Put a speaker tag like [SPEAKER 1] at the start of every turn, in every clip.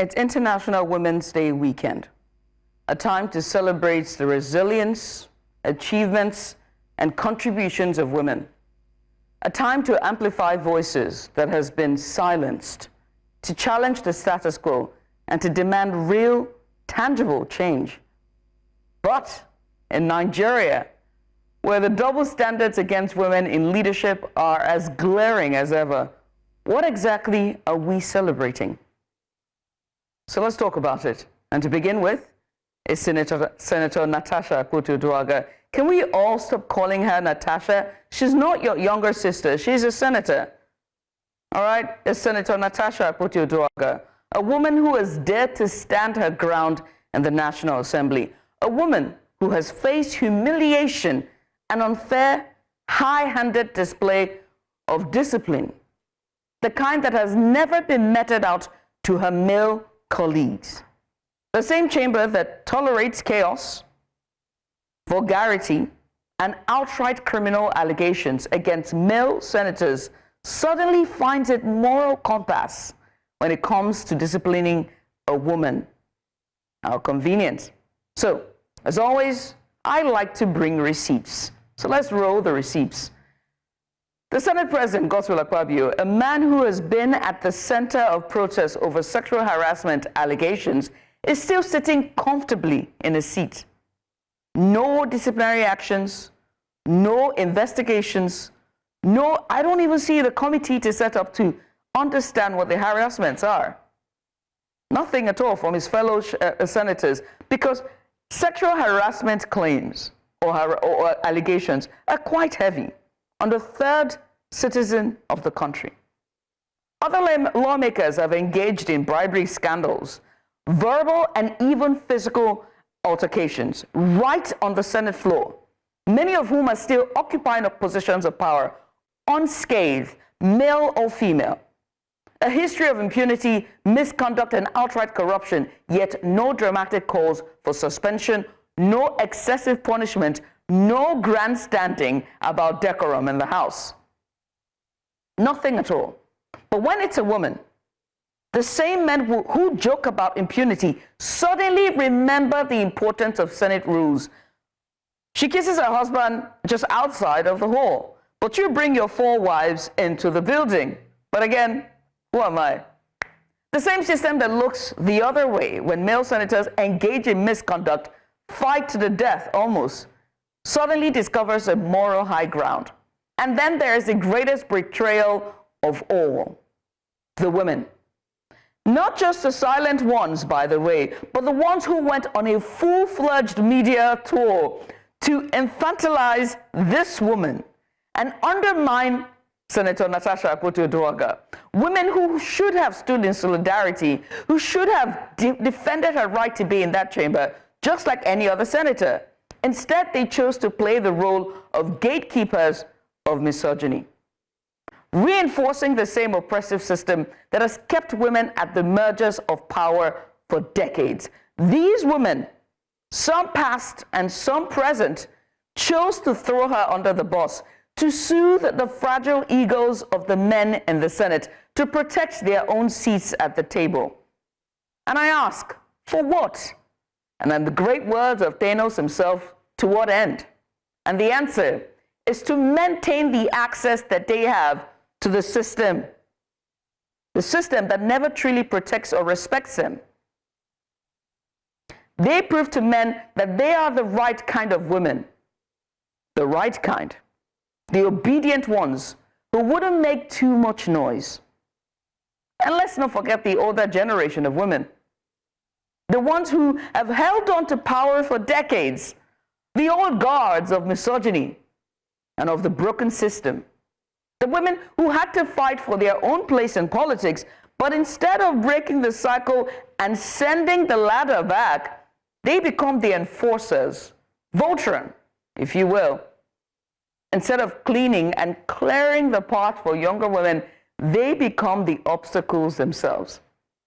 [SPEAKER 1] It's International Women's Day weekend, a time to celebrate the resilience, achievements, and contributions of women. A time to amplify voices that has been silenced, to challenge the status quo, and to demand real, tangible change. But in Nigeria, where the double standards against women in leadership are as glaring as ever, what exactly are we celebrating? So let's talk about it. And to begin with is Senator Natasha Akpoti-Uduaghan. Can we all stop calling her Natasha? She's not your younger sister. She's a senator. All right? It's Senator Natasha Akpoti-Uduaghan, a woman who has dared to stand her ground in the National Assembly, a woman who has faced humiliation and unfair, high-handed display of discipline, the kind that has never been meted out to her male colleagues. The same chamber that tolerates chaos, vulgarity, and outright criminal allegations against male senators suddenly finds its moral compass when it comes to disciplining a woman. How convenient. So, as always, I like to bring receipts. So let's roll the receipts. The Senate President, Godswill Akpabio, a man who has been at the center of protests over sexual harassment allegations, is still sitting comfortably in his seat. No disciplinary actions, no investigations, I don't even see the committee to set up to understand what the harassments are. Nothing at all from his fellow senators, because sexual harassment claims or allegations are quite heavy on the third citizen of the country. Other lawmakers have engaged in bribery scandals, verbal and even physical altercations right on the Senate floor, many of whom are still occupying positions of power, unscathed, male or female. A history of impunity, misconduct, and outright corruption, yet no dramatic calls for suspension, no excessive punishment, no grandstanding about decorum in the House. Nothing at all. But when it's a woman, the same men who joke about impunity suddenly remember the importance of Senate rules. She kisses her husband just outside of the hall, but you bring your 4 wives into the building. But again, who am I? The same system that looks the other way when male senators engage in misconduct, fight to the death almost, suddenly discovers a moral high ground. And then there is the greatest betrayal of all, the women. Not just the silent ones, by the way, but the ones who went on a full-fledged media tour to infantilize this woman and undermine Senator Natasha Akpoti-Uduaghan. Women who should have stood in solidarity, who should have defended her right to be in that chamber, just like any other senator. Instead, they chose to play the role of gatekeepers of misogyny, reinforcing the same oppressive system that has kept women at the mergers of power for decades. These women, some past and some present, chose to throw her under the bus, to soothe the fragile egos of the men in the Senate, to protect their own seats at the table. And I ask, for what? And in the great words of Thanos himself, to what end? And the answer is to maintain the access that they have to the system that never truly protects or respects them. They prove to men that they are the right kind of women, the right kind, the obedient ones who wouldn't make too much noise. And let's not forget the older generation of women, the ones who have held on to power for decades, the old guards of misogyny and of the broken system, the women who had to fight for their own place in politics, but instead of breaking the cycle and sending the ladder back, they become the enforcers, Voltron, if you will. Instead of cleaning and clearing the path for younger women, they become the obstacles themselves.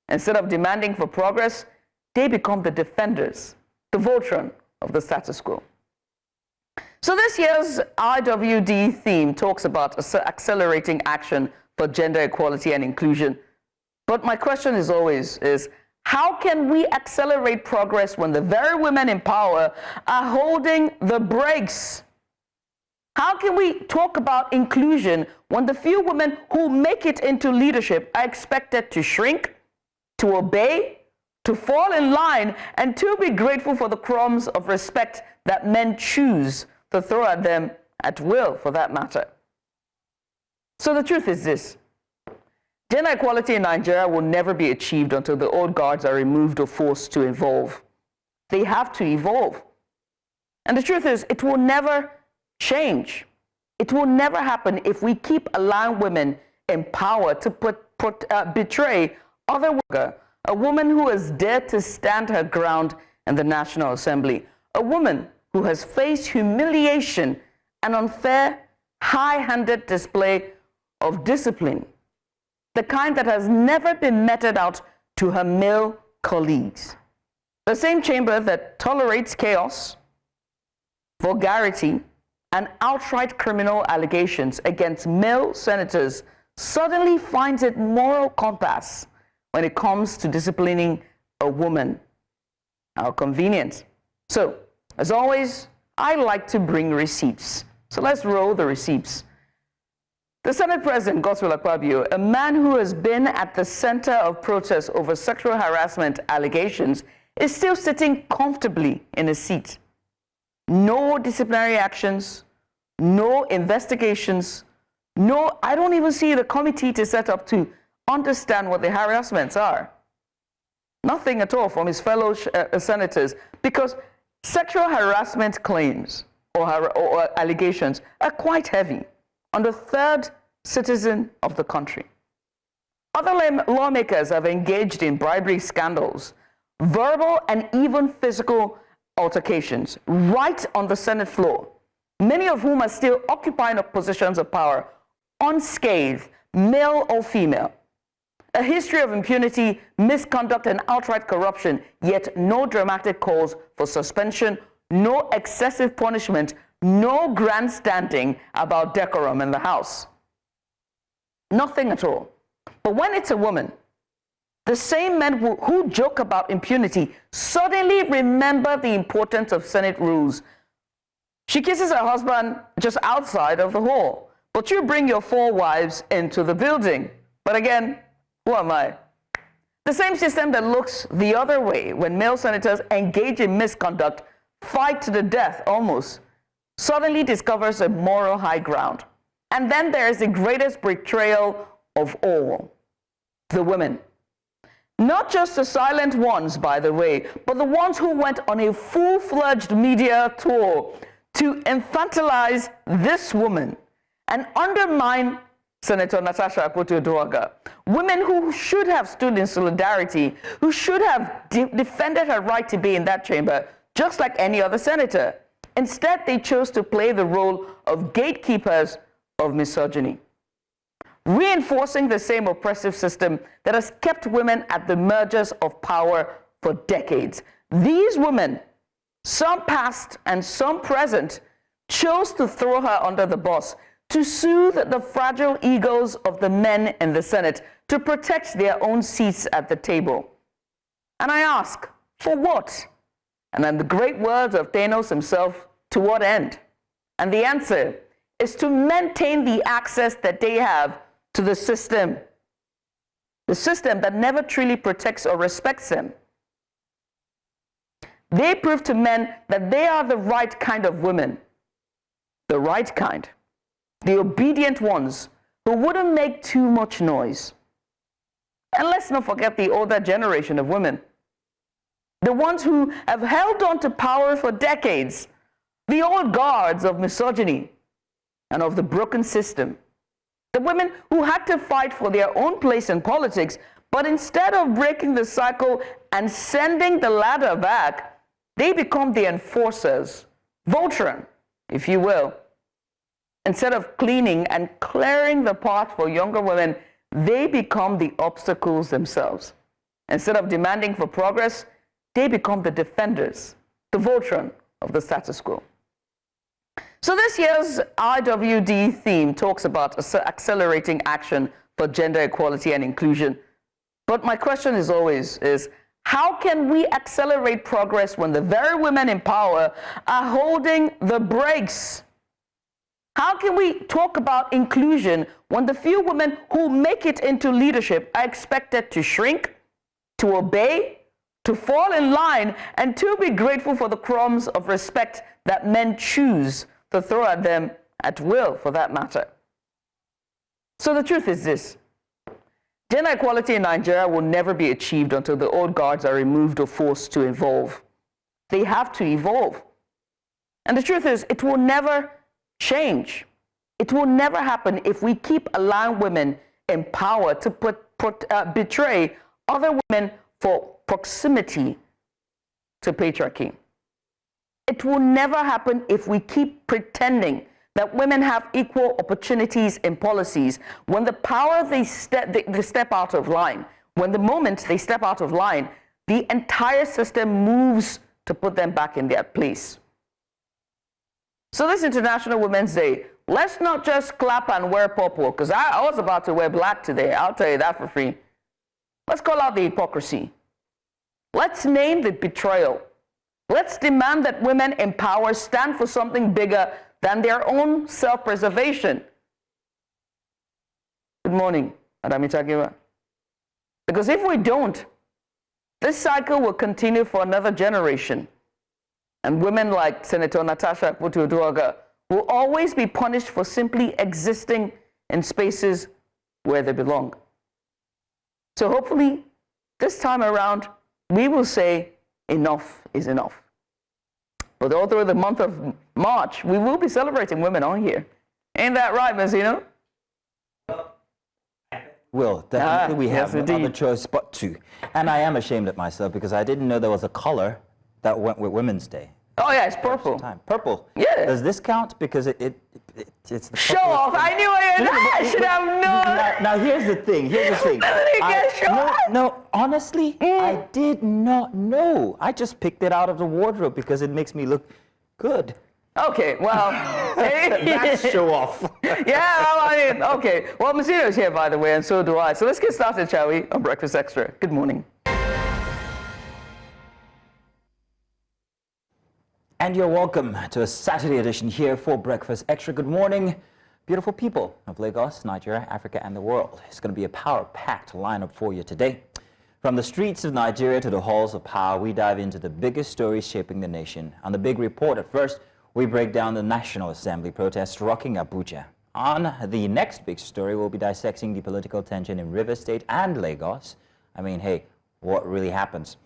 [SPEAKER 1] Instead of demanding for progress, they become the defenders, the Voltron of the status quo. So this year's IWD theme talks about accelerating action for gender equality and inclusion. But my question is always, How can we accelerate progress when the very women in power are holding the brakes? How can we talk about inclusion when the few women who make it into leadership are expected to shrink, to obey, to fall in line, and to be grateful for the crumbs of respect that men choose to throw at them at will, for that matter? So the truth is this: gender equality in Nigeria will never be achieved until the old guards are removed or forced to evolve. They have to evolve. And the truth is, it will never change. It will never happen if we keep allowing women in power to betray other women. A woman who has dared to stand her ground in the National Assembly. A woman who has faced humiliation and unfair, high-handed display of discipline, the kind that has never been meted out to her male colleagues. The same chamber that tolerates chaos, vulgarity, and outright criminal allegations against male senators suddenly finds its moral compass when it comes to disciplining a woman. How convenient. So, as always, I like to bring receipts. So let's roll the receipts. The Senate President, Godswill Akpabio, a man who has been at the center of protests over sexual harassment allegations, is still sitting comfortably in his seat. No disciplinary actions, no investigations, I don't even see the committee to set up to understand what the harassments are. Nothing at all from his fellow senators, because sexual harassment claims or allegations are quite heavy on the third citizen of the country. Other lawmakers have engaged in bribery scandals, verbal and even physical altercations right on the Senate floor, many of whom are still occupying positions of power, unscathed, male or female. A history of impunity, misconduct, and outright corruption, yet no dramatic calls for suspension, no excessive punishment, no grandstanding about decorum in the House. Nothing at all. But when it's a woman, the same men who joke about impunity suddenly remember the importance of Senate rules. She kisses her husband just outside of the hall, but you bring your 4 wives into the building. But again, who am I? The same system that looks the other way when male senators engage in misconduct, fight to the death almost, suddenly discovers a moral high ground. And then there is the greatest betrayal of all, the women. Not just the silent ones, by the way, but the ones who went on a full-fledged media tour to infantilize this woman and undermine Senator Natasha Akpoti-Oduaghan. Women who should have stood in solidarity, who should have defended her right to be in that chamber, just like any other senator. Instead, they chose to play the role of gatekeepers of misogyny, reinforcing the same oppressive system that has kept women at the mergers of power for decades. These women, some past and some present, chose to throw her under the bus, to soothe the fragile egos of the men in the Senate, to protect their own seats at the table. And I ask, for what? And in the great words of Thanos himself, to what end? And the answer is to maintain the access that they have to the system that never truly protects or respects them. They prove to men that they are the right kind of women, the right kind, the obedient ones who wouldn't make too much noise. And let's not forget the older generation of women, the ones who have held on to power for decades, the old guards of misogyny and of the broken system. The women who had to fight for their own place in politics, but instead of breaking the cycle and sending the ladder back, they become the enforcers, Voltron, if you will. Instead of cleaning and clearing the path for younger women, they become the obstacles themselves. Instead of demanding for progress, they become the defenders, the Voltron of the status quo. So this year's IWD theme talks about accelerating action for gender equality and inclusion. But my question is always, How can we accelerate progress when the very women in power are holding the brakes? How can we talk about inclusion when the few women who make it into leadership are expected to shrink, to obey, to fall in line, and to be grateful for the crumbs of respect that men choose to throw at them at will, for that matter? So the truth is this: gender equality in Nigeria will never be achieved until the old guards are removed or forced to evolve. They have to evolve. And the truth is, it will never change. It will never happen if we keep allowing women in power to betray other women for proximity to patriarchy. It will never happen if we keep pretending that women have equal opportunities in policies when the power they step out of line. When the moment they step out of line, the entire system moves to put them back in their place. So this International Women's Day, let's not just clap and wear purple, because I was about to wear black today. I'll tell you that for free. Let's call out the hypocrisy. Let's name the betrayal. Let's demand that women in power stand for something bigger than their own self-preservation. Good morning, Madam Itagiwa. Because if we don't, this cycle will continue for another generation. And women like Senator Natasha Akpoti-Uduaghan will always be punished for simply existing in spaces where they belong. So hopefully, this time around, we will say enough is enough. But all through the month of March, we will be celebrating women on here. Ain't that right, Mazzino?
[SPEAKER 2] Well, definitely we have no
[SPEAKER 1] indeed.
[SPEAKER 2] other choice but to. And I am ashamed of myself because I didn't know there was a color that went with Women's Day.
[SPEAKER 1] Oh yeah, it's purple.
[SPEAKER 2] Purple.
[SPEAKER 1] Yeah.
[SPEAKER 2] Does this count? Because it's the
[SPEAKER 1] Show off. I knew I should have known.
[SPEAKER 2] Now here's the thing. No, honestly, I did not know. I just picked it out of the wardrobe because it makes me look good.
[SPEAKER 1] Okay, well.
[SPEAKER 2] That's show off.
[SPEAKER 1] Yeah, well, I mean, okay. Well, Mazzino's here, by the way, and so do I. So let's get started, shall we, on Breakfast Extra. Good morning.
[SPEAKER 2] And you're welcome to a Saturday edition here for Breakfast Extra. Good morning, beautiful people of Lagos, Nigeria, Africa, and the world. It's going to be a power-packed lineup for you today. From the streets of Nigeria to the halls of power, we dive into the biggest stories shaping the nation. On the big report, at first, we break down the National Assembly protests rocking Abuja. On the next big story, we'll be dissecting the political tension in Rivers State and Lagos. I mean, hey, what really happens?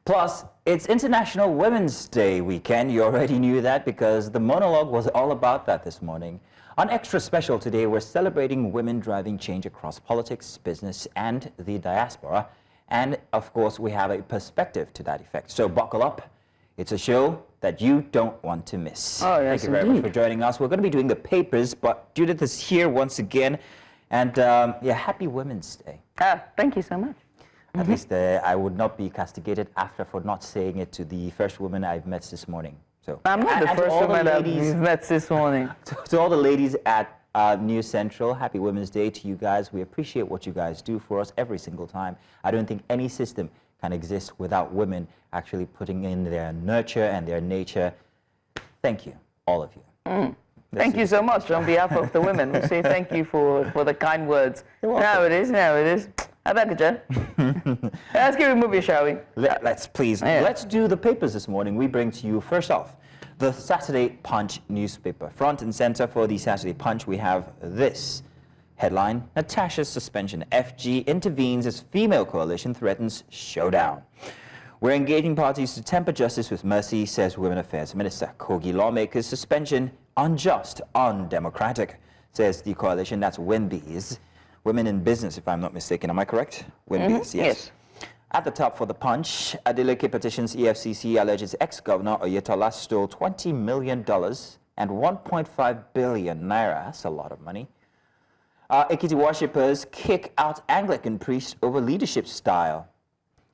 [SPEAKER 2] Plus, it's International Women's Day weekend. You already knew that because the monologue was all about that this morning. On Extra Special today, we're celebrating women driving change across politics, business, and the diaspora. And, of course, we have a perspective to that effect. So buckle up. It's a show that you don't want to miss.
[SPEAKER 1] Oh, yes,
[SPEAKER 2] Thank you very much for joining us. We're going to be doing the papers, but Judith is here once again. And, yeah, happy Women's Day.
[SPEAKER 1] Thank you so much.
[SPEAKER 2] At least I would not be castigated after for not saying it to the first woman I've met this morning. So
[SPEAKER 1] I'm not the first woman that we've met this morning.
[SPEAKER 2] To all the ladies at News Central, happy Women's Day to you guys. We appreciate what you guys do for us every single time. I don't think any system can exist without women actually putting in their nurture and their nature. Thank you, all of you.
[SPEAKER 1] Thank you so much on behalf of the women. We say thank you for the kind words. Now it is. I beg you. Let's get a movie, shall we?
[SPEAKER 2] Let's please. Yeah. Let's do the papers this morning. We bring to you, first off, the Saturday Punch newspaper. Front and center for the Saturday Punch, we have this headline: Natasha's suspension. FG intervenes as female coalition threatens showdown. We're engaging parties to temper justice with mercy, says Women Affairs Minister. Kogi lawmakers' suspension unjust, undemocratic, says the coalition. That's WINBIS. Women in Business, if I'm not mistaken. Am I correct? WINBIS, yes. At the top for the Punch, Adeleke petitions EFCC alleges ex-governor Oyetola stole $20 million and 1.5 billion naira. That's a lot of money. Ekiti worshippers kick out Anglican priest over leadership style.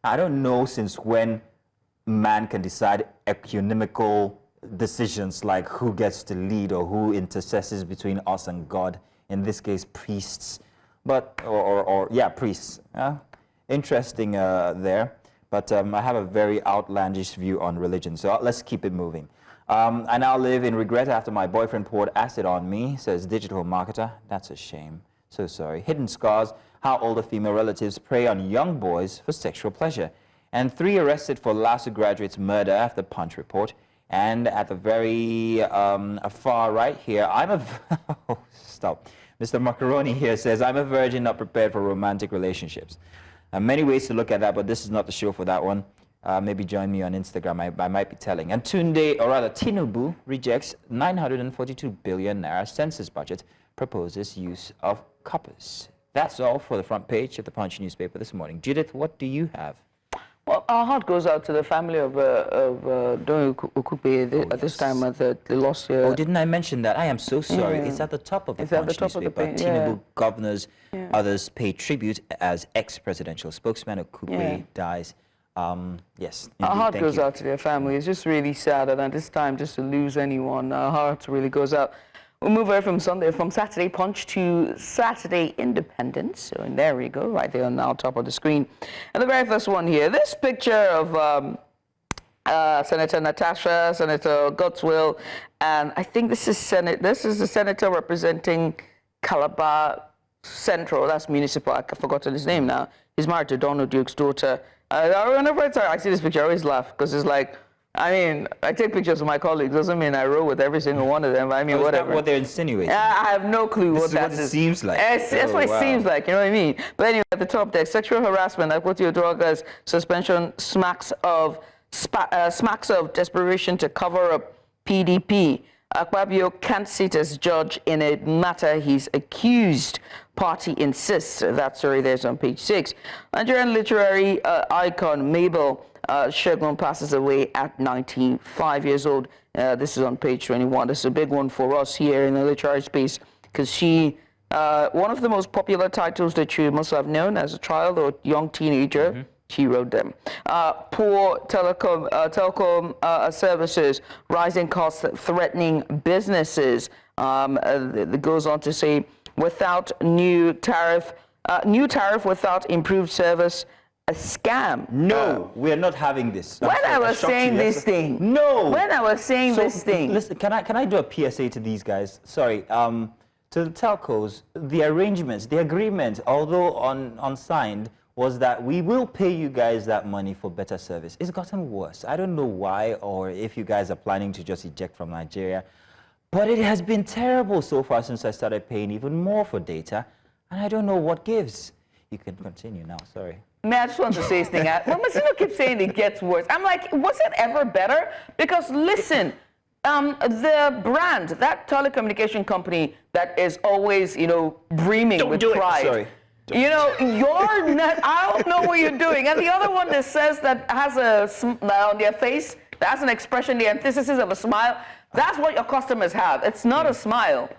[SPEAKER 2] I don't know since when man can decide economical decisions like who gets to lead or who intercesses between us and God. In this case, priests. But, priests. Interesting there. but I have a very outlandish view on religion, so let's keep it moving. I now live in regret after my boyfriend poured acid on me, says digital marketer. That's a shame. So sorry. Hidden scars, how older female relatives prey on young boys for sexual pleasure. And 3 arrested for LASU graduates' murder after Punch report. And at the very far right here, oh, stop. Mr. Macaroni here says, I'm a virgin not prepared for romantic relationships. Many ways to look at that, but this is not the show for that one. Maybe join me on Instagram, I might be telling. And Tinubu rejects 942 billion naira census budget, proposes use of coppers. That's all for the front page of the Punch newspaper this morning. Judith, what do you have?
[SPEAKER 1] Well, our heart goes out to the family of Don Okupe at this time at the lost year.
[SPEAKER 2] Oh, didn't I mention that? I am so sorry. It's at the top of the Punch newspaper. Tinubu governors, others pay tribute as ex-presidential spokesman Okupe dies. Yes. Indeed.
[SPEAKER 1] Our heart goes out to their family. It's just really sad, and at this time, just to lose anyone, our heart really goes out. We'll move away from Saturday Punch to Saturday Independence. So there we go, right there on our top of the screen. And the very first one here, this picture of Senator Natasha, Senator Godswill, and I think this is the senator representing Calabar Central. That's municipal. I've forgotten his name now. He's married to Donald Duke's daughter. Whenever I see this picture, I always laugh because it's like, I mean, I take pictures of my colleagues. Doesn't mean I roll with every single one of them. I mean, whatever.
[SPEAKER 2] Is that what they're insinuating?
[SPEAKER 1] I have no clue what that
[SPEAKER 2] is. What it seems like.
[SPEAKER 1] That's what it seems like. You know what I mean? But anyway, at the top there, sexual harassment. Akpoti Oduaga's suspension smacks of desperation to cover up PDP. Akpabio can't sit as judge in a matter he's accused. Party insists. That story there's on page 6. Nigerian literary icon Mabel Shegun passes away at 95 years old. This is on page 21. This is a big one for us here in the literary space because she, one of the most popular titles that you must have known as a child or young teenager, she wrote them. Poor telecom services, rising costs threatening businesses. It goes on to say, without new tariff without improved service, a scam.
[SPEAKER 2] No, we are not having this.
[SPEAKER 1] When I was saying this thing.
[SPEAKER 2] No.
[SPEAKER 1] When I was saying this thing.
[SPEAKER 2] Listen, can I do a PSA to these guys? Sorry. To the telcos, the arrangements, the agreement, although unsigned, was that we will pay you guys that money for better service. It's gotten worse. I don't know why, or if you guys are planning to just eject from Nigeria, but it has been terrible so far since I started paying even more for data, and I don't know what gives. You can continue now, sorry.
[SPEAKER 1] Man, I just want to say this thing. Masino keeps saying it gets worse. I'm like, was it ever better? Because listen, the brand, that telecommunication company that is always, brimming with pride.
[SPEAKER 2] Sorry.
[SPEAKER 1] Your net, I don't know what you're doing. And the other one that says that has on their face, that has an expression, the antithesis of a smile, that's what your customers have. It's not a smile.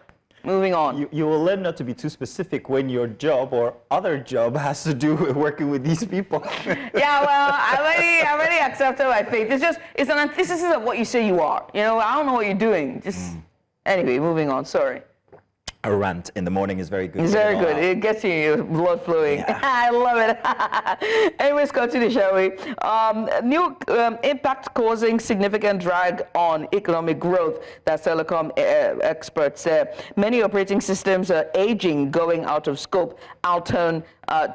[SPEAKER 1] Moving on.
[SPEAKER 2] You will learn not to be too specific when your job or other job has to do with working with these people.
[SPEAKER 1] Yeah, well, I already accepted my fate. It's an antithesis of what you say you are. I don't know what you're doing. Anyway, moving on. Sorry.
[SPEAKER 2] A rant in the morning is very good.
[SPEAKER 1] It's very good. It gets your blood flowing. Yeah. I love it. Anyways, continue, shall we? New impact causing significant drag on economic growth. That's telecom experts say. Many operating systems are aging, going out of scope. Alton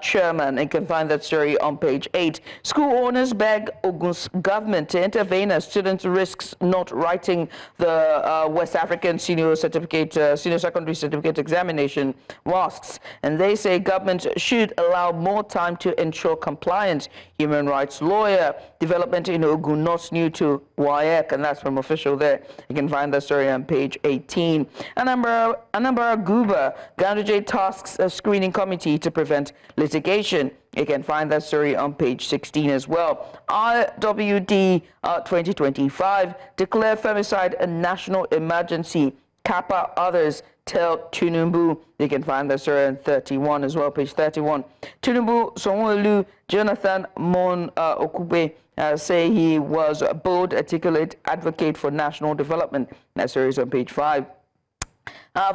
[SPEAKER 1] chairman. You can find that story on page 8. School owners beg Ogun's government to intervene as students risks not writing the West African senior secondary certificate examination WASCs. And they say government should allow more time to ensure compliance. Human rights lawyer. Development in Ogun not new to WAEC, and that's from official there. You can find that story on page 18. Anambra Guba, Ganduje tasks a screening committee to prevent litigation. You can find that story on page 16 as well. RWD 2025 declare femicide a national emergency. Kappa others tell Tinubu. You can find that story on 31 as well, page 31. Tinubu, Sonwolu, Jonathan Mon Okube say he was a bold, articulate advocate for national development. That story is on page 5.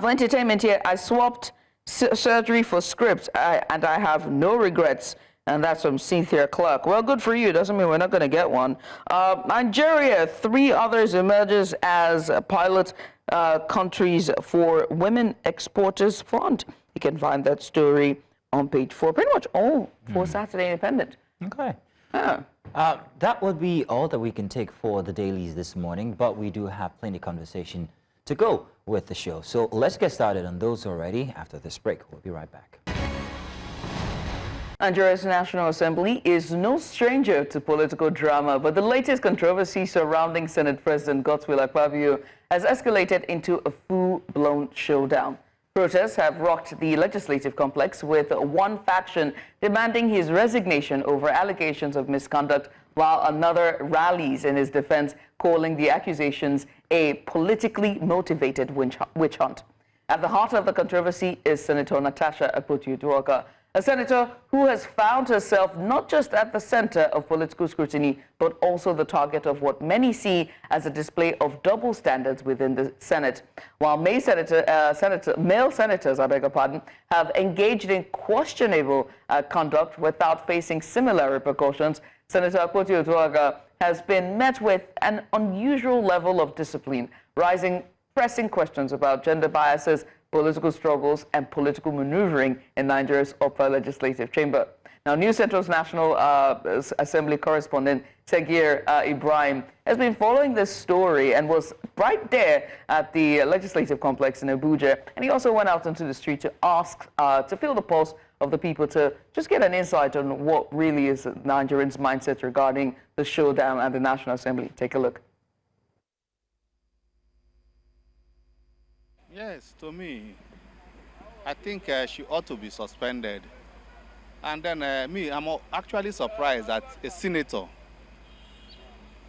[SPEAKER 1] For entertainment here, I swapped surgery for scripts and I have no regrets. And that's from Cynthia Clark. Well, good for you. Doesn't mean we're not going to get one. Nigeria, 3 others emerges as pilot countries for women exporters front. You can find that story on page 4. Pretty much all for Saturday Independent.
[SPEAKER 2] Okay.
[SPEAKER 1] Yeah.
[SPEAKER 2] That would be all that we can take for the dailies this morning, but we do have plenty of conversation to go with the show. So let's get started on those already after this break. We'll be right back.
[SPEAKER 1] Nigeria's National Assembly is no stranger to political drama, but the latest controversy surrounding Senate President Godswill Akpabio has escalated into a full-blown showdown. Protests have rocked the legislative complex, with one faction demanding his resignation over allegations of misconduct, while another rallies in his defense, calling the accusations a politically motivated witch hunt. At the heart of the controversy is Senator Natasha Akpoti-Uduaghan, a senator who has found herself not just at the center of political scrutiny, but also the target of what many see as a display of double standards within the Senate. While male senators, have engaged in questionable conduct without facing similar repercussions, Senator Akpoti-Uduaghan has been met with an unusual level of discipline, raising pressing questions about gender biases, political struggles, and political maneuvering in Nigeria's upper legislative chamber. Now, News Central's National Assembly correspondent, Segir Ibrahim, has been following this story and was right there at the legislative complex in Abuja. And he also went out into the street to ask, to feel the pulse of the people, to just get an insight on what really is Nigerians' mindset regarding the showdown at the National Assembly. Take a look.
[SPEAKER 3] Yes, to me, I think she ought to be suspended. And then I'm actually surprised that a senator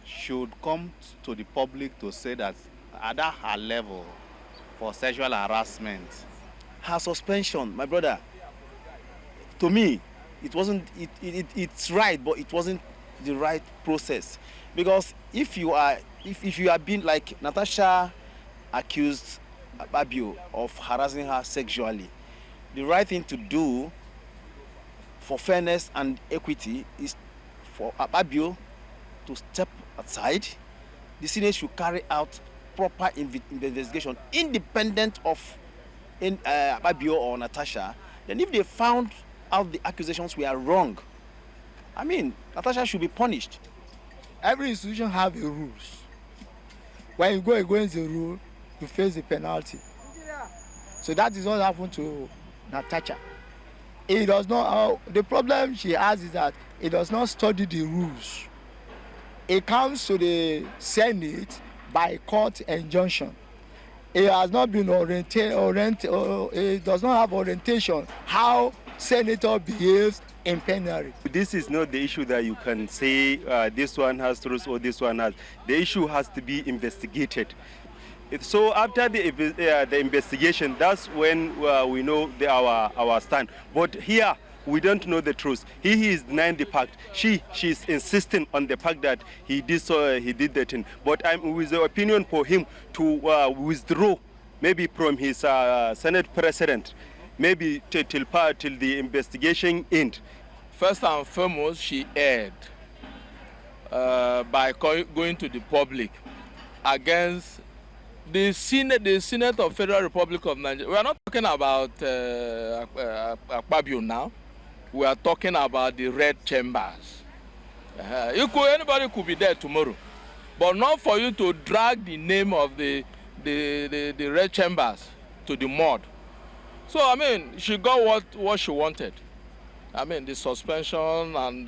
[SPEAKER 3] should come to the public to say that at her level for sexual harassment.
[SPEAKER 4] Her suspension, my brother, to me, it wasn't, it's right, but it wasn't the right process. Because if you are being like Natasha accused Akpabio of harassing her sexually, the right thing to do for fairness and equity is for Akpabio to step aside. The Senate should carry out proper investigation independent of Akpabio or Natasha. Then if they found out the accusations were wrong, I mean, Natasha should be punished.
[SPEAKER 5] Every institution have a rules. When you go against the rule, you face the penalty. So that is what happened to Natasha. It does not. The problem she has is that it does not study the rules. It comes to the Senate by court injunction. It has not been it does not have orientation how senator behaves in plenary.
[SPEAKER 6] This is not the issue that you can say this one has truth or this one has. The issue has to be investigated. So after the investigation, that's when we know our stand. But here, we don't know the truth. He is denying the fact. She's insisting on the fact that he did that thing. But I'm with the opinion for him to withdraw, maybe from his Senate president, maybe till the investigation end.
[SPEAKER 7] First and foremost, she erred by going to the public against the Senate of Federal Republic of Nigeria. We are not talking about Akpabio now. We are talking about the red chambers. Anybody could be there tomorrow, but not for you to drag the name of the red chambers to the mud. So I mean, she got what she wanted. I mean, the suspension and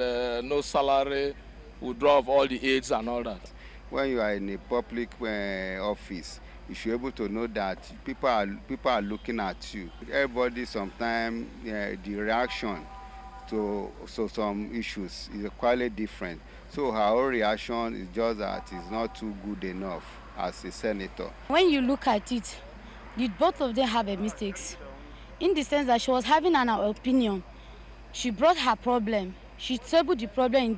[SPEAKER 7] no salary, withdrawal of all the aids and all that.
[SPEAKER 8] When you are in a public office, you should be able to know that people are looking at you. Everybody sometimes the reaction to some issues is quite different. So her own reaction is just that it's not too good enough as a senator.
[SPEAKER 9] When you look at it, both of them have mistakes, in the sense that she was having an opinion. She brought her problem. She tabled the problem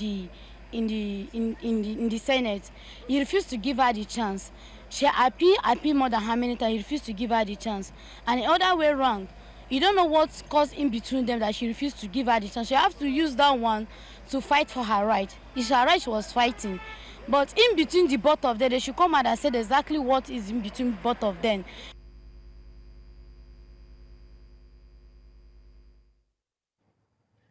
[SPEAKER 9] in the Senate. He refused to give her the chance. She appealed more than how many times. He refused to give her the chance. And the other way around, You don't know what's caused in between them that she refused to give her the chance. She have to use that one to fight for her right. It's her right she was fighting. But in between the both of them, they should come out and say exactly what is in between both of them.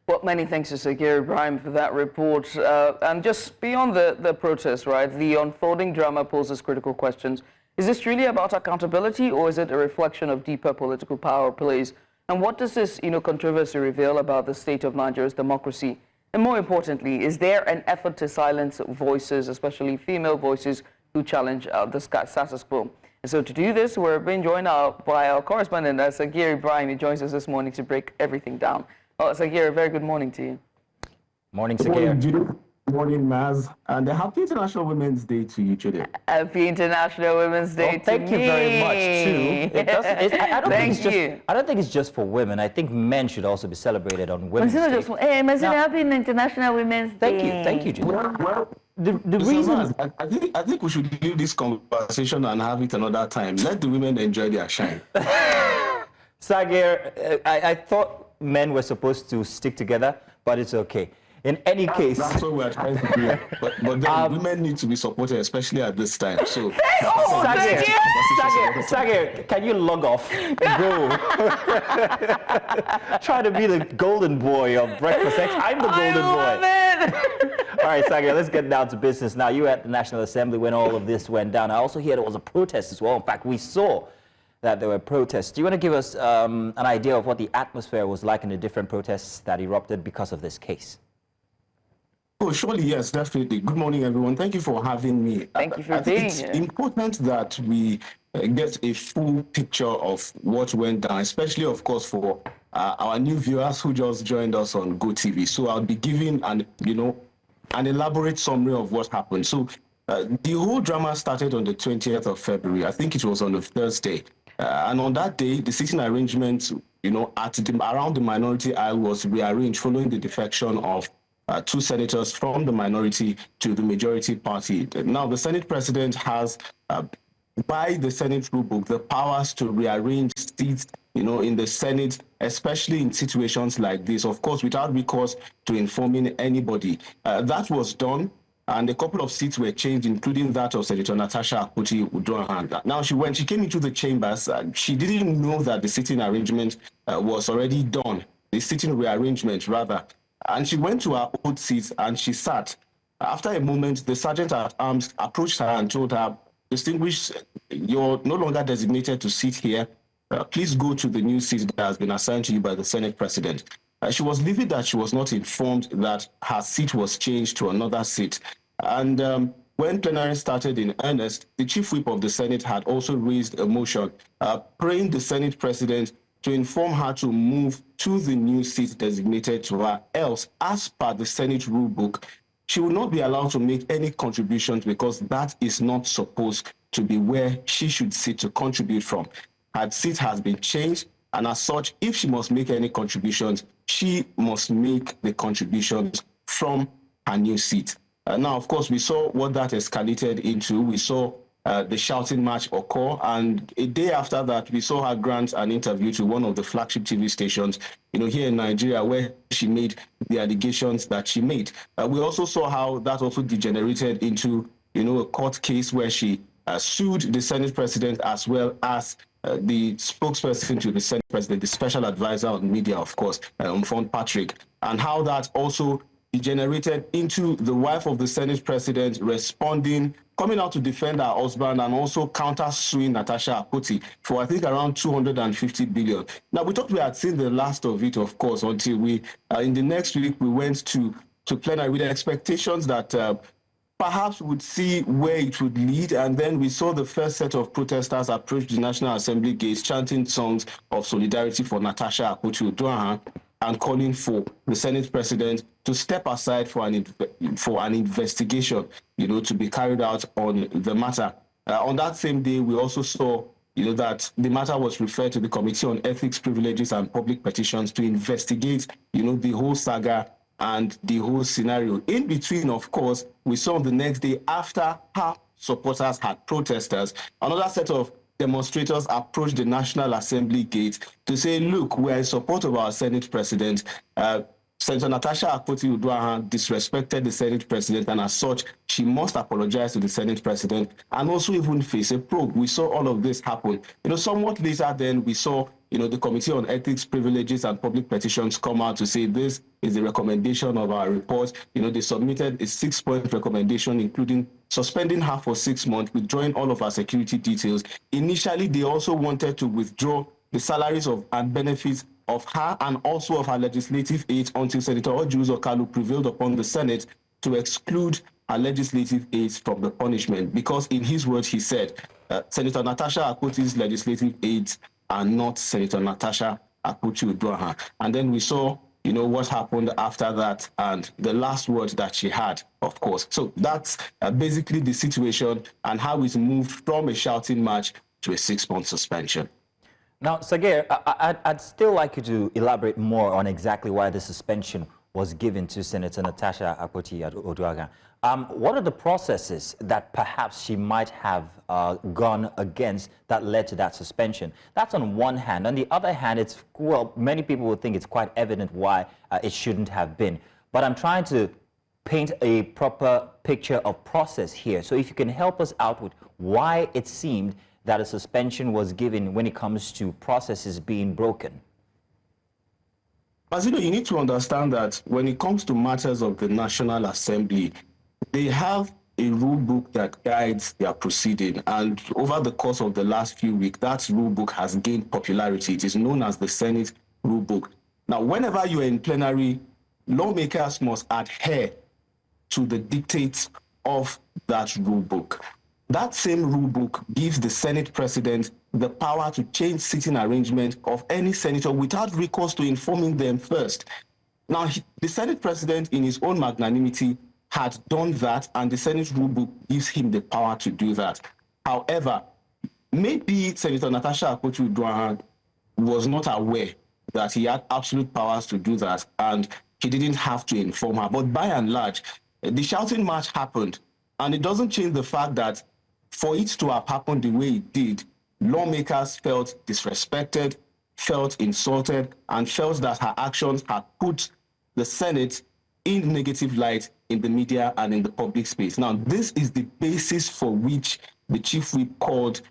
[SPEAKER 1] Well, many thanks to Sagir Ibrahim for that report. And just beyond the protest, right, the unfolding drama poses critical questions. Is this really about accountability, or is it a reflection of deeper political power plays? And what does this, controversy reveal about the state of Nigeria's democracy? And more importantly, is there an effort to silence voices, especially female voices, who challenge the status quo? And so to do this, we're being joined by our correspondent, Sagir Ibrahim. He joins us this morning to break everything down. Well, Sagir, a very good morning to you.
[SPEAKER 2] Morning, Sagir.
[SPEAKER 10] Good morning, Maz. And happy International Women's Day to you today.
[SPEAKER 1] Happy International Women's Day to
[SPEAKER 2] thank you very much, too. I don't think it's just for women. I think men should also be celebrated on Women's Day.
[SPEAKER 1] Happy International Women's Day.
[SPEAKER 2] Thank you, Jim.
[SPEAKER 10] Well,
[SPEAKER 2] the reason...
[SPEAKER 10] I think we should leave this conversation and have it another time. Let the women enjoy their shine.
[SPEAKER 2] Sagir, I thought men were supposed to stick together, but it's okay. In any case,
[SPEAKER 10] that's what we're trying to do. But then women need to be supported, especially at this time. So,
[SPEAKER 2] Sagir, can you log off? Go. Try to be the golden boy of breakfast. I'm the golden boy. All right, Sagir, let's get down to business now. You were at the National Assembly when all of this went down. I also hear there was a protest as well. In fact, we saw that there were protests. Do you want to give us an idea of what the atmosphere was like in the different protests that erupted because of this case?
[SPEAKER 10] Oh, surely, yes, definitely. Good morning, everyone. Thank you for having me.
[SPEAKER 1] Thank you for being
[SPEAKER 10] here. It's important that we get a full picture of what went down, especially, of course, for our new viewers who just joined us on GoTV. So I'll be giving an elaborate summary of what happened. So the whole drama started on the 20th of February. I think it was on a Thursday. And on that day, the seating arrangement, around the minority aisle was rearranged following the defection of two senators from the minority to the majority party. Now, the Senate president has, by the Senate rule book, the powers to rearrange seats, in the Senate, especially in situations like this, of course, without recourse to informing anybody. That was done, and a couple of seats were changed, including that of Senator Natasha Akpoti-Uduaghan. Now, when she came into the chambers, she didn't know that the sitting arrangement was already done, the sitting rearrangement, rather. And she went to her old seat and she sat. After a moment, the sergeant at arms approached her and told her, "Distinguished, you're no longer designated to sit here. Please go to the new seat that has been assigned to you by the Senate president." She was livid that she was not informed that her seat was changed to another seat. And when plenary started in earnest, the chief whip of the Senate had also raised a motion praying the Senate president to inform her to move to the new seat designated to her. Else, as per the Senate rule book, she will not be allowed to make any contributions because that is not supposed to be where she should sit to contribute from. Her seat has been changed, and as such, if she must make any contributions, she must make the contributions from her new seat. Now, of course, we saw what that escalated into. We saw the shouting match occur, and a day after that, we saw her grant an interview to one of the flagship TV stations, here in Nigeria, where she made the allegations that she made. We also saw how that also degenerated into, a court case where she sued the Senate president as well as the spokesperson to the Senate president, the special advisor on media, of course, Mfon Patrick, and how that also degenerated into the wife of the Senate president responding, coming out to defend her husband and also counter-suing Natasha Akpoti for, I think, around 250 billion. Now, we thought we had seen the last of it, of course, until we, in the next week, we went to plenary with the expectations that perhaps we would see where it would lead. And then we saw the first set of protesters approach the National Assembly gates, chanting songs of solidarity for Natasha Akpoti-Uduaghan and calling for the Senate president to step aside for an investigation, to be carried out on the matter. On that same day, we also saw, that the matter was referred to the Committee on Ethics, Privileges and Public Petitions to investigate, the whole saga and the whole scenario. In between, of course, we saw the next day after her supporters had protesters, another set of demonstrators approached the National Assembly gate to say, look, we are in support of our Senate President. Senator Natasha Akpoti-Uduaghan disrespected the Senate President, and as such, she must apologize to the Senate President and also even face a probe. We saw all of this happen. Somewhat later then, we saw, the Committee on Ethics, Privileges, and Public Petitions come out to say this is the recommendation of our report. They submitted a 6-point recommendation, including suspending her for 6 months, withdrawing all of our security details. Initially, they also wanted to withdraw the salaries and benefits of her and also of her legislative aides until Senator Ojuzo Kalu prevailed upon the Senate to exclude her legislative aides from the punishment, because in his words, he said, Senator Natasha Akpoti's legislative aides are not Senator Natasha Akpoti-Uduaghan. And then we saw, what happened after that and the last words that she had, of course. So that's basically the situation and how it's moved from a shouting match to a 6-month suspension.
[SPEAKER 2] Now, Sagir, I'd still like you to elaborate more on exactly why the suspension was given to Senator Natasha Akpoti-Uduaghan. What are the processes that perhaps she might have gone against that led to that suspension? That's on one hand. On the other hand, many people would think it's quite evident why it shouldn't have been. But I'm trying to paint a proper picture of process here. So if you can help us out with why it seemed that a suspension was given when it comes to processes being broken.
[SPEAKER 10] As you need to understand that when it comes to matters of the National Assembly, they have a rule book that guides their proceeding. And over the course of the last few weeks, that rule book has gained popularity. It is known as the Senate Rule Book. Now, whenever you are in plenary, lawmakers must adhere to the dictates of that rule book. That same rule book gives the Senate President the power to change seating arrangement of any senator without recourse to informing them first. Now, the Senate President, in his own magnanimity, had done that, and the Senate rule book gives him the power to do that. However, maybe Senator Natasha Akpoti-Uduaghan was not aware that he had absolute powers to do that, and he didn't have to inform her. But by and large, the shouting match happened, and it doesn't change the fact that for it to have happened the way it did, lawmakers felt disrespected, felt insulted, and felt that her actions had put the Senate in negative light in the media and in the public space. Now, this is the basis for which the chief whip called,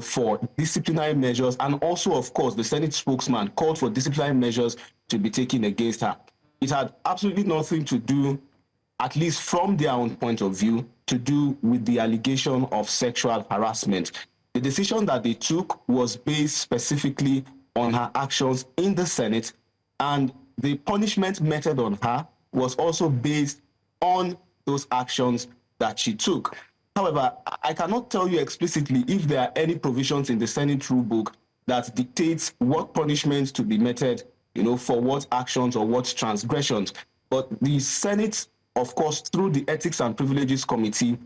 [SPEAKER 10] for disciplinary measures, and also, of course, the Senate spokesman called for disciplinary measures to be taken against her. It had absolutely nothing to do, at least from their own point of view, to do with the allegation of sexual harassment. The decision that they took was based specifically on her actions in the Senate, and the punishment meted on her was also based on those actions that she took. However, I cannot tell you explicitly if there are any provisions in the Senate rule book that dictates what punishments to be meted, for what actions or what transgressions. But the Senate, of course, through the Ethics and Privileges Committee,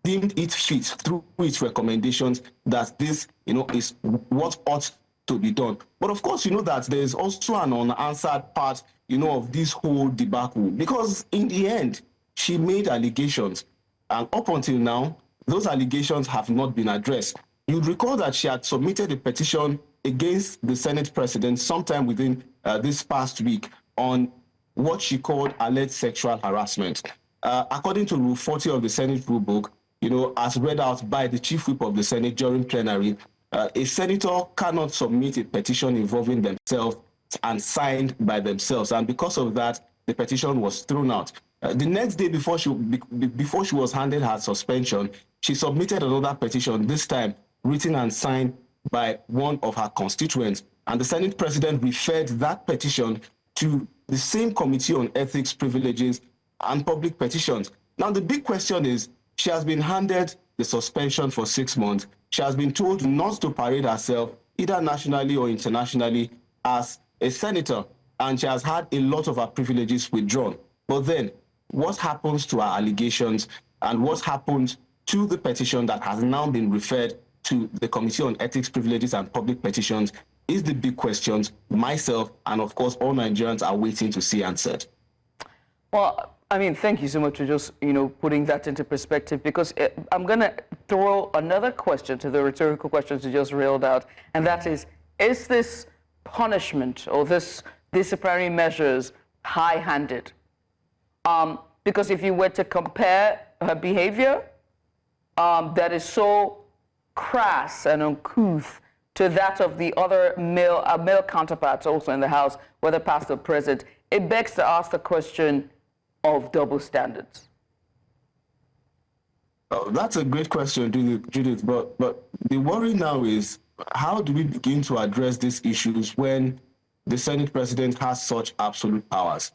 [SPEAKER 10] deemed it fit through its recommendations that this, is what ought to be done. But of course, that there is also an unanswered part, of this whole debacle, because in the end, she made allegations, and up until now, those allegations have not been addressed. You'd recall that she had submitted a petition against the Senate President sometime within this past week on what she called alleged sexual harassment. According to Rule 40 of the Senate Rule Book, as read out by the Chief Whip of the Senate during plenary, a senator cannot submit a petition involving themselves and signed by themselves. And because of that, the petition was thrown out. The next day before she was handed her suspension, she submitted another petition, this time written and signed by one of her constituents. And the Senate President referred that petition to the same Committee on Ethics, Privileges, and Public Petitions. Now, the big question is, she has been handed the suspension for 6 months. She has been told not to parade herself, either nationally or internationally, as a senator, and she has had a lot of her privileges withdrawn. But then, what happens to her allegations, and what happens to the petition that has now been referred to the Committee on Ethics, Privileges, and Public Petitions is the big questions myself and, of course, all Nigerians are waiting to see answered.
[SPEAKER 1] Well, I mean, thank you so much for just, putting that into perspective, because I'm going to throw another question to the rhetorical questions you just railed out, and that is this punishment or this disciplinary measures high-handed? Because if you were to compare her behavior that is so crass and uncouth to that of the other male counterparts also in the House, whether past or present, it begs to ask the question of double standards.
[SPEAKER 10] Oh, that's a great question, Judith. But the worry now is, how do we begin to address these issues when the Senate President has such absolute powers?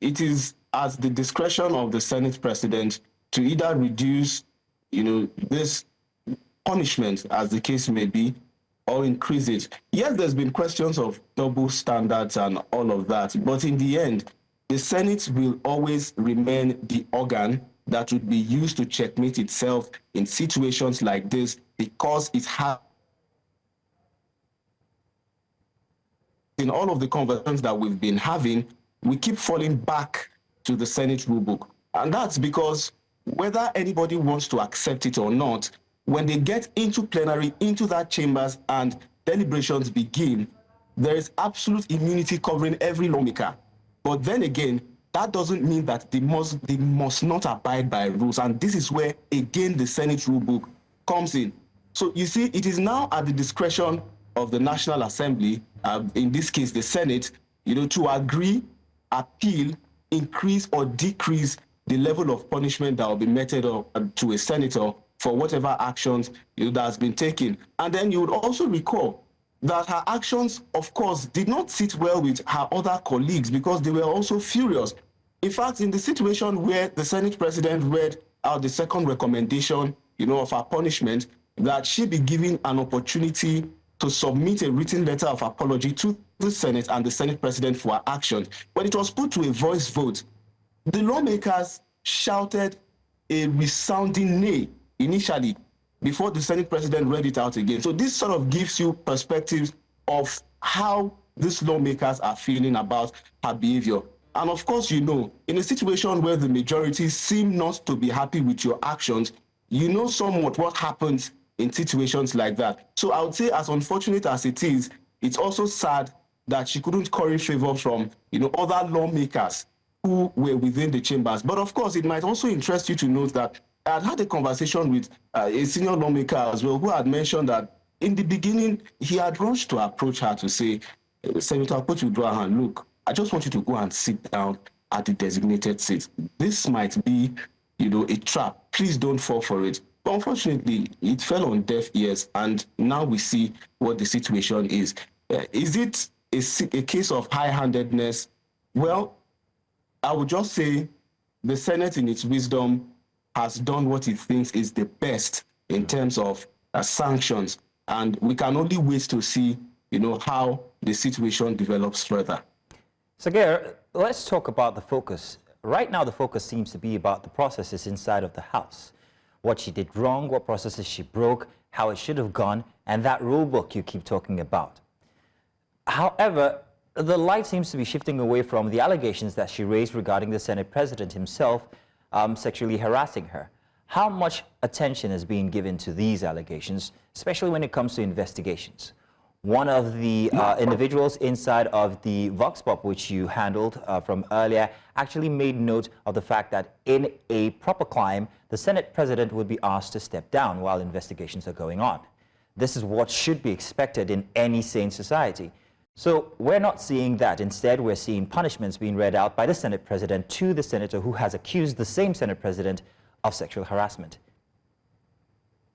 [SPEAKER 10] It is at the discretion of the Senate President to either reduce, this punishment, as the case may be, or increase it. Yes, there's been questions of double standards and all of that, but in the end, the Senate will always remain the organ that would be used to checkmate itself in situations like this, because it has, in all of the conversations that we've been having, we keep falling back to the Senate rulebook. And that's because whether anybody wants to accept it or not, when they get into plenary, into that chambers, and deliberations begin, there is absolute immunity covering every lawmaker. But then again, that doesn't mean that they must not abide by rules. And this is where, again, the Senate rulebook comes in. So you see, it is now at the discretion of the National Assembly, in this case, the Senate, to agree, appeal, increase or decrease the level of punishment that will be meted to a senator for whatever actions that has been taken. And then you would also recall that her actions, of course, did not sit well with her other colleagues, because they were also furious. In fact, in the situation where the Senate President read out the second recommendation, of her punishment, that she be given an opportunity to submit a written letter of apology to the Senate and the Senate President for her actions. When it was put to a voice vote, the lawmakers shouted a resounding nay initially, before the Senate President read it out again. So this sort of gives you perspectives of how these lawmakers are feeling about her behavior. And of course, in a situation where the majority seem not to be happy with your actions, somewhat what happens in situations like that. So I would say, as unfortunate as it is, it's also sad that she couldn't curry favor from, other lawmakers who were within the chambers. But of course, it might also interest you to note that I had a conversation with a senior lawmaker as well, who had mentioned that in the beginning, he had rushed to approach her to say, Senator Akpotiuduaghan, look, I just want you to go and sit down at the designated seat. This might be, a trap. Please don't fall for it. But unfortunately, it fell on deaf ears, and now we see what the situation is. Is it a case of high-handedness? Well, I would just say the Senate, in its wisdom, has done what it thinks is the best in terms of sanctions. And we can only wait to see, how the situation develops further.
[SPEAKER 2] Sagir, let's talk about the focus. Right now, the focus seems to be about the processes inside of the House. What she did wrong, what processes she broke, how it should have gone, and that rule book you keep talking about. However, the light seems to be shifting away from the allegations that she raised regarding the Senate President himself sexually harassing her. How much attention is being given to these allegations, especially when it comes to investigations? One of the individuals inside of the Vox Pop, which you handled from earlier, actually made note of the fact that in a proper climb, the Senate President would be asked to step down while investigations are going on. This is what should be expected in any sane society. So we're not seeing that. Instead, we're seeing punishments being read out by the Senate President to the senator who has accused the same Senate President of sexual harassment.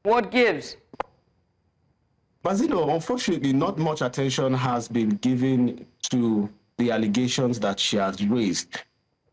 [SPEAKER 1] What gives?
[SPEAKER 10] But unfortunately, not much attention has been given to the allegations that she has raised.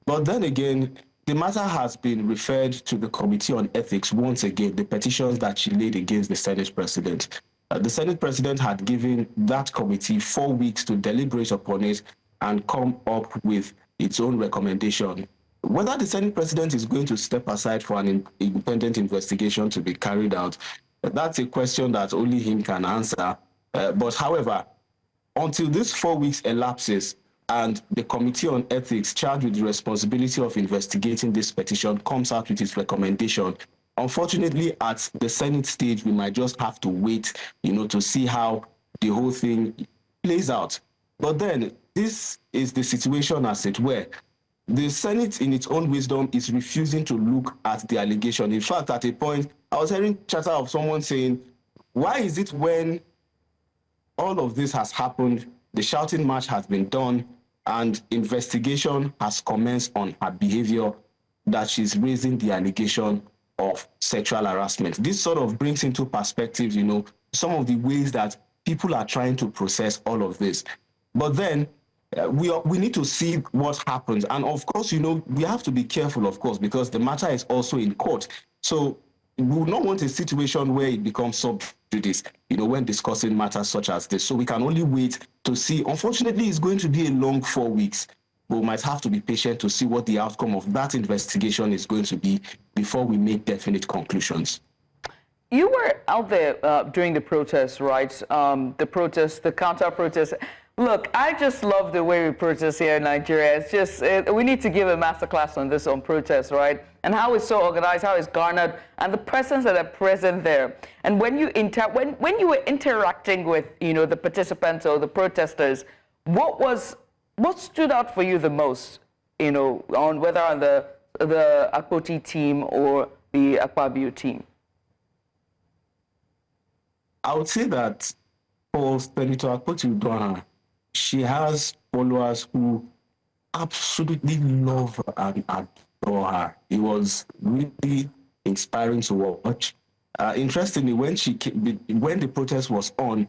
[SPEAKER 10] But then again, the matter has been referred to the Committee on Ethics once again, the petitions that she laid against the Senate President. The Senate President had given that committee 4 weeks to deliberate upon it and come up with its own recommendation. Whether the Senate President is going to step aside for an independent investigation to be carried out, that's a question that only him can answer. But however, until this 4 weeks elapses, and the Committee on Ethics charged with the responsibility of investigating this petition comes out with its recommendation. Unfortunately, at the Senate stage, we might just have to wait, to see how the whole thing plays out. But then, this is the situation as it were. The Senate, in its own wisdom, is refusing to look at the allegation. In fact, at a point, I was hearing chatter of someone saying, why is it when all of this has happened, the shouting match has been done, and investigation has commenced on her behavior, that she's raising the allegation of sexual harassment? This sort of brings into perspective, some of the ways that people are trying to process all of this. But then we need to see what happens. And of course, we have to be careful, of course, because the matter is also in court. So we would not want a situation where it becomes sub judice, when discussing matters such as this. So we can only wait to see. Unfortunately, it's going to be a long 4 weeks. But we might have to be patient to see what the outcome of that investigation is going to be before we make definite conclusions.
[SPEAKER 1] You were out there during the protest, right? The counter-protest. Look, I just love the way we protest here in Nigeria. It's just, we need to give a masterclass on this, on protest, right? And how it's so organized, how it's garnered, and the persons that are present there. And when you when you were interacting with, the participants or the protesters, what stood out for you the most, on whether on the Akpoti team or the Akpabio team?
[SPEAKER 10] I would say that for Senator Akpoti Uduaghan, she has followers who absolutely love and adore her. It was really inspiring to watch. Interestingly, when the protest was on,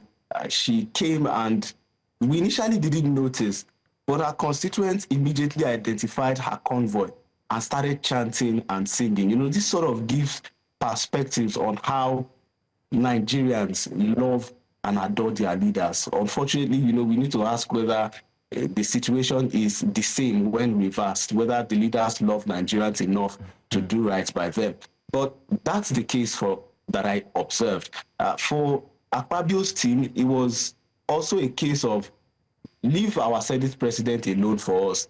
[SPEAKER 10] she came and we initially didn't notice, but her constituents immediately identified her convoy and started chanting and singing. This sort of gives perspectives on how Nigerians love and adore their leaders. Unfortunately, we need to ask whether the situation is the same when reversed, whether the leaders love Nigerians enough to do right by them. But that's the case that I observed. For Akpabio's team, it was also a case of leave our Senate president alone for us.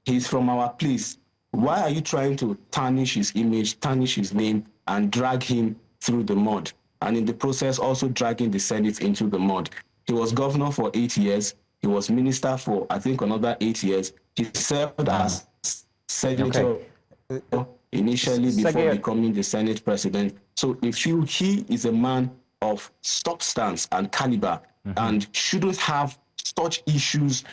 [SPEAKER 10] He's from our place. Why are you trying to tarnish his image, tarnish his name, and drag him through the mud? And in the process, also dragging the Senate into the mud. He was governor for 8 years. He was minister for, I think, another 8 years. He served as senator initially before becoming the Senate president. So if he is a man of substance and caliber and shouldn't have such issues,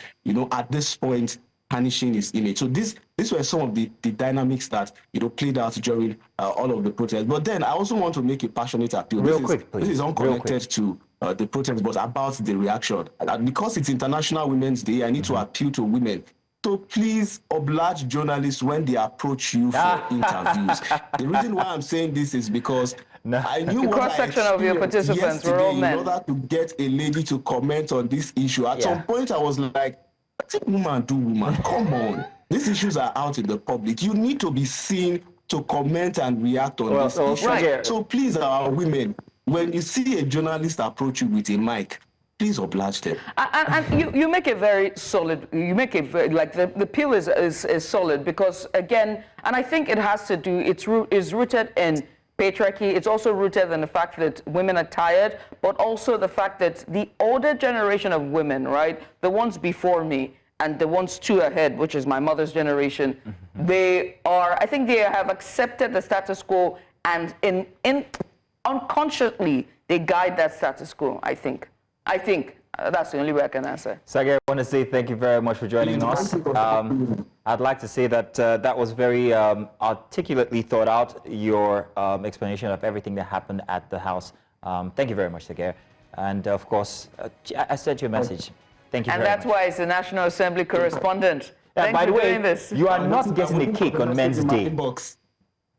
[SPEAKER 10] at this point, tarnishing his image. So these were some of the dynamics that played out during all of the protests. But then I also want to make a passionate appeal. This is unconnected to the protest, but about the reaction. And because it's International Women's Day, I need to appeal to women. So please oblige journalists when they approach you for interviews. The reason why I'm saying this is because I knew
[SPEAKER 1] the cross-section of your participants were all men.
[SPEAKER 10] In order to get a lady to comment on this issue. At some point, I was like, woman do woman, come on. These issues are out in the public. You need to be seen to comment and react on this issue. Right. So please, our women, when you see a journalist approach you with a mic, please oblige them.
[SPEAKER 1] And you make a very solid, the appeal is solid because, again, and I think it has to do, it's rooted in patriarchy. It's also rooted in the fact that women are tired, but also the fact that the older generation of women, right, the ones before me and the ones two ahead, which is my mother's generation, I think they have accepted the status quo, and unconsciously they guide that status quo, I think. That's the only way I can answer.
[SPEAKER 2] Sage, I want to say thank you very much for joining us. I'd like to say that that was very articulately thought out, your explanation of everything that happened at the House. Thank you very much, Sage. And of course, I sent you a message. Thank you very much.
[SPEAKER 1] And that's why it's the National Assembly correspondent.
[SPEAKER 2] Thanks for doing this. You are not getting a cake on Men's Day.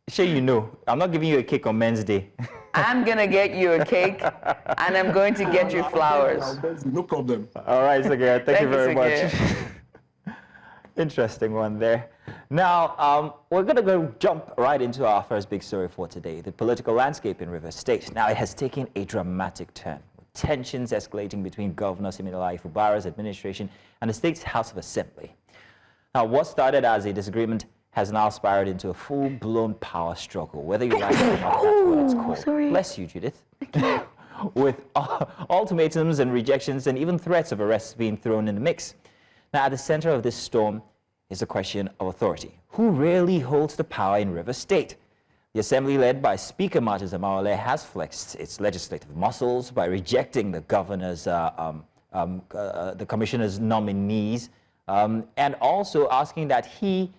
[SPEAKER 2] Sure, I'm not giving you a cake on Men's Day.
[SPEAKER 1] I'm going to get you a cake, and I'm going to get you flowers.
[SPEAKER 10] No problem.
[SPEAKER 2] All right, Sage. Thank you very much. Interesting one there. Now, we're going to go jump right into our first big story for today, the political landscape in Rivers State. Now, it has taken a dramatic turn, with tensions escalating between Governor Siminalayi Fubara's administration and the state's House of Assembly. Now, what started as a disagreement has now spiraled into a full-blown power struggle, whether you like it or not. That's what it's called.
[SPEAKER 1] Sorry.
[SPEAKER 2] Bless you, Judith. With ultimatums and rejections and even threats of arrests being thrown in the mix. Now, at the center of this storm is the question of authority. Who really holds the power in Rivers State? The assembly, led by Speaker Amaewhule-led, has flexed its legislative muscles by rejecting the governor's, the commissioner's nominees, and also asking that he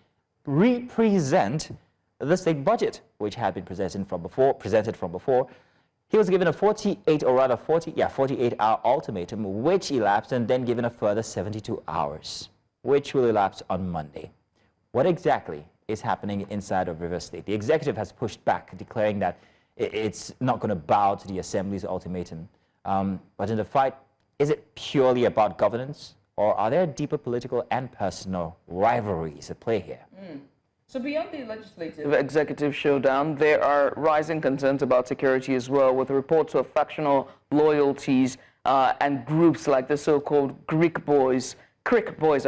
[SPEAKER 2] represent the state budget, which had been presented from before. He was given a 48-hour ultimatum, which elapsed, and then given a further 72 hours, which will elapse on Monday. What exactly is happening inside of Rivers State? The executive has pushed back, declaring that it's not going to bow to the assembly's ultimatum. But in the fight, is it purely about governance, or are there deeper political and personal rivalries at play here?
[SPEAKER 1] So beyond the legislative-executive showdown, there are rising concerns about security as well, with reports of factional loyalties and groups like the so-called Crick Boys, I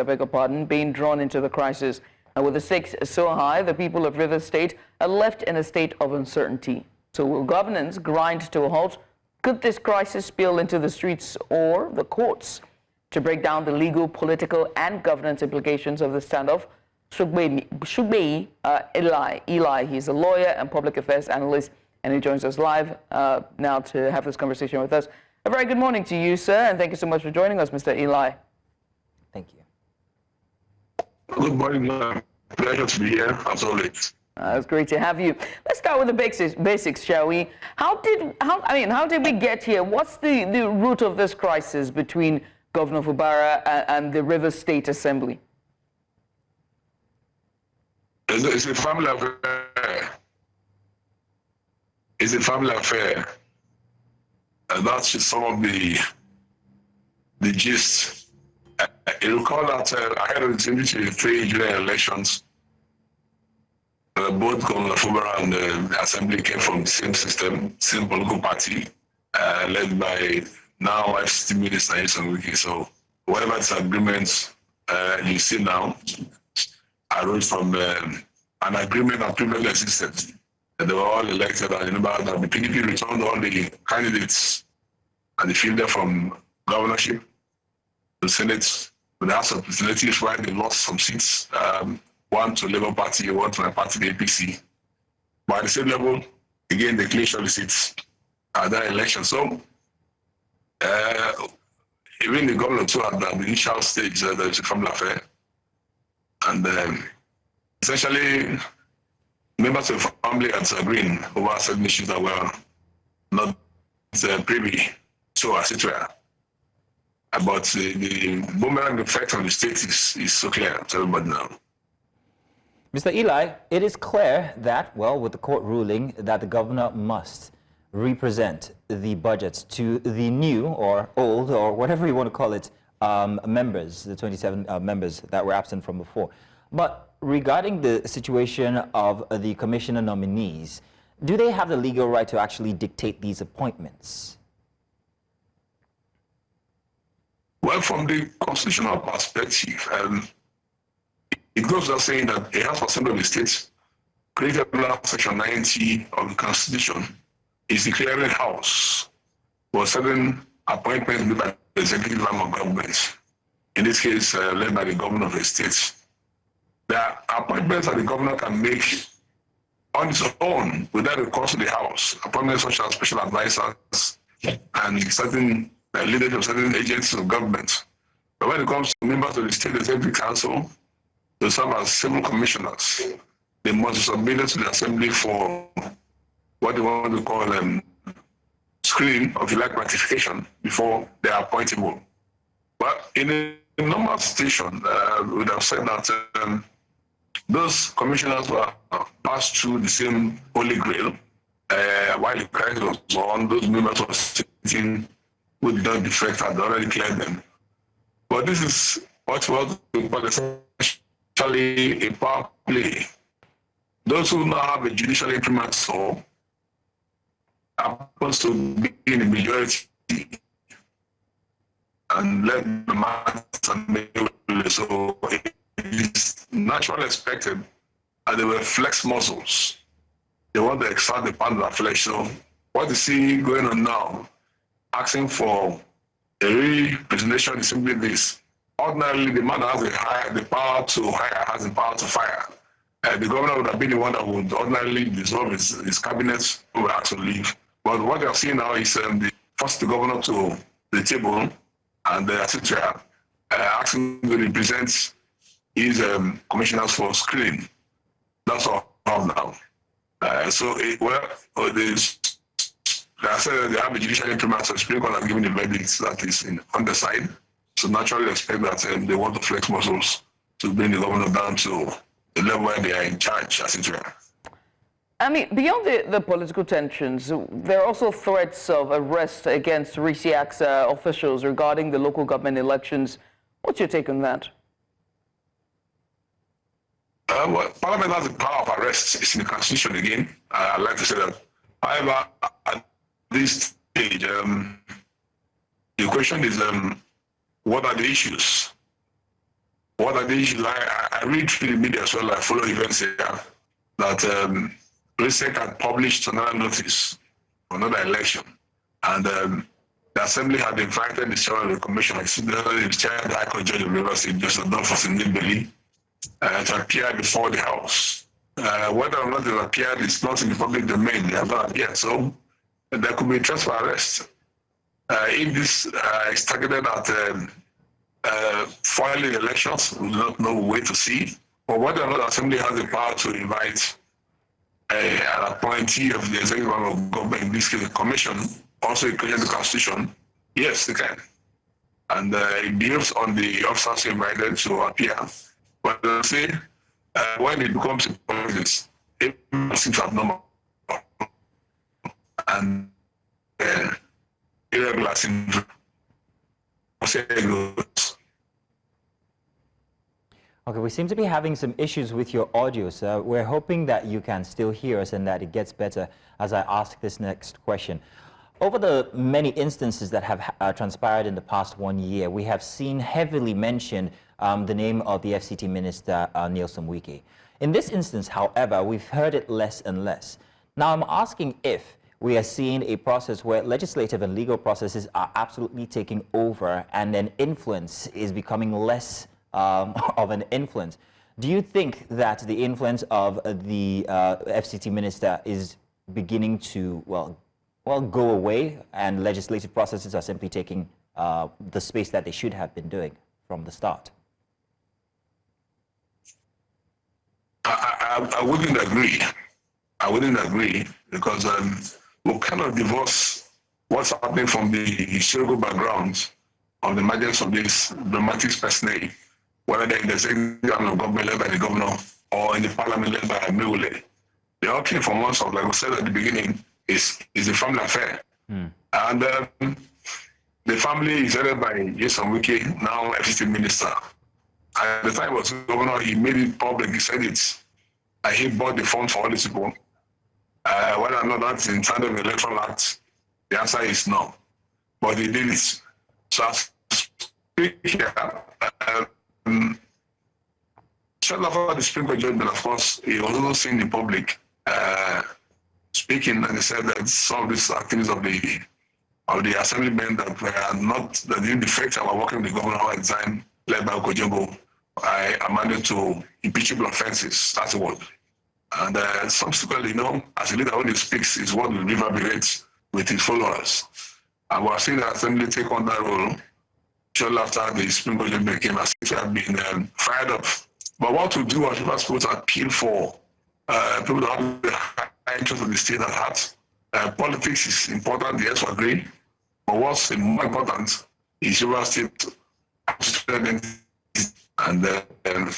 [SPEAKER 1] beg your pardon, being drawn into the crisis. And with the stakes so high, the people of Rivers State are left in a state of uncertainty. So will governance grind to a halt? Could this crisis spill into the streets or the courts? To break down the legal, political, and governance implications of the standoff, Shugbe Eli. He's a lawyer and public affairs analyst, and he joins us live now to have this conversation with us. A very good morning to you, sir, and thank you so much for joining us, Mr. Eli.
[SPEAKER 2] Thank you.
[SPEAKER 11] Good morning. Pleasure to be here, as always.
[SPEAKER 1] It's great to have you. Let's start with the basics, shall we? How did we get here? What's the root of this crisis between Governor Fubara and the Rivers State Assembly?
[SPEAKER 11] It's a family affair. It's a family affair. And that's just some of the gist. You recall that ahead of the 2023 general elections, both Governor Fubara and the Assembly came from the same system, same political party, led by now FCT Minister Nyesom Wike. So whatever disagreements you see now arose from an agreement that previously existed. They were all elected, and remember that the PDP returned all the candidates and the fielded from governorship to the Senate, to the House of Representatives, where they lost some seats, one to Labour Party, one to my party, the APC. But at the same level, again, they cleared all the seats at that election. So even the governor too at the initial stage, there's a family affair. And essentially, members of the family are disagreeing over certain issues that were not privy to, as it were. But the boomerang effect on the state is so clear to everybody now.
[SPEAKER 2] Mr. Eli, it is clear that, well, with the court ruling that the governor must represent the budget to the new or old or whatever you want to call it, members, the 27 members that were absent from before. But regarding the situation of the commissioner nominees, do they have the legal right to actually dictate these appointments?
[SPEAKER 11] Well, from the constitutional perspective, it goes without saying that a House of Assembly of the State, created under Section 90 of the Constitution, is the clearing house for certain appointments made by the executive arm of government, in this case, led by the governor of the state. There are appointments that the governor can make on his own without recourse to the House, appointments such as special advisors and certain leaders of certain agencies of government. But when it comes to members of the State Executive Council, they serve as civil commissioners. They must be submitted to the Assembly for what they want to call screening of elect ratification before they are appointable. But in a normal situation, we would have said that those commissioners were passed through the same holy grail while the crisis was on. Those members were sitting with no defect had already cleared them. But this is what was essentially a power play. Those who now have a judicial imprimatur happens to be in the majority and let the matter. So it is naturally expected that they will flex muscles. They want to extract the part of the flesh. So what you see going on now, asking for a representation is simply this. Ordinarily, the man has the power to hire, has the power to fire. The governor would have been the one that would ordinarily dissolve his cabinet who would have to leave. But what you're seeing now is the force the governor to the table and the asking to represent his commissioners for screening. That's all now. I said they have a judicial implement, so the Supreme Court has given a verdict that is on the side. So naturally expect that they want to flex muscles to bring the governor down to the level where they are in charge, as it were.
[SPEAKER 1] I mean, beyond the political tensions, there are also threats of arrest against RISIAC's officials regarding the local government elections. What's your take on that?
[SPEAKER 11] Well, Parliament has the power of arrest. It's in the Constitution again. I'd like to say that. However, at this stage, the question is, what are the issues? What are the issues? I read through the media as well. I follow events here that RISIAC had published another notice for another election, and the Assembly had invited the chair of the commission, the chair of the High Court Judge of Rivers State, Justice Nimbeli, to appear before the House. Whether or not they appeared is not in the public domain. They have not appeared, so there could be a transfer arrest. If this is targeted at foiling elections, we do not know where to see. But whether or not the Assembly has the power to invite an appointee of the executive arm of government, in this case the commission, also including the Constitution, yes, they can. And it deals on the officers invited to appear. But I say, when it becomes a politics, it seems abnormal. And irregular syndrome.
[SPEAKER 2] Okay, we seem to be having some issues with your audio, so we're hoping that you can still hear us and that it gets better as I ask this next question. Over the many instances that have transpired in the past 1 year, we have seen heavily mentioned the name of the FCT Minister, Nyesom Wike. In this instance, however, we've heard it less and less. Now, I'm asking if we are seeing a process where legislative and legal processes are absolutely taking over and then influence is becoming less of an influence. Do you think that the influence of the FCT Minister is beginning to, well, go away and legislative processes are simply taking the space that they should have been doing from the start?
[SPEAKER 11] I wouldn't agree. I wouldn't agree because we cannot divorce what's happening from the historical background of the emergence of these dramatics personnel, whether they're in the executive arm of government led by the governor or in the parliament led by Amaewhule-led. They all came from one sort, like we said at the beginning, is a family affair. And the family is headed by Nyesom Wike, now FCT Minister. At the time he was governor, he made it public, he said it. He bought the funds for all these people. Whether or not that's in terms of the Electoral Act, the answer is no. But he did it. So as speak here, shortly after the Supreme Court judgment, of course, he was also seen in public speaking, and he said that some of these activities of the assemblymen that were not, that didn't affect our working with the governor at the time, led by Okojengo, I amended to impeachable offenses. That's the word. And subsequently, as a leader, when he speaks, his word will reverberate with his followers. And we're seeing the assembly take on that role shortly after the Supreme Court judgment came, as it had been fired up. But what to do, as people supposed to appeal for people that have the high interest of the state at heart. Politics is important, yes, we agree. But what's more important is your state and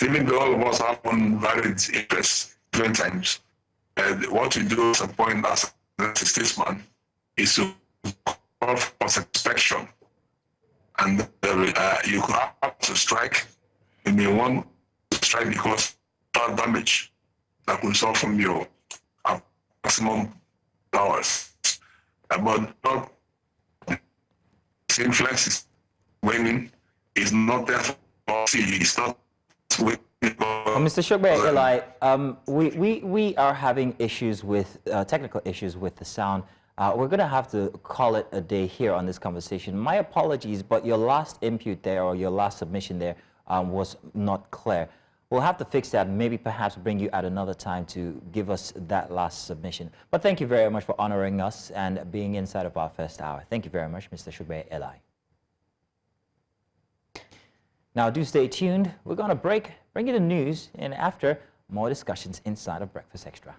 [SPEAKER 11] even though all of us have one varied interests different times, what we do as a point as a statesman is to call for circumspection. And you could have to strike, you may want to strike because of damage that could result from your maximum powers. But not influences winning. It's not there for it's not winning.
[SPEAKER 2] Mr. Amaewhule-led, we are having issues with technical issues with the sound. We're going to have to call it a day here on this conversation. My apologies, but your last input there, or your last submission there, was not clear. We'll have to fix that and maybe perhaps bring you at another time to give us that last submission. But thank you very much for honoring us and being inside of our first hour. Thank you very much, Mr. Amaewhule-led. Now, do stay tuned. We're going to bring you the news, and after, more discussions inside of Breakfast Extra.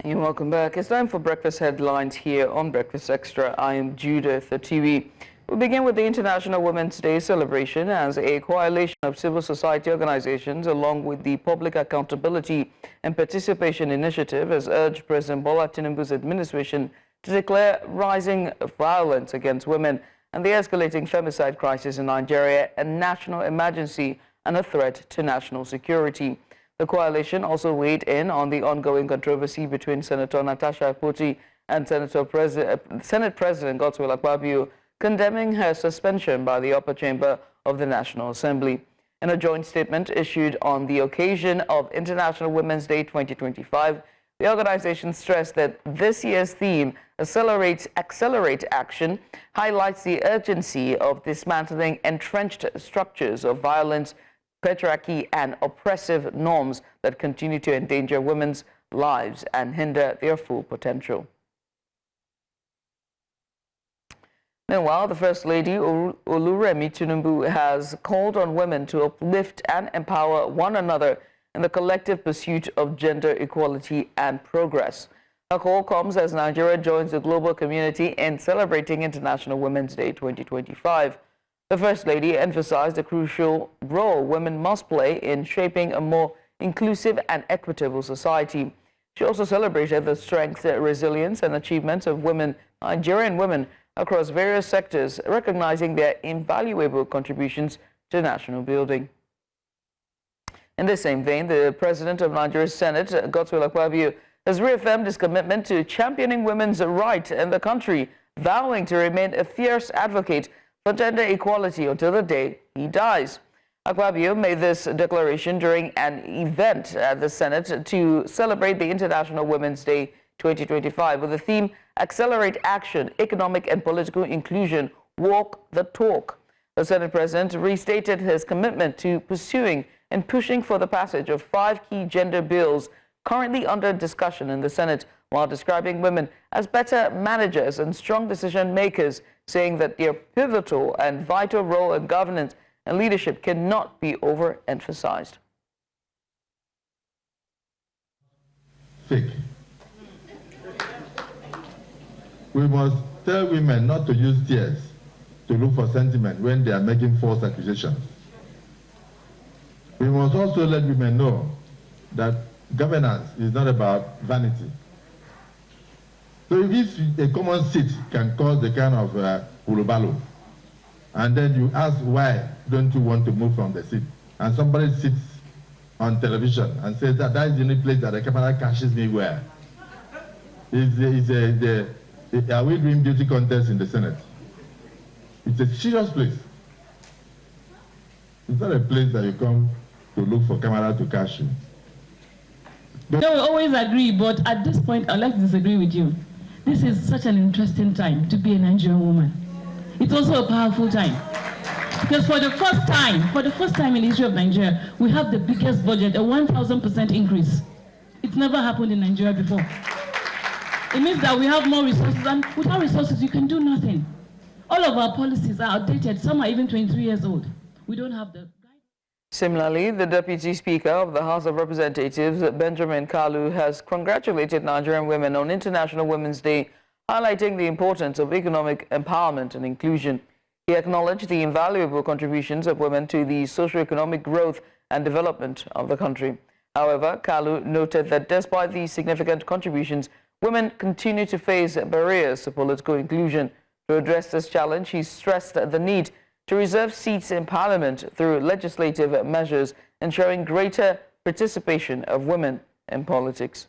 [SPEAKER 1] And welcome back. It's time for Breakfast Headlines here on Breakfast Extra. I am Judith TV. We begin with the International Women's Day celebration as a coalition of civil society organizations along with the Public Accountability and Participation Initiative has urged President Bola Tinubu's administration to declare rising violence against women and the escalating femicide crisis in Nigeria a national emergency and a threat to national security. The coalition also weighed in on the ongoing controversy between Senator Natasha Akpoti and Senate President Godswill Akpabio, condemning her suspension by the upper chamber of the National Assembly. In a joint statement issued on the occasion of International Women's Day 2025, the organization stressed that this year's theme, Accelerate Action, highlights the urgency of dismantling entrenched structures of violence, patriarchy and oppressive norms that continue to endanger women's lives and hinder their full potential. Meanwhile, the First Lady, Oluremi Tinubu, has called on women to uplift and empower one another in the collective pursuit of gender equality and progress. Her call comes as Nigeria joins the global community in celebrating International Women's Day 2025. The First Lady emphasized the crucial role women must play in shaping a more inclusive and equitable society. She also celebrated the strength, resilience, and achievements of Nigerian women across various sectors, recognizing their invaluable contributions to national building. In the same vein, the President of Nigeria's Senate, Godswill Akpabio, has reaffirmed his commitment to championing women's rights in the country, vowing to remain a fierce advocate for gender equality until the day he dies. Akpabio made this declaration during an event at the Senate to celebrate the International Women's Day 2025 with the theme Accelerate Action, Economic and Political Inclusion, Walk the Talk. The Senate President restated his commitment to pursuing and pushing for the passage of 5 key gender bills currently under discussion in the Senate, while describing women as better managers and strong decision makers, saying that their pivotal and vital role in governance and leadership cannot be overemphasized.
[SPEAKER 12] Fake. We must tell women not to use tears to look for sentiment when they are making false accusations. We must also let women know that governance is not about vanity. So if a common seat can cause the kind of hulubalo, and then you ask why don't you want to move from the seat, and somebody sits on television and says that is the only place that the camera catches me where, are we doing beauty contests in the Senate? It's a serious place. It's not a place that you come to look for camera to catch you.
[SPEAKER 13] They will always agree, but at this point, I'd like to disagree with you. This is such an interesting time to be a Nigerian woman. It's also a powerful time. Because for the first time in the history of Nigeria, we have the biggest budget, a 1,000% increase. It's never happened in Nigeria before. It means that we have more resources, and without resources, you can do nothing. All of our policies are outdated. Some are even 23 years old. We don't have the...
[SPEAKER 1] Similarly, the Deputy Speaker of the House of Representatives, Benjamin Kalu, has congratulated Nigerian women on International Women's Day, highlighting the importance of economic empowerment and inclusion. He acknowledged the invaluable contributions of women to the socio-economic growth and development of the country. However, Kalu noted that despite these significant contributions, women continue to face barriers to political inclusion. To address this challenge, he stressed the need to reserve seats in parliament through legislative measures, ensuring greater participation of women in politics.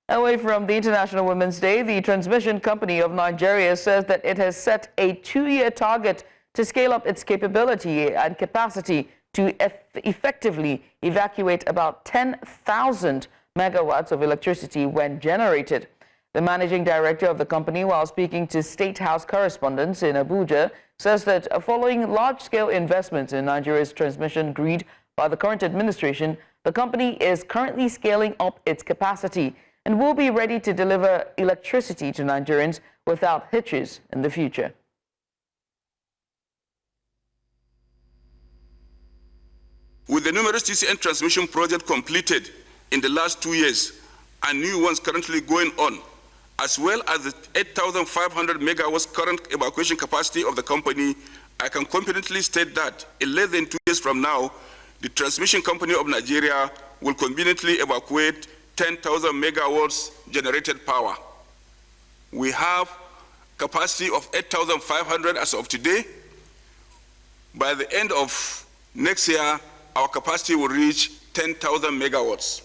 [SPEAKER 1] Away from the International Women's Day, the Transmission Company of Nigeria says that it has set a 2-year target to scale up its capability and capacity to effectively evacuate about 10,000 megawatts of electricity when generated. The managing director of the company, while speaking to State House correspondents in Abuja, says that following large-scale investments in Nigeria's transmission grid by the current administration, the company is currently scaling up its capacity and will be ready to deliver electricity to Nigerians without hitches in the future.
[SPEAKER 14] With the numerous TCN transmission projects completed in the last 2 years and new ones currently going on, as well as the 8,500 megawatts current evacuation capacity of the company, I can confidently state that in less than 2 years from now, the Transmission Company of Nigeria will conveniently evacuate 10,000 megawatts generated power. We have capacity of 8,500 as of today. By the end of next year, our capacity will reach 10,000 megawatts.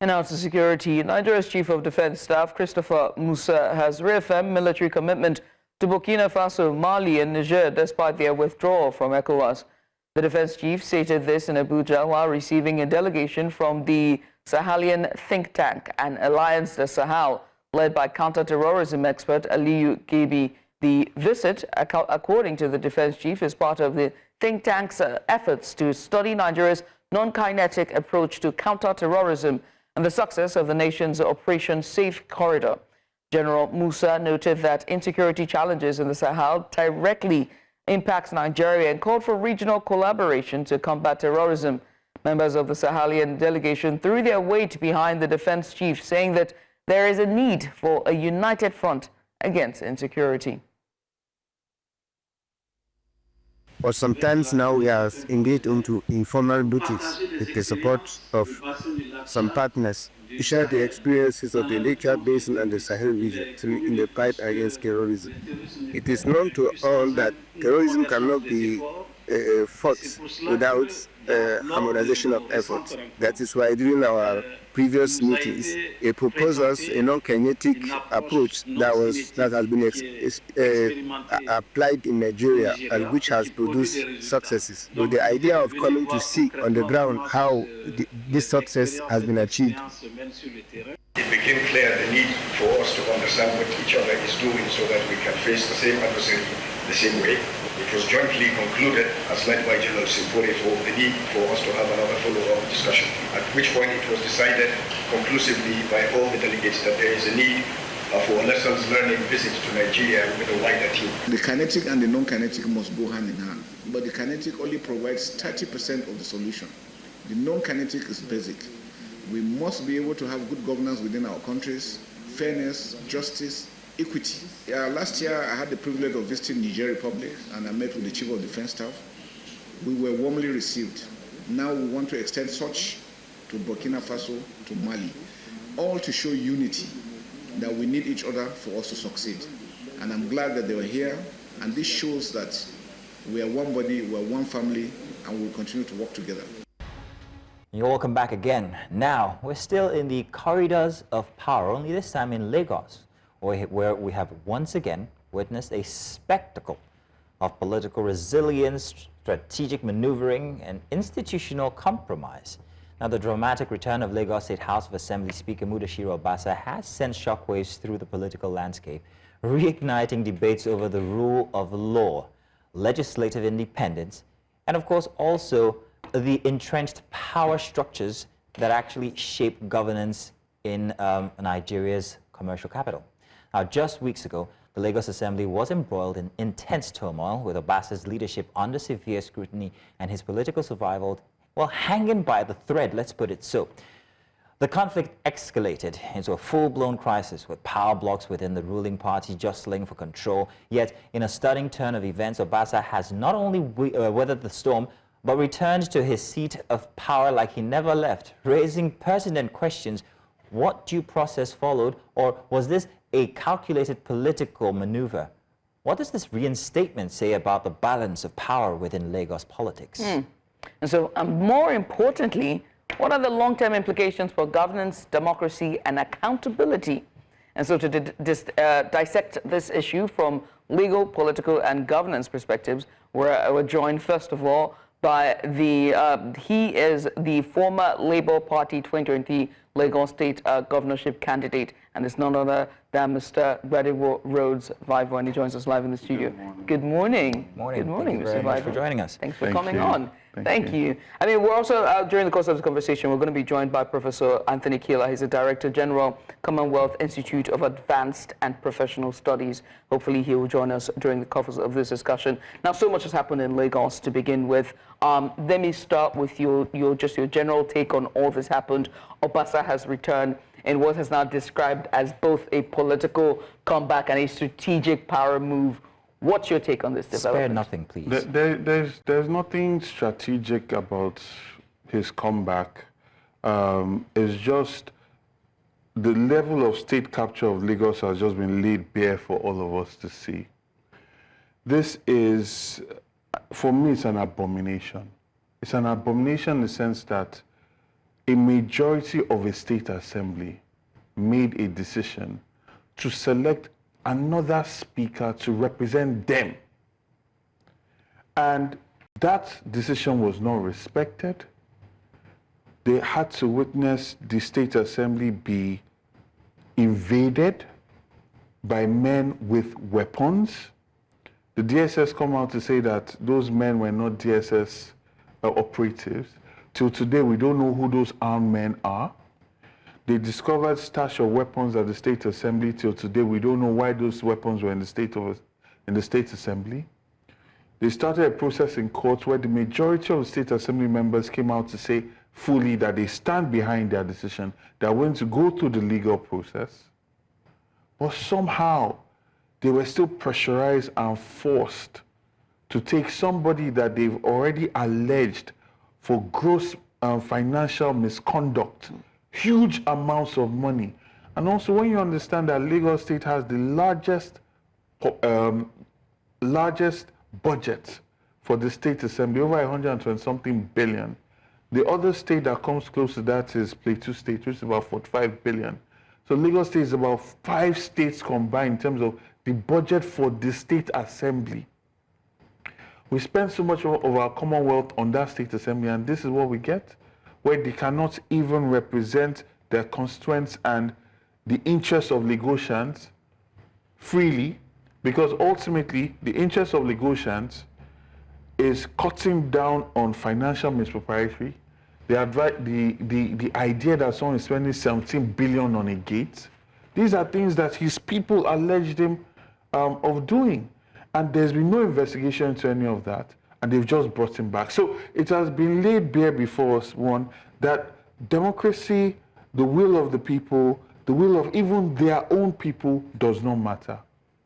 [SPEAKER 1] And now to security. Nigeria's Chief of Defense Staff, Christopher Musa, has reaffirmed military commitment to Burkina Faso, Mali, and Niger despite their withdrawal from ECOWAS. The defense chief stated this in Abuja while receiving a delegation from the Sahelian think tank and Alliance de Sahel, led by counter-terrorism expert Aliyu Gebi. The visit, according to the defense chief, is part of the think tank's efforts to study Nigeria's non-kinetic approach to counter-terrorism and the success of the nation's Operation Safe Corridor. General Musa noted that insecurity challenges in the Sahel directly impacts Nigeria and called for regional collaboration to combat terrorism. Members of the Sahelian delegation threw their weight behind the defense chief, saying that there is a need for a united front against insecurity.
[SPEAKER 15] For some times now, we have engaged into informal boutiques with the support of some partners to share the experiences of the Lake Chad Basin and the Sahel region in the fight against terrorism. It is known to all that terrorism cannot be fought without harmonization of efforts. That is why during our previous meetings, it proposed us a non-kinetic approach that has been applied in Nigeria and which has produced successes. With the idea of coming to see on the ground how this success has been achieved.
[SPEAKER 16] It became clear the need for us to understand what each other is doing so that we can face the same adversary the same way. It was jointly concluded, as led by General Simpore, for the need for us to have another follow-up discussion, at which point it was decided conclusively by all the delegates that there is a need for a lessons learning visit to Nigeria with a wider team.
[SPEAKER 17] The kinetic and the non-kinetic must go hand in hand, but the kinetic only provides 30% of the solution. The non-kinetic is basic. We must be able to have good governance within our countries, fairness, justice, equity. Last year, I had the privilege of visiting Niger Republic, and I met with the Chief of Defense Staff. We were warmly received. Now we want to extend such to Burkina Faso, to Mali, all to show unity, that we need each other for us to succeed. And I'm glad that they were here, and this shows that we are one body, we are one family, and we will continue to work together.
[SPEAKER 2] You're welcome back again. Now, we're still in the corridors of power, only this time in Lagos, where we have once again witnessed a spectacle of political resilience, strategic maneuvering, and institutional compromise. Now, the dramatic return of Lagos State House of Assembly Speaker Mudashiru Obasa has sent shockwaves through the political landscape, reigniting debates over the rule of law, legislative independence, and of course also the entrenched power structures that actually shape governance in Nigeria's commercial capital. Now, just weeks ago, the Lagos Assembly was embroiled in intense turmoil, with Obasa's leadership under severe scrutiny and his political survival, well, hanging by the thread, let's put it so. The conflict escalated into a full-blown crisis with power blocks within the ruling party jostling for control. Yet, in a stunning turn of events, Obasa has not only weathered the storm, but returned to his seat of power like he never left, raising pertinent questions. What due process followed, or was this a calculated political maneuver? What does this reinstatement say about the balance of power within Lagos politics?
[SPEAKER 1] And so, more importantly, what are the long-term implications for governance, democracy, and accountability? And so to dissect this issue from legal, political, and governance perspectives, we're joined, first of all, by he is the former Labour Party 2020 Lagos State governorship candidate, and it's none other than Mr. Gbadebo Rhodes Vivo, and he joins us live in the studio. Good morning.
[SPEAKER 2] Morning.
[SPEAKER 1] Good morning,
[SPEAKER 2] Thank you
[SPEAKER 1] Mr.
[SPEAKER 2] very much
[SPEAKER 1] Vivo.
[SPEAKER 2] for joining us.
[SPEAKER 1] Thanks for coming on. Thank you. I mean, we're also, during the course of this conversation, we're going to be joined by Professor Anthony Killer. He's the Director General, Commonwealth Institute of Advanced and Professional Studies. Hopefully he will join us during the course of this discussion. Now, so much has happened in Lagos to begin with. Let me start with your general take on all this happened. Obasa has returned in what is now described as both a political comeback and a strategic power move. What's your take on this development?
[SPEAKER 2] Spare nothing, please.
[SPEAKER 18] There's nothing strategic about his comeback. It's just the level of state capture of Lagos has just been laid bare for all of us to see. This is, for me, it's an abomination. It's an abomination in the sense that a majority of a state assembly made a decision to select another speaker to represent them. And that decision was not respected. They had to witness the state assembly be invaded by men with weapons. The DSS come out to say that those men were not DSS operatives. Till today, we don't know who those armed men are. They discovered stash of weapons at the State Assembly. Till today, we don't know why those weapons were in the State Assembly. They started a process in court where the majority of the State Assembly members came out to say fully that they stand behind their decision. They're willing to go through the legal process. But somehow, they were still pressurized and forced to take somebody that they've already alleged for gross financial misconduct, huge amounts of money. And also when you understand that Lagos State has the largest budget for the State Assembly, over 120-something billion. The other state that comes close to that is Plateau State, which is about 45 billion. So Lagos State is about 5 states combined in terms of the budget for the State Assembly. We spend so much of our Commonwealth on that State Assembly, and this is what we get, where they cannot even represent their constituents and the interests of Lagosians freely, because ultimately the interest of Lagosians is cutting down on financial misappropriation. The idea that someone is spending 17 billion on a gate, these are things that his people alleged him of doing. And there's been no investigation into any of that, and they've just brought him back. So it has been laid bare before us, one, that democracy, the will of the people, the will of even their own people does not matter.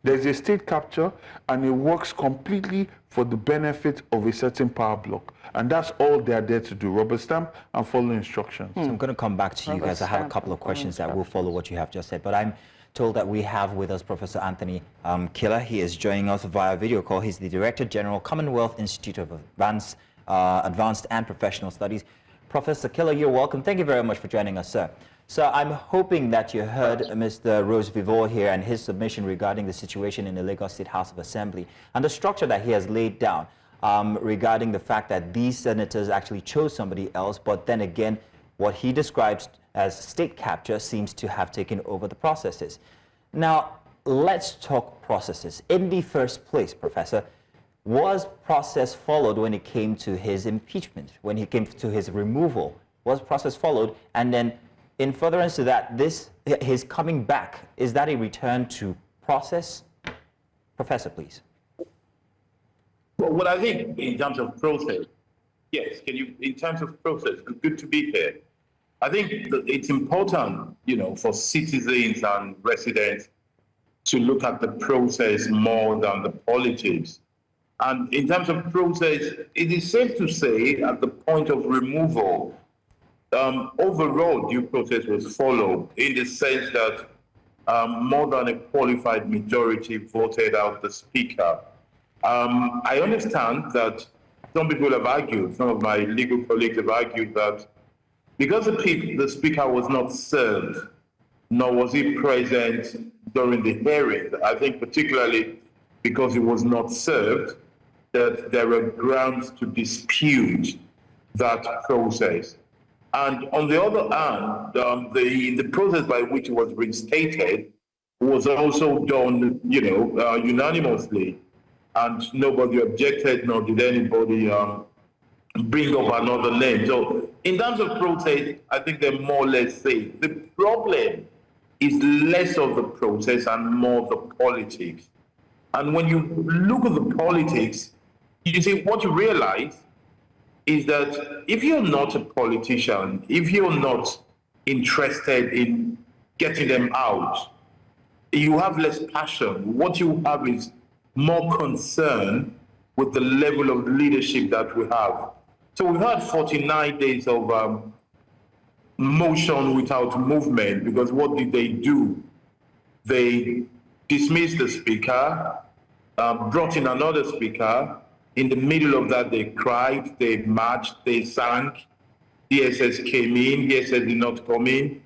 [SPEAKER 18] There's a state capture, and it works completely for the benefit of a certain power block. And that's all they're there to do, rubber stamp and follow instructions.
[SPEAKER 2] So I'm going to come back to you guys. I have a couple of questions that will follow what you have just said, but I'm told that we have with us Professor Anthony Killer. He is joining us via video call. He's the Director General, Commonwealth Institute of Advanced and Professional Studies. Professor Killer, you're welcome. Thank you very much for joining us, sir. So I'm hoping that you heard Mr. Rose Vivor here and his submission regarding the situation in the Lagos State House of Assembly and the structure that he has laid down regarding the fact that these senators actually chose somebody else, but then again, what he describes as state capture seems to have taken over the processes. Now, let's talk processes. In the first place, Professor, was process followed when it came to his impeachment, when he came to his removal? Was process followed? And then in furtherance to that, his coming back, is that a return to process? Professor, please.
[SPEAKER 19] Well, what I think in terms of process, yes, in terms of process, it's good to be here. I think that it's important, for citizens and residents to look at the process more than the politics. And in terms of process, it is safe to say at the point of removal, overall due process was followed in the sense that more than a qualified majority voted out the speaker. I understand that some people have argued, some of my legal colleagues have argued that because the speaker was not served, nor was he present during the hearing, I think particularly because he was not served, that there are grounds to dispute that process. And on the other hand, the process by which it was reinstated was also done, unanimously, and nobody objected, nor did anybody bring up another name. So in terms of process, I think they're more or less safe. The problem is less of the process and more of the politics. And when you look at the politics, you see what you realize is that if you're not a politician, if you're not interested in getting them out, you have less passion. What you have is more concern with the level of leadership that we have. So we've had 49 days of motion without movement, because what did they do? They dismissed the speaker, brought in another speaker. In the middle of that, they cried, they marched, they sang. DSS came in, DSS did not come in.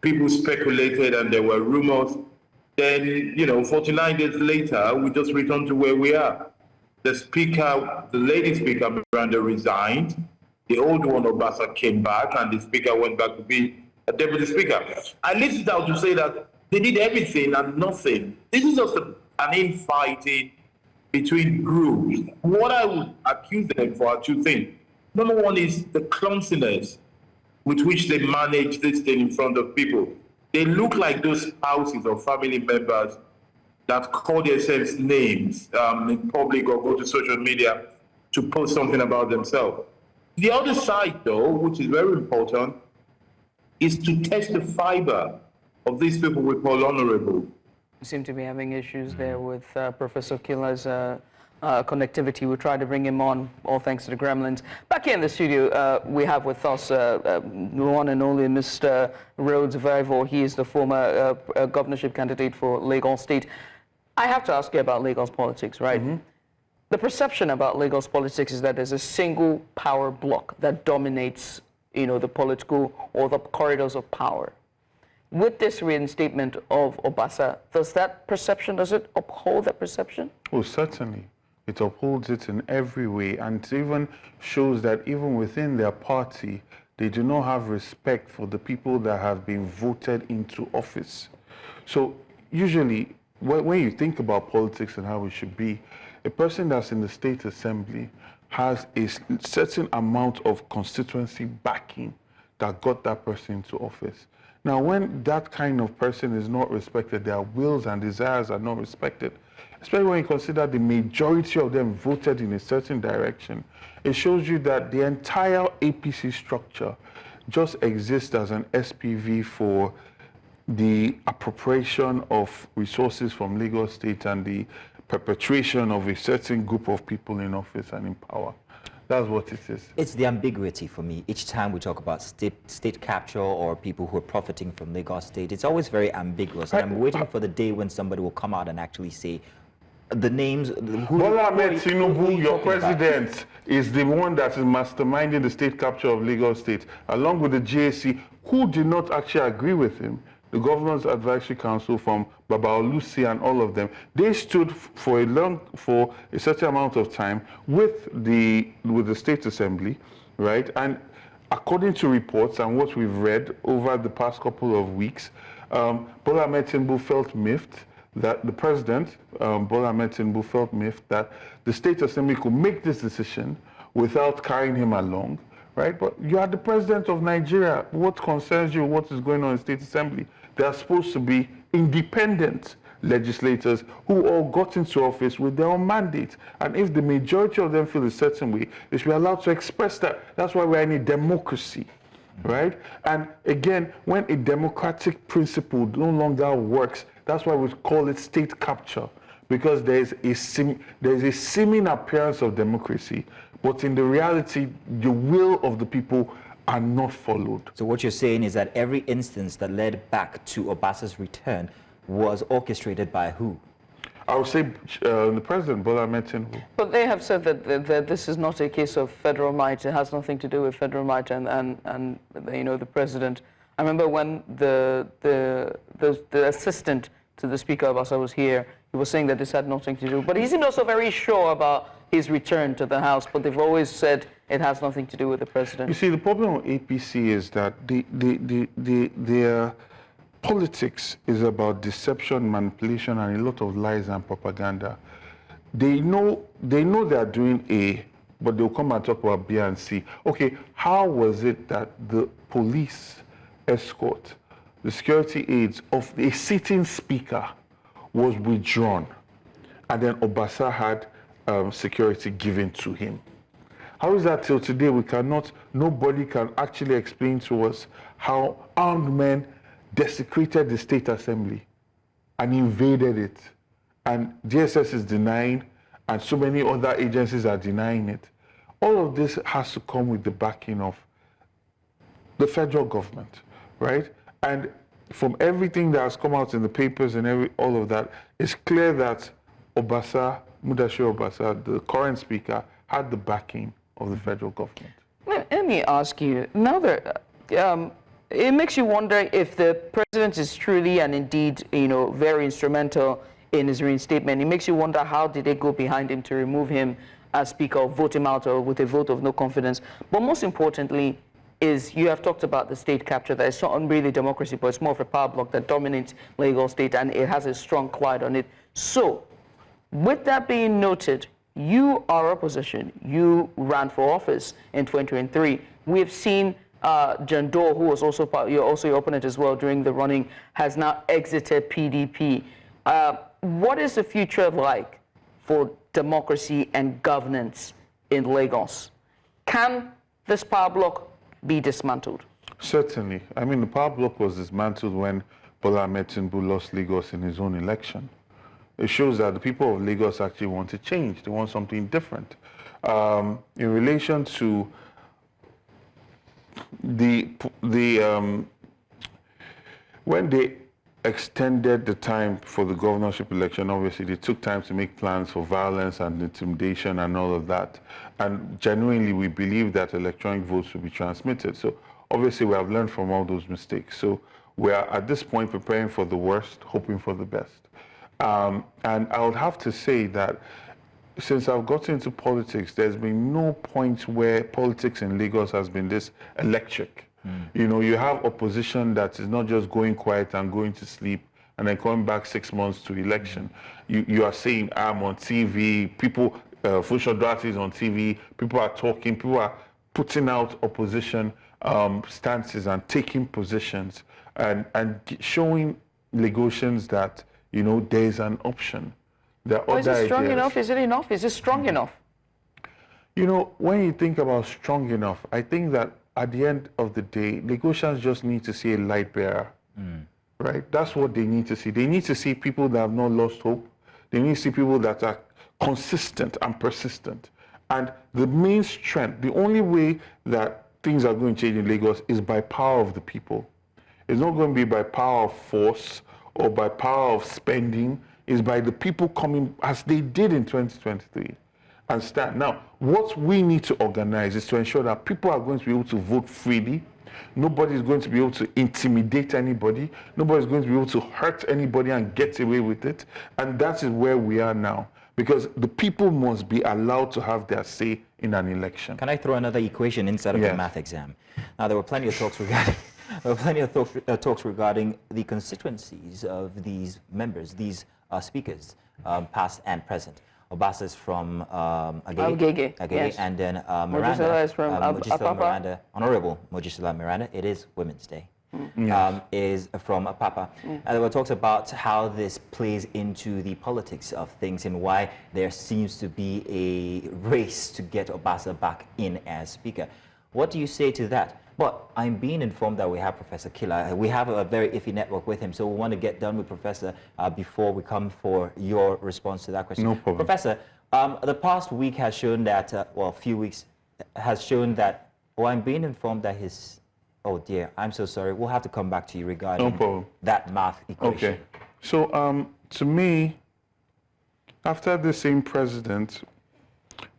[SPEAKER 19] People speculated and there were rumors. Then, 49 days later, we just returned to where we are. The speaker, the lady speaker, Miranda, resigned. The old one, Obasa, came back, and the speaker went back to be a deputy speaker. I list it out to say that they did everything and nothing. This is just an infighting between groups. What I would accuse them for are two things. Number one is the clumsiness with which they manage this thing in front of people. They look like those spouses or family members that call themselves names in public or go to social media to post something about themselves. The other side, though, which is very important, is to test the fiber of these people we call honorable.
[SPEAKER 1] You seem to be having issues there with Professor Kila's connectivity. We'll try to bring him on, all thanks to the gremlins. Back here in the studio, we have with us the one and only Mr. Rhodes Vivo. He is the former governorship candidate for Lagos State. I have to ask you about Lagos politics, right? Mm-hmm. The perception about Lagos politics is that there's a single power block that dominates, the political or the corridors of power. With this reinstatement of Obasa, does it uphold that perception?
[SPEAKER 18] Oh, certainly. It upholds it in every way, and it even shows that even within their party, they do not have respect for the people that have been voted into office. So usually, when you think about politics and how it should be, a person that's in the state assembly has a certain amount of constituency backing that got that person into office. Now, when that kind of person is not respected, their wills and desires are not respected, especially when you consider the majority of them voted in a certain direction, it shows you that the entire APC structure just exists as an SPV for the appropriation of resources from Lagos State and the perpetration of a certain group of people in office and in power. That's what it is.
[SPEAKER 2] It's the ambiguity for me. Each time we talk about state capture or people who are profiting from Lagos State, it's always very ambiguous. And I'm waiting for the day when somebody will come out and actually say the names.
[SPEAKER 18] Bola Ahmed Tinubu, your president, is the one that is masterminding the state capture of Lagos State, along with the GAC, who did not actually agree with him. The Governor's Advisory Council from Baba Olusi and all of them, they stood for a certain amount of time with the State Assembly, right? And according to reports and what we've read over the past couple of weeks, Bola Ahmed Tinubu felt miffed that the president, Bola Ahmed Tinubu, felt miffed that the State Assembly could make this decision without carrying him along. Right, but you are the president of Nigeria. What concerns you? What is going on in State Assembly? They are supposed to be independent legislators who all got into office with their own mandate. And if the majority of them feel a certain way, they should be allowed to express that. That's why we're in a democracy. right? And again, when a democratic principle no longer works, that's why we call it state capture, because there's a seeming appearance of democracy, but in the reality, the will of the people are not followed.
[SPEAKER 2] So what you're saying is that every instance that led back to Obasa's return was orchestrated by who?
[SPEAKER 18] I would say the president, Bola Ahmed Tinubu.
[SPEAKER 1] But they have said that this is not a case of federal might. It has nothing to do with federal might and you know, the president. I remember when the assistant to the Speaker Obasa was here, he was saying that this had nothing to do. But he seemed also very sure about his return to the House. But they've always said it has nothing to do with the president.
[SPEAKER 18] You see, the problem with APC is that their politics is about deception, manipulation, and a lot of lies and propaganda. They know they are doing A, but they'll come and talk about B and C. Okay, how was it that the police escort, the security aids of a sitting speaker was withdrawn, and then Obasa had security given to him? How is that till today nobody can actually explain to us how armed men desecrated the State Assembly and invaded it, and DSS is denying, and so many other agencies are denying it. All of this has to come with the backing of the federal government, right? And from everything that has come out in the papers and all of that, it's clear that Obasa, Mudashiru Obasa, the current speaker, had the backing of the federal government.
[SPEAKER 1] Let me ask you, now that it makes you wonder if the president is truly and indeed, you know, very instrumental in his reinstatement. It makes you wonder, how did they go behind him to remove him as speaker or vote him out or with a vote of no confidence? But most importantly is, you have talked about the state capture, that it's not really democracy, but it's more of a power block that dominates Lagos State, and it has a strong cloud on it. So, with that being noted, you are opposition. You ran for office in 2023. We have seen John Doe, who was also your opponent as well during the running, has now exited PDP. What is the future like for democracy and governance in Lagos? Can this power block be dismantled?
[SPEAKER 18] Certainly. I mean, the power block was dismantled when Bola Ahmed Tinubu lost Lagos in his own election. It shows that the people of Lagos actually want to change. They want something different. In relation to when they extended the time for the governorship election, obviously they took time to make plans for violence and intimidation and all of that. And genuinely, we believe that electronic votes will be transmitted. So obviously, we have learned from all those mistakes. So we are at this point preparing for the worst, hoping for the best. And I would have to say that since I've gotten into politics, there's been no point where politics in Lagos has been this electric. You know, you have opposition that is not just going quiet and going to sleep and then coming back 6 months to election. You are saying, I'm on TV, people, Funsho Duarte is on TV, people are talking, people are putting out opposition stances and taking positions and showing Lagosians that, you know, there's an option. There are
[SPEAKER 1] is it strong enough? Is it enough? Is it strong enough?
[SPEAKER 18] You know, when you think about strong enough, I think that at the end of the day, Lagosians just need to see a light bearer, right? That's what they need to see. They need to see people that have not lost hope. They need to see people that are consistent and persistent. And the main strength, the only way that things are going to change in Lagos is by power of the people. It's not going to be by power of force or by power of spending. It's by the people coming as they did in 2023 and stand. Now, what we need to organize is to ensure that people are going to be able to vote freely. Nobody is going to be able to intimidate anybody. Nobody is going to be able to hurt anybody and get away with it. And that is where we are now, because the people must be allowed to have their say in an election.
[SPEAKER 2] Can I throw another equation inside of the math exam? Now, there were plenty of talks regarding talks regarding the constituencies of these members, these speakers, past and present. Obasa is from Agege,
[SPEAKER 1] yes.
[SPEAKER 2] and then
[SPEAKER 1] Miranda is from
[SPEAKER 2] Miranda, Honorable Mudashiru Miranda. It is Women's Day. Is from Apapa. And there were talks about how this plays into the politics of things and why there seems to be a race to get Obasa back in as speaker. What do you say to that? But I'm being informed that we have Professor Killer. We have a very iffy network with him, so we want to get done with Professor before we come for your response to that question.
[SPEAKER 18] No problem.
[SPEAKER 2] Professor, the past week has shown that, well, a few weeks has shown that, well, I'm being informed that his, oh dear, I'm so sorry. We'll have to come back to you regarding that math equation.
[SPEAKER 18] Okay. So to me, after the same president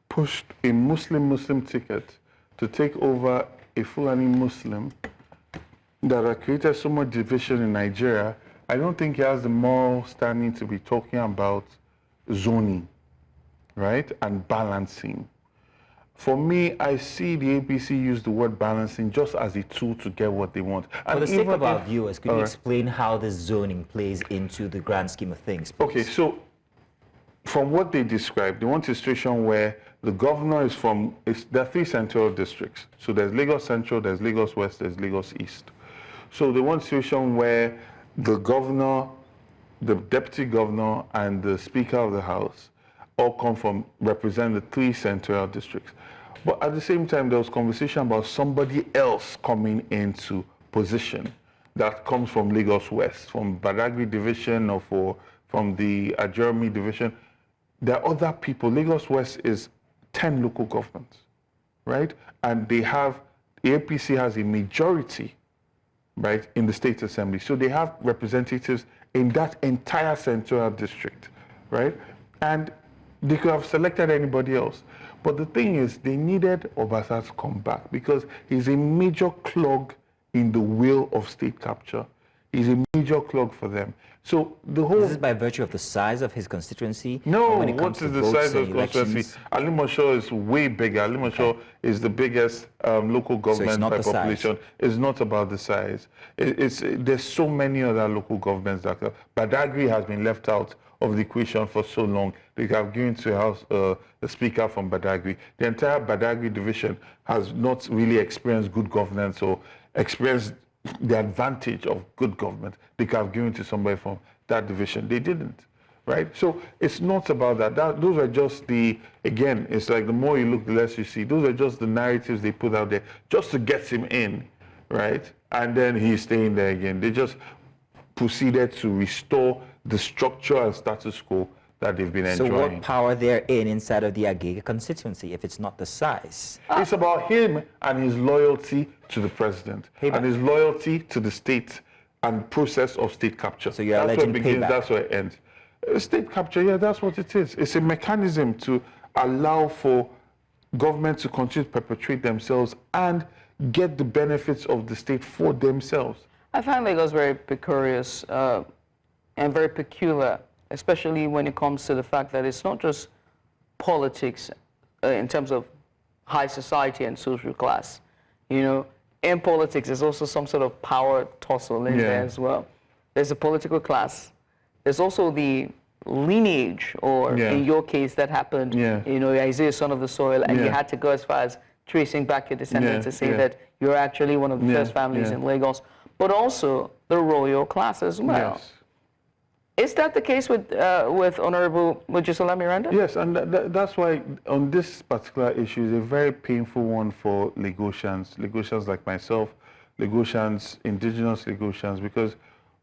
[SPEAKER 18] pushed a Muslim ticket to take over a Fulani Muslim that had created so much division in Nigeria, I don't think he has the moral standing to be talking about zoning, right, and balancing. For me, I see the APC use the word balancing just as a tool to get what they want.
[SPEAKER 2] For the sake of our viewers, could you explain how this zoning plays into the grand scheme of things, please?
[SPEAKER 18] Okay, so from what they described, they want a situation where the governor is from, there are 3 central districts. So there's Lagos Central, there's Lagos West, there's Lagos East. So they want a situation where the governor, the deputy governor, and the speaker of the house all come from, represent the 3 central districts. But at the same time, there was conversation about somebody else coming into position that comes from Lagos West, from Badagry division or from the Ajurumi division. There are other people. Lagos West is 10 local governments, right? And they have, the APC has a majority, right, in the state assembly. So they have representatives in that entire central district, right? And they could have selected anybody else. But the thing is, they needed Obasa to come back because he's a major clog in the wheel of state capture. He's a major clog for them. So the whole...
[SPEAKER 2] Is this by virtue of the size of his constituency?
[SPEAKER 18] No, what is the size of his constituency? Alimosho is way bigger. Alimosho is the biggest local government by population. It's not about the size. There's so many other local governments that... Badagry has been left out of the equation for so long. They have given to a speaker from Badagry. The entire Badagry division has not really experienced good governance or experienced the advantage of good government. They could have given to somebody from that division. They didn't, right? So it's not about that. Those are just the, again, it's like the more you look, the less you see. Those are just the narratives they put out there just to get him in, right? And then he's staying there again. They just proceeded to restore the structure and status quo that they've been enjoying.
[SPEAKER 2] So what power they're in inside of the Agege constituency if it's not the size?
[SPEAKER 18] It's about him and his loyalty to the president and his loyalty to the state and process of state capture.
[SPEAKER 2] So you're
[SPEAKER 18] that's where
[SPEAKER 2] alleging
[SPEAKER 18] it begins,
[SPEAKER 2] payback.
[SPEAKER 18] that's where it ends. State capture, yeah, that's what it is. It's a mechanism to allow for government to continue to perpetuate themselves and get the benefits of the state for themselves.
[SPEAKER 1] I find Lagos very precarious and very peculiar, especially when it comes to the fact that it's not just politics in terms of high society and social class. You know, in politics, there's also some sort of power tussle in there as well. There's a political class. There's also the lineage, or in your case, that happened, you know, Isaiah, son of the soil, and you had to go as far as tracing back your descendants to say that you're actually one of the first families in Lagos, but also the royal class as well.
[SPEAKER 18] Yes.
[SPEAKER 1] Is that the case with Honorable Mojisola Miranda?
[SPEAKER 18] Yes, and that's why on this particular issue is a very painful one for Lagosians like myself, Lagosians, indigenous Lagosians, because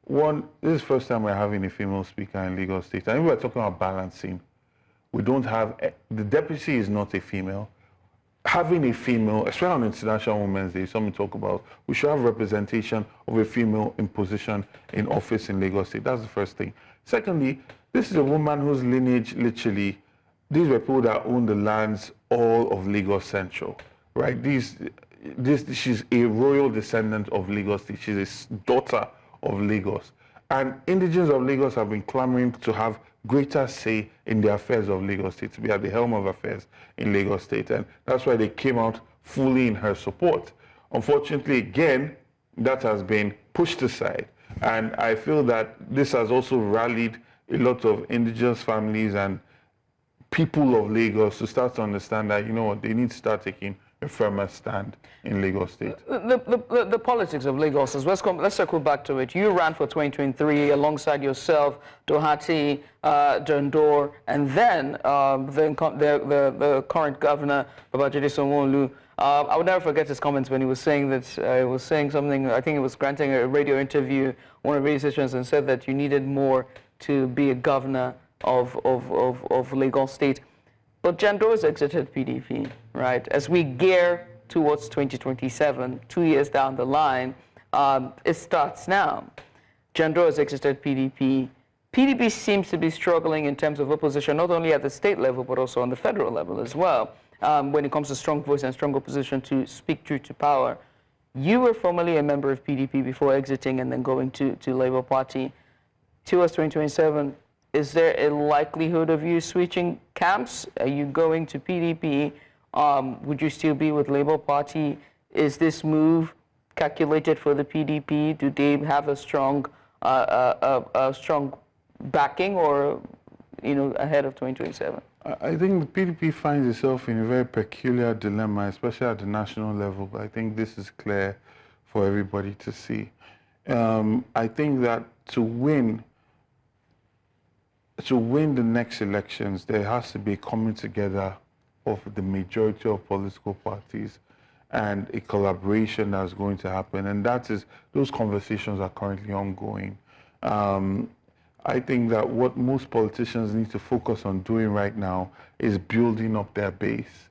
[SPEAKER 18] one, this is the first time we're having a female speaker in Lagos State. And we're talking about balancing. We don't have, the deputy is not a female. Having a female, especially on International Women's Day, something to talk about, we should have representation of a female in position in office in Lagos State. That's the first thing. Secondly, this is a woman whose lineage literally, these were people that own the lands all of Lagos Central, right? She's a royal descendant of Lagos State. She's a daughter of Lagos. And indigenes of Lagos have been clamoring to have greater say in the affairs of Lagos State, to be at the helm of affairs in Lagos State. And that's why they came out fully in her support. Unfortunately, again, that has been pushed aside. And I feel that this has also rallied a lot of indigenous families and people of Lagos to start to understand that, you know what, they need to start taking a firmer stand in Lagos State.
[SPEAKER 1] The politics of Lagos is, let's circle back to it. You ran for 2023 alongside yourself, Doherty, Jandor, and then the current governor, Babajide Sanwo-Olu. I would never forget his comments when he was saying that, he was saying something, I think he was granting a radio interview, one of the radio stations, and said that you needed more to be a governor of Lagos State. But Jandor has exited PDP, right? As we gear towards 2027, 2 years down the line, it starts now. Jandor has exited PDP. PDP seems to be struggling in terms of opposition, not only at the state level, but also on the federal level as well, when it comes to strong voice and strong opposition to speak truth to power. You were formerly a member of PDP before exiting and then going to Labour Party. Towards 2027, is there a likelihood of you switching camps? Are you going to PDP? Would you still be with Labour Party? Is this move calculated for the PDP? Do they have a strong backing, or ahead of 2027?
[SPEAKER 18] I think the PDP finds itself in a very peculiar dilemma, especially at the national level. I think this is clear for everybody to see. I think that to win the next elections, there has to be a coming together of the majority of political parties and a collaboration that's going to happen. And those conversations are currently ongoing. I think that what most politicians need to focus on doing right now is building up their base,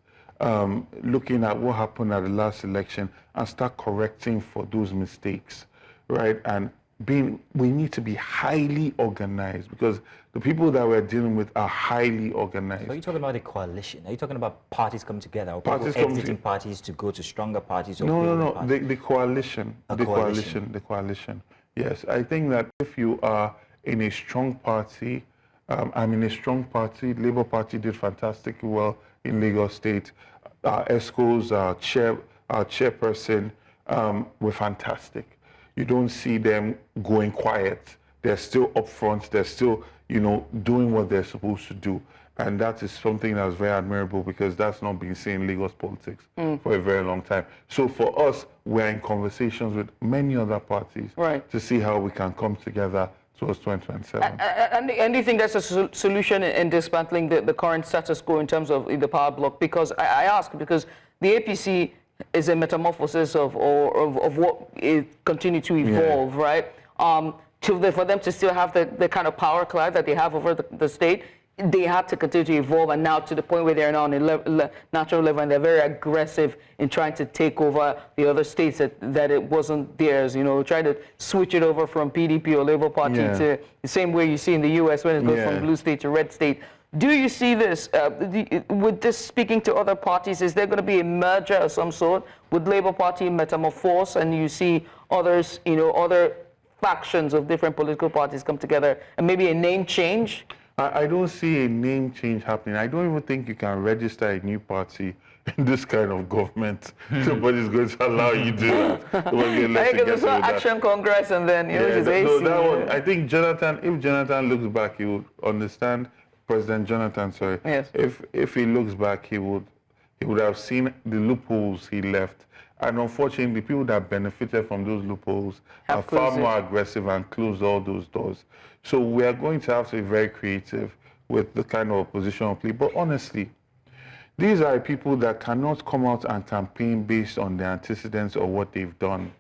[SPEAKER 18] looking at what happened at the last election and start correcting for those mistakes, right? And we need to be highly organized, because the people that we're dealing with are highly organized.
[SPEAKER 2] So are you talking about a coalition? Are you talking about parties coming together, or parties exiting parties to go to stronger parties? Or
[SPEAKER 18] No. The coalition. The coalition. Yes, I think that if you are in a strong party, I'm in a strong party. Labour Party did fantastically well in Lagos State. Our ESCOs, our chairperson were fantastic. You don't see them going quiet. They're still up front. They're still, doing what they're supposed to do. And that is something that's very admirable, because that's not been seen in Lagos politics for a very long time. So for us, we're in conversations with many other parties to see how we can come together towards 2027.
[SPEAKER 1] And do you think that's a solution in dismantling the current status quo in terms of the power block? Because I ask because the APC is a metamorphosis of what it continued to evolve, right? For them to still have the kind of power cloud that they have over the state, they had to continue to evolve, and now to the point where they're now on a national level, and they're very aggressive in trying to take over the other states that it wasn't theirs, trying to switch it over from PDP or Labour Party to the same way you see in the US when it goes from blue state to red state. Do you see this, with this speaking to other parties, is there going to be a merger of some sort? Would Labour Party metamorphose and you see others, other factions of different political parties come together, and maybe a name change?
[SPEAKER 18] I don't see a name change happening. I don't even think you can register a new party in this kind of government. Nobody's going to allow you to do that.
[SPEAKER 1] I think it's an action congress, and then
[SPEAKER 18] I think if Jonathan looks back, he would understand. President Jonathan, sorry.
[SPEAKER 1] Yes.
[SPEAKER 18] If he looks back, he would have seen the loopholes he left. And unfortunately, the people that benefited from those loopholes are far more aggressive and closed all those doors. So we are going to have to be very creative with the kind of opposition we play. But honestly, these are people that cannot come out and campaign based on their antecedents or what they've done.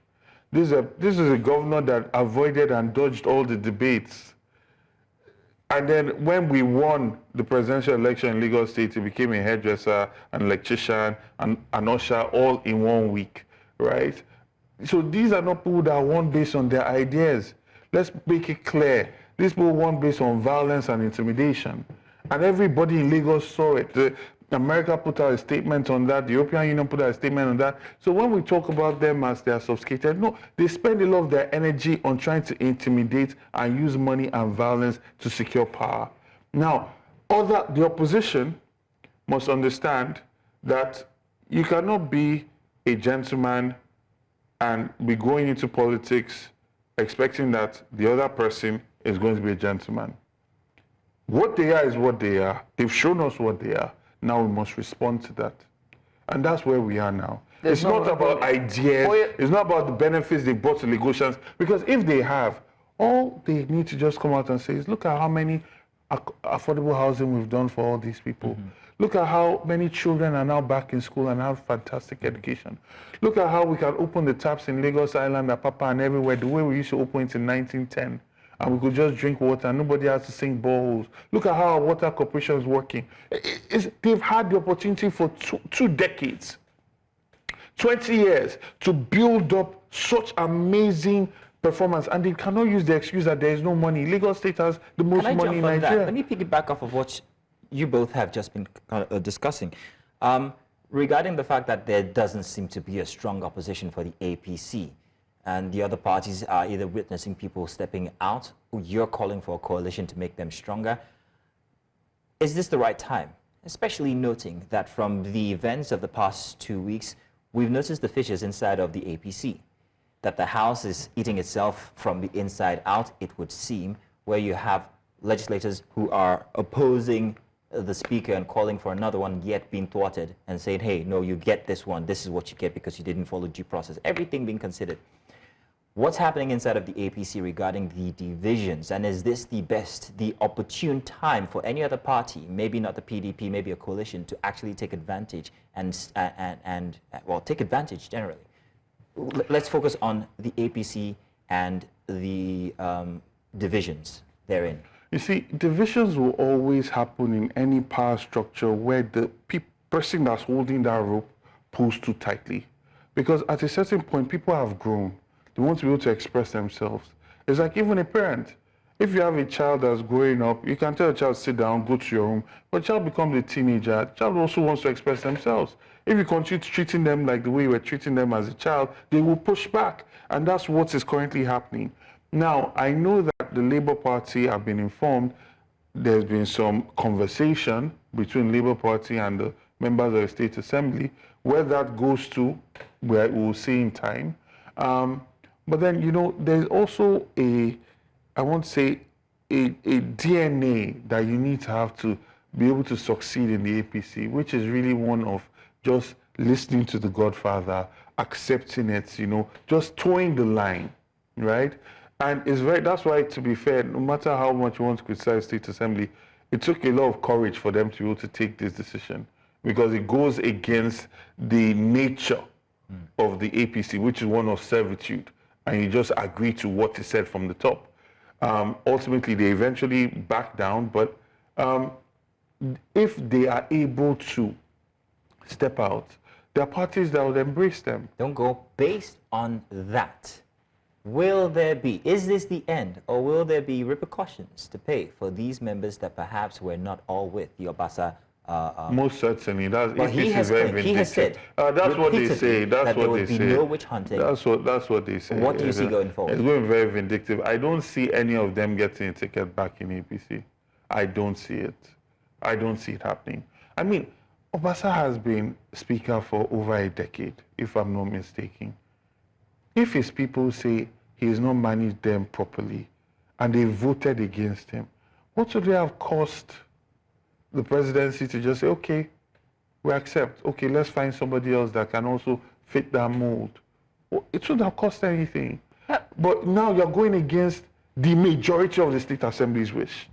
[SPEAKER 18] This is a governor that avoided and dodged all the debates. And then when we won the presidential election in Lagos State, he became a hairdresser, an electrician, and an usher all in 1 week, right? So these are not people that won based on their ideas. Let's make it clear. These people won based on violence and intimidation. And everybody in Lagos saw it. America put out a statement on that. The European Union put out a statement on that. So when we talk about them as they are sophisticated, no, they spend a lot of their energy on trying to intimidate and use money and violence to secure power. Now, the opposition must understand that you cannot be a gentleman and be going into politics expecting that the other person is going to be a gentleman. What they are is what they are. They've shown us what they are. Now we must respond to that. And that's where we are now.
[SPEAKER 1] There's
[SPEAKER 18] It's
[SPEAKER 1] no
[SPEAKER 18] not about ideas. It's not about the benefits they brought to Lagosians. Because if they have, all they need to just come out and say is, look at how many affordable housing we've done for all these people. Look at how many children are now back in school and have fantastic education. Look at how we can open the taps in Lagos Island, Apapa, and everywhere the way we used to open it in 1910. And we could just drink water and nobody has to sink boreholes. Look at how our water corporation is working. They've had the opportunity for two decades, 20 years, to build up such amazing performance, and they cannot use the excuse that there is no money. Lagos State has the most money in Nigeria.
[SPEAKER 2] Let me piggyback off of what you both have just been discussing. Regarding the fact that there doesn't seem to be a strong opposition for the APC, and the other parties are either witnessing people stepping out, or you're calling for a coalition to make them stronger. Is this the right time? Especially noting that from the events of the past 2 weeks, we've noticed the fissures inside of the APC, that the House is eating itself from the inside out, it would seem, where you have legislators who are opposing the speaker and calling for another one, yet being thwarted and saying, hey, no, you get this one, this is what you get because you didn't follow due process, everything being considered. What's happening inside of the APC regarding the divisions, and is this the opportune time for any other party, maybe not the PDP, maybe a coalition, to actually take advantage and take advantage generally? Let's focus on the APC and the divisions therein.
[SPEAKER 18] You see, divisions will always happen in any power structure where the person that's holding that rope pulls too tightly. Because at a certain point, people have grown. They want to be able to express themselves. It's like even a parent. If you have a child that's growing up, you can tell a child, sit down, go to your room. But the child becomes a teenager. The child also wants to express themselves. If you continue treating them like the way you were treating them as a child, they will push back. And that's what is currently happening. Now, I know that the Labour Party have been informed there's been some conversation between Labour Party and the members of the State Assembly. Where that goes to, we will see in time. But then, you know, there's also I won't say a DNA that you need to have to be able to succeed in the APC, which is really one of just listening to the Godfather, accepting it, you know, just towing the line, right? And that's why, to be fair, no matter how much you want to criticize State Assembly, it took a lot of courage for them to be able to take this decision, because it goes against the nature of the APC, which is one of servitude, and you just agree to what is said from the top. Ultimately, they eventually back down, but if they are able to step out, there are parties that would embrace them.
[SPEAKER 2] Don't go based on that. Will there be, is this the end, or will there be repercussions to pay for these members that perhaps were not all with the Obasa?
[SPEAKER 18] Most certainly.
[SPEAKER 2] But he has said,
[SPEAKER 18] that's what they say. That's
[SPEAKER 2] that
[SPEAKER 18] what
[SPEAKER 2] there would
[SPEAKER 18] they
[SPEAKER 2] be
[SPEAKER 18] say.
[SPEAKER 2] no witch hunting.
[SPEAKER 18] That's what they say.
[SPEAKER 2] What do you see going forward?
[SPEAKER 18] It's going very vindictive. I don't see any of them getting a ticket back in APC. I don't see it. I don't see it happening. I mean, Obasa has been speaker for over a decade, if I'm not mistaken. If his people say he has not managed them properly and they voted against him, what would they have cost the presidency to just say, okay, we accept. Okay, let's find somebody else that can also fit that mold? Well, it shouldn't have cost anything. But now you're going against the majority of the State Assembly's wish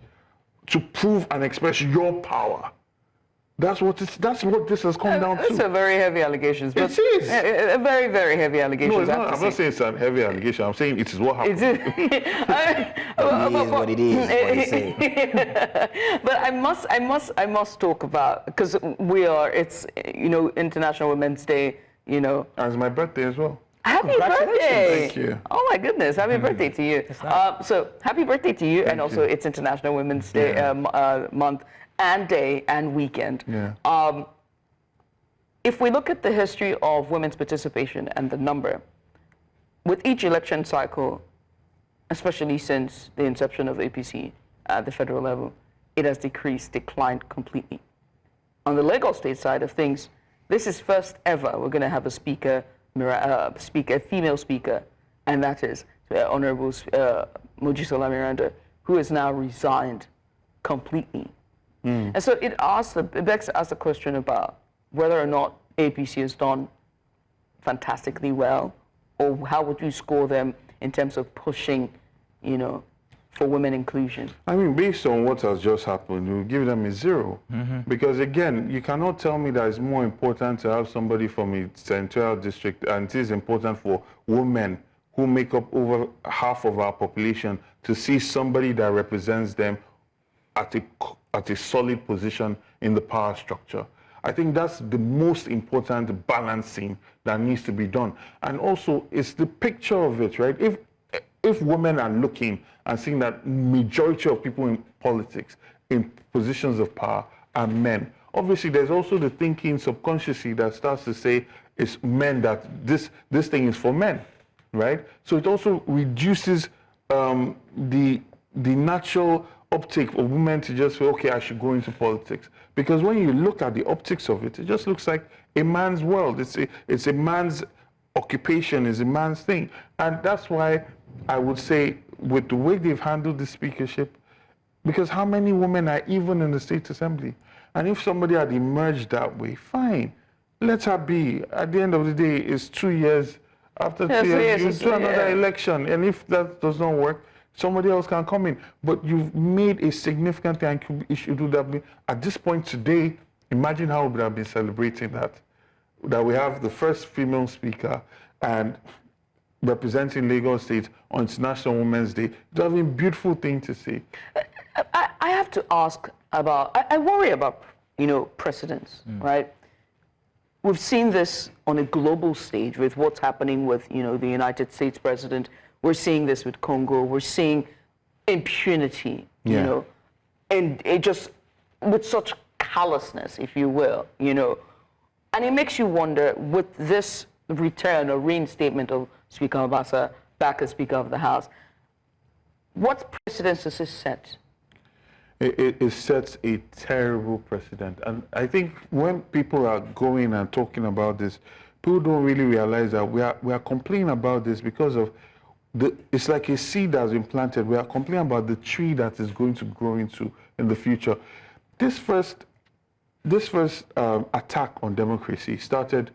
[SPEAKER 18] to prove and express your power. That's what this has come down to.
[SPEAKER 1] It's a very heavy allegations.
[SPEAKER 18] It is.
[SPEAKER 1] A very, very very heavy allegations.
[SPEAKER 18] No, I'm not saying it's a heavy allegation. I'm saying it is what happened.
[SPEAKER 2] It is what it is. What you say.
[SPEAKER 1] But I must talk about, because it's International Women's Day. And
[SPEAKER 18] it's my birthday as well.
[SPEAKER 1] Happy birthday!
[SPEAKER 18] Thank you.
[SPEAKER 1] Oh my goodness! Happy birthday to you.
[SPEAKER 2] Nice.
[SPEAKER 1] So happy birthday to you, and also it's International Women's Day month and day and weekend.
[SPEAKER 18] Yeah.
[SPEAKER 1] If we look at the history of women's participation and the number, with each election cycle, especially since the inception of APC at the federal level, it has declined completely. On the Lagos State side of things, this is first ever we're going to have a female speaker, and that is Honorable Mojisola Miranda, who has now resigned completely. And so it begs to ask the question about whether or not APC has done fantastically well? Or how would you score them in terms of pushing, you know, for women inclusion?
[SPEAKER 18] I mean, based on what has just happened, you give them a 0. Because again, you cannot tell me that it's more important to have somebody from a central district, and it is important for women who make up over half of our population to see somebody that represents them at a solid position in the power structure. I think that's the most important balancing that needs to be done. And also, it's the picture of it, right? If women are looking and seeing that majority of people in politics, in positions of power, are men, obviously there's also the thinking subconsciously that starts to say it's men, that this thing is for men, right? So it also reduces the natural uptake of women to just say, okay, I should go into politics. Because when you look at the optics of it, it just looks like a man's world. It's a man's occupation, it's a man's thing. And that's why I would say, with the way they've handled the speakership, because how many women are even in the State Assembly? And if somebody had emerged that way, fine, let her be. At the end of the day, it's 2 years. After 2 years, you do another election. And if that does not work, somebody else can come in. But you've made a significant thing, and you should do that. At this point today, imagine how we would have been celebrating that we have the first female speaker and representing Lagos State on International Women's Day. It's a beautiful thing to see.
[SPEAKER 1] I have to ask about, I worry about, you know, precedents, right? We've seen this on a global stage with what's happening with, you know, the United States president. We're seeing this with Congo. We're seeing impunity, you know, and it just, with such callousness, if you will, you know. And it makes you wonder, with this return or reinstatement of Speaker Obasa back as Speaker of the House, what precedents does this set?
[SPEAKER 18] It sets a terrible precedent. And I think when people are going and talking about this, people don't really realize that we are complaining about this because of it's like a seed that's been planted. We are complaining about the tree that is going to grow into in the future. This first attack on democracy started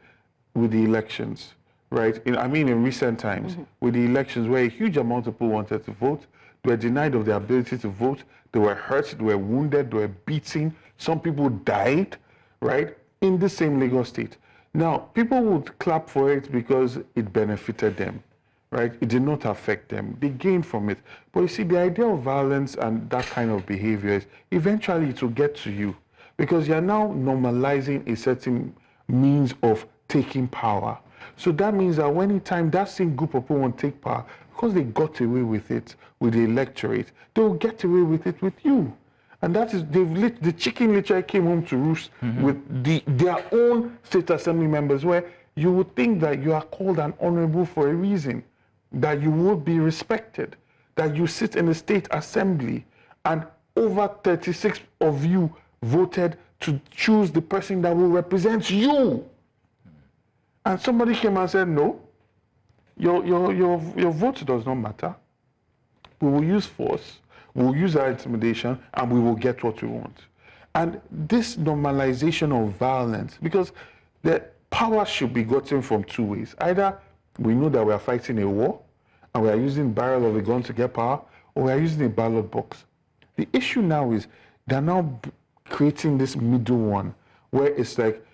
[SPEAKER 18] with the elections, right? In recent times, with the elections where a huge amount of people wanted to vote, they were denied of their ability to vote, they were hurt, they were wounded, they were beaten, some people died, right? In the same Lagos State. Now, people would clap for it because it benefited them, right? It did not affect them. They gained from it. But you see, the idea of violence and that kind of behavior is eventually it will get to you, because you're now normalizing a certain means of taking power. So that means that anytime that same group of people want to take power, because they got away with it with the electorate, they will get away with it with you. And that is, the chicken literally came home to roost with their own State Assembly members, where you would think that you are called an honorable for a reason, that you would be respected, that you sit in the State Assembly, and over 36 of you voted to choose the person that will represent you. And somebody came and said, no, your vote does not matter. We will use force, we will use our intimidation, and we will get what we want. And this normalization of violence, because the power should be gotten from two ways. Either we know that we are fighting a war, and we are using the barrel of a gun to get power, or we are using a ballot box. The issue now is they're now creating this middle one, where it's like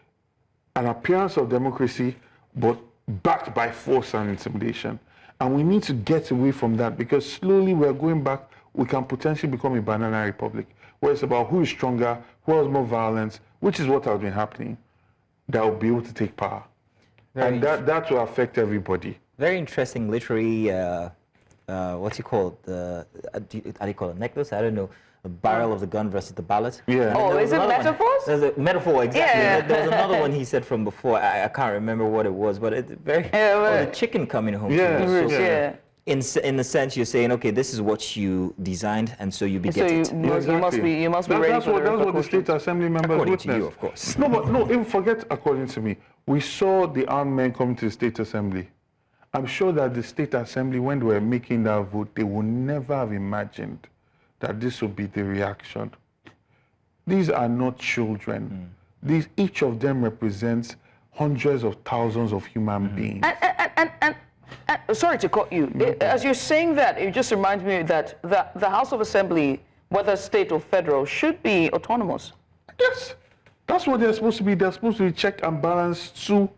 [SPEAKER 18] an appearance of democracy, but backed by force and intimidation. And we need to get away from that, because slowly we're going back. We can potentially become a banana republic, where it's about who is stronger, who has more violence, which is what has been happening, that will be able to take power. And that will affect everybody.
[SPEAKER 2] Very interesting literary, what's it called? How do you call it? Necklace? I don't know. The barrel of the gun versus the ballot.
[SPEAKER 18] Yeah.
[SPEAKER 1] Oh, is it metaphors?
[SPEAKER 2] There's a metaphor, exactly.
[SPEAKER 1] Yeah.
[SPEAKER 2] There was another one he said from before. I can't remember what it was, but it's very. Oh, the chicken coming home.
[SPEAKER 1] Yeah.
[SPEAKER 2] In a sense, you're saying, okay, this is what you designed, and so you beget it.
[SPEAKER 1] You must be ready
[SPEAKER 18] that's
[SPEAKER 1] for
[SPEAKER 18] that's what the State Assembly members
[SPEAKER 2] according
[SPEAKER 18] witnessed.
[SPEAKER 2] to you, of course.
[SPEAKER 18] No, even forget according to me. We saw the armed men come to the State Assembly. I'm sure that the State Assembly, when they were making that vote, they would never have imagined that this would be the reaction. These are not children. Each of them represents hundreds of thousands of human beings.
[SPEAKER 1] And sorry to cut you. As you're saying that, it just reminds me that the House of Assembly, whether state or federal, should be autonomous.
[SPEAKER 18] Yes, that's what they're supposed to be. They're supposed to be check and balance to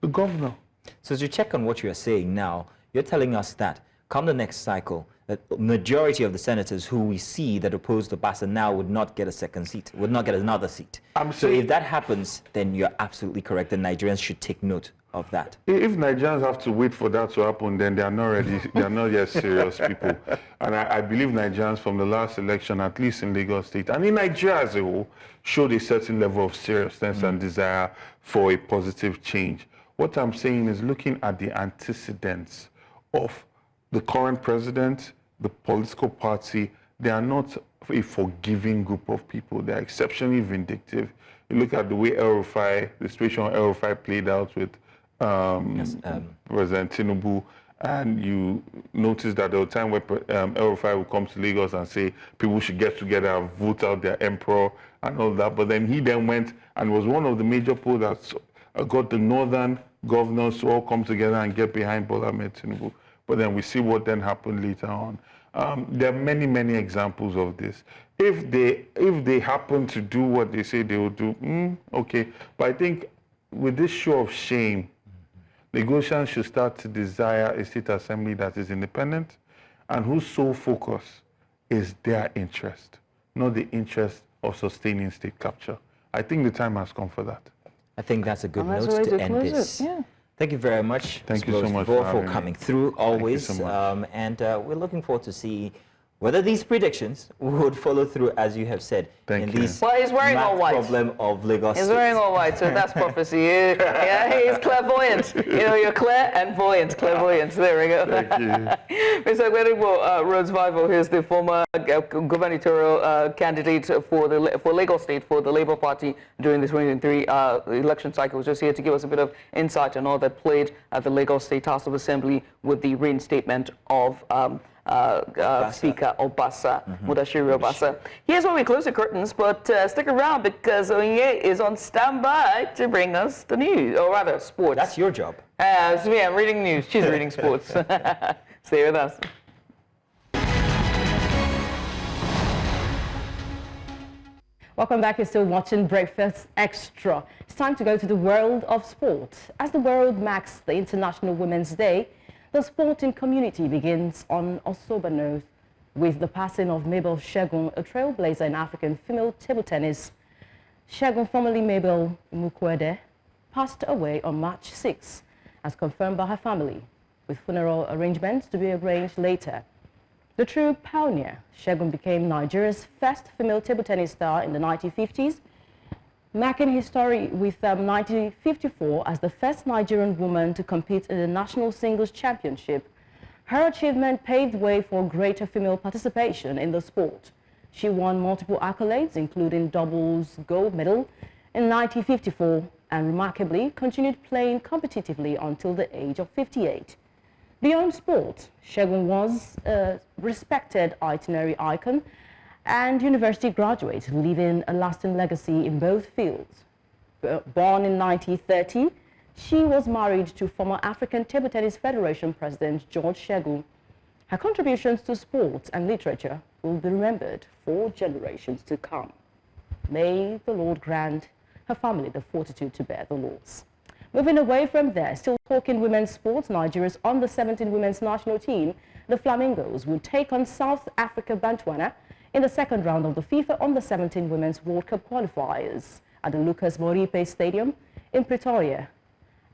[SPEAKER 18] the governor.
[SPEAKER 2] So to check on what you're saying now, you're telling us that come the next cycle, the majority of the senators who we see that oppose the Obasa now would not get a second seat, would not get another seat. So if that happens, then you're absolutely correct. The Nigerians should take note of that.
[SPEAKER 18] If Nigerians have to wait for that to happen, then they are not ready. They are not yet serious people. And I believe Nigerians from the last election, at least in Lagos State, and in Nigeria as a whole, showed a certain level of seriousness and desire for a positive change. What I'm saying is looking at the antecedents of the current president, the political party, they are not a forgiving group of people. They are exceptionally vindictive. You look at the way the situation of El-Rufai played out with President Tinubu, and you notice that there was a time where El-Rufai would come to Lagos and say people should get together and vote out their emperor and all that. But then he then went and was one of the major polls that got the northern governors to all come together and get behind Bola Ahmed Tinubu. But then we see what then happened later on. There are many, many examples of this. If they happen to do what they say they will do, okay. But I think with this show of shame, Lagosians should start to desire a state assembly that is independent and whose sole focus is their interest, not the interest of sustaining state capture. I think the time has come for that.
[SPEAKER 2] I think that's a good note to end this.
[SPEAKER 1] Yeah.
[SPEAKER 2] Thank you very much.
[SPEAKER 18] Thank you so much
[SPEAKER 2] for coming through always.
[SPEAKER 18] Thank you so much.
[SPEAKER 2] And we're looking forward to see whether these predictions would follow through, as you have said, in these
[SPEAKER 1] well, he's wearing all white.
[SPEAKER 2] problem of Lagos.
[SPEAKER 1] He's wearing all white, so that's prophecy. Yeah, he's clairvoyant. You know, you're clair and voyant, clairvoyant. There we go.
[SPEAKER 18] Thank you.
[SPEAKER 1] Mr. Gwenibo Rhodes-Vival, who's the former gubernatorial candidate for Lagos State for the Labour Party during the 2023 election cycle, was just here to give us a bit of insight on all that played at the Lagos State House of Assembly with the reinstatement of Speaker Obasa, Mudashiru Obasa. Here's where we close the curtains, but stick around because Onye is on standby to bring us the news, or rather, sports.
[SPEAKER 2] That's your job.
[SPEAKER 1] So yeah, I'm reading news. She's reading sports. Stay with us.
[SPEAKER 20] Welcome back. You're still watching Breakfast Extra. It's time to go to the world of sport. As the world marks the International Women's Day, the sporting community begins on a sober note with the passing of Mabel Shegun, a trailblazer in African female table tennis. Shegun, formerly Mabel Mukwede, passed away on March 6, as confirmed by her family, with funeral arrangements to be arranged later. The true pioneer, Shegun became Nigeria's first female table tennis star in the 1950s, marking history with 1954 as the first Nigerian woman to compete in the National Singles Championship. Her achievement paved way for greater female participation in the sport. She won multiple accolades, including doubles gold medal in 1954, and remarkably continued playing competitively until the age of 58. Beyond sport, Shegun was a respected itinerary icon and university graduate, leaving a lasting legacy in both fields. Born in 1930, she was married to former African Table Tennis Federation President George Shegun. Her contributions to sports and literature will be remembered for generations to come. May the Lord grant her family the fortitude to bear the loss. Moving away from there, still talking women's sports, Nigeria's under-17 women's national team, the Flamingos, will take on South Africa Botswana in the second round of the FIFA Under-17 Women's World Cup qualifiers at the Lucas Moripe Stadium in Pretoria.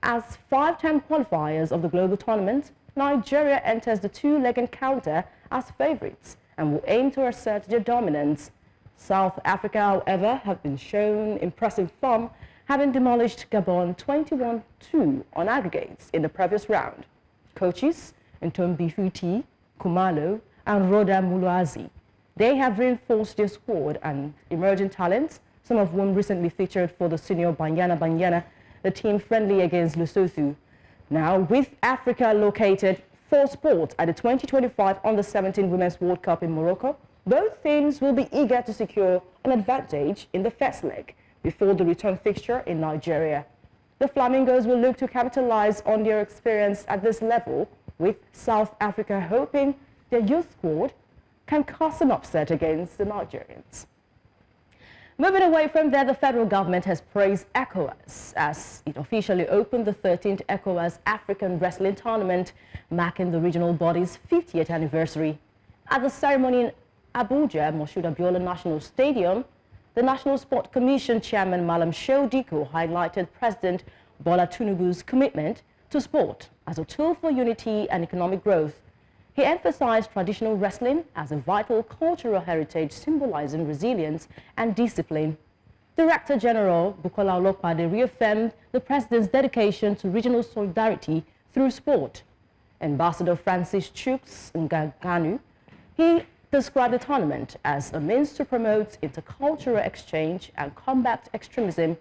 [SPEAKER 20] As five-time qualifiers of the global tournament, Nigeria enters the two-leg encounter as favorites and will aim to assert their dominance. South Africa, however, have been shown impressive form, having demolished Gabon 21-2 on aggregates in the previous round. Coaches Ntombi Futi, Kumalo, and Roda Muluazi. They have reinforced their squad and emerging talents, some of whom recently featured for the senior Banyana, the team friendly against Lesotho. Now, with Africa located for sport at the 2025 Under-17 Women's World Cup in Morocco, both teams will be eager to secure an advantage in the first leg before the return fixture in Nigeria. The Flamingos will look to capitalize on their experience at this level, with South Africa hoping their youth squad can cause an upset against the Nigerians. Moving away from there, the federal government has praised ECOWAS as it officially opened the 13th ECOWAS African Wrestling Tournament, marking the regional body's 50th anniversary. At the ceremony in Abuja, Moshood Abiola National Stadium, the National Sport Commission Chairman Malam Shehu Dikko highlighted President Bola Tinubu's commitment to sport as a tool for unity and economic growth. He emphasized traditional wrestling as a vital cultural heritage symbolizing resilience and discipline. Director General Bukola Olopade reaffirmed the President's dedication to regional solidarity through sport. Ambassador Francis Chuks Ngaganu, he described the tournament as a means to promote intercultural exchange and combat extremism.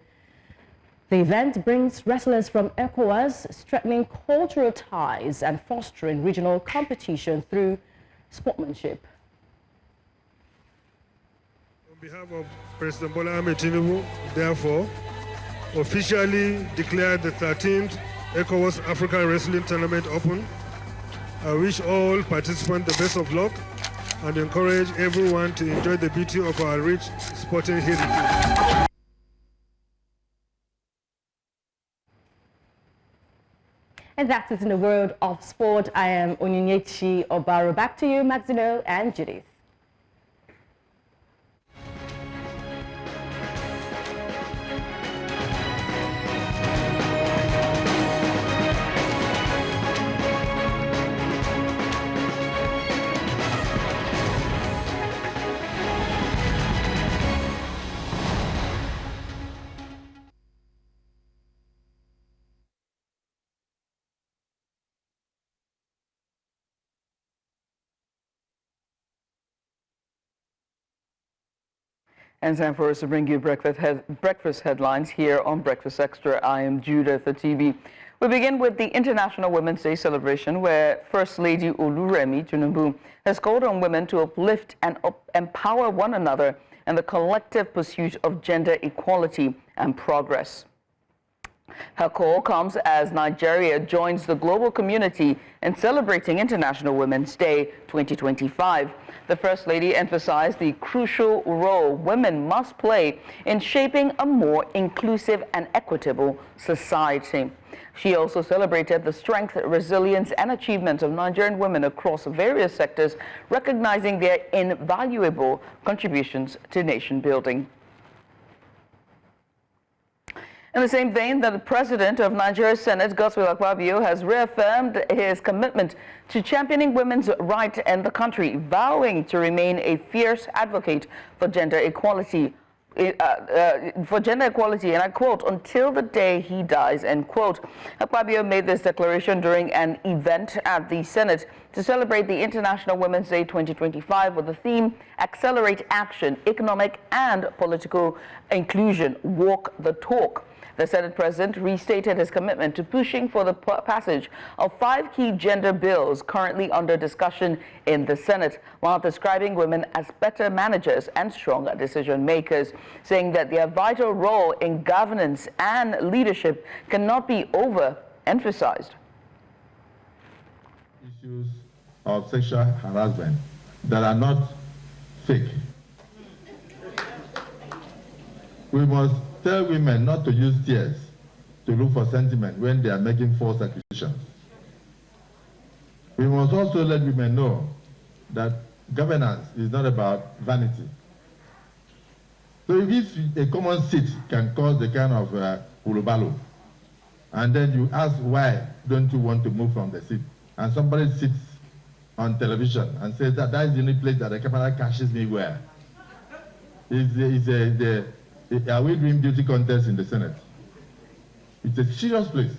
[SPEAKER 20] The event brings wrestlers from ECOWAS, strengthening cultural ties and fostering regional competition through sportsmanship.
[SPEAKER 21] On behalf of President Bola Ahmed Tinubu, therefore, officially declared the 13th ECOWAS African Wrestling Tournament open. I wish all participants the best of luck and encourage everyone to enjoy the beauty of our rich sporting heritage.
[SPEAKER 20] And that is in the world of sport. I am Onyinyechi Obaro. Back to you, Maxino and Judith.
[SPEAKER 1] And time for us to bring you breakfast headlines here on Breakfast Extra. I am Judith the TV. We begin with the International Women's Day celebration, where First Lady Oluremi Tinubu has called on women to uplift and empower one another in the collective pursuit of gender equality and progress. Her call comes as Nigeria joins the global community in celebrating International Women's Day 2025. The First Lady emphasized the crucial role women must play in shaping a more inclusive and equitable society. She also celebrated the strength, resilience, and achievement of Nigerian women across various sectors, recognizing their invaluable contributions to nation building. In the same vein, the President of Nigeria's Senate, Godswill Akpabio, has reaffirmed his commitment to championing women's rights in the country, vowing to remain a fierce advocate for gender equality. And I quote, until the day he dies, end quote. Akpabio made this declaration during an event at the Senate to celebrate the International Women's Day 2025 with the theme, Accelerate Action, Economic and Political Inclusion, Walk the Talk. The Senate President restated his commitment to pushing for the passage of 5 key gender bills currently under discussion in the Senate, while describing women as better managers and stronger decision makers, saying that their vital role in governance and leadership cannot be overemphasized.
[SPEAKER 12] Issues of sexual harassment that are not fake. We must tell women not to use tears to look for sentiment when they are making false accusations. We must also let women know that governance is not about vanity. So if a common seat can cause the kind of urubalo, and then you ask why don't you want to move from the seat, and somebody sits on television and says that is the only place that the camera catches me where, are we doing beauty contests in the Senate? It's a serious place.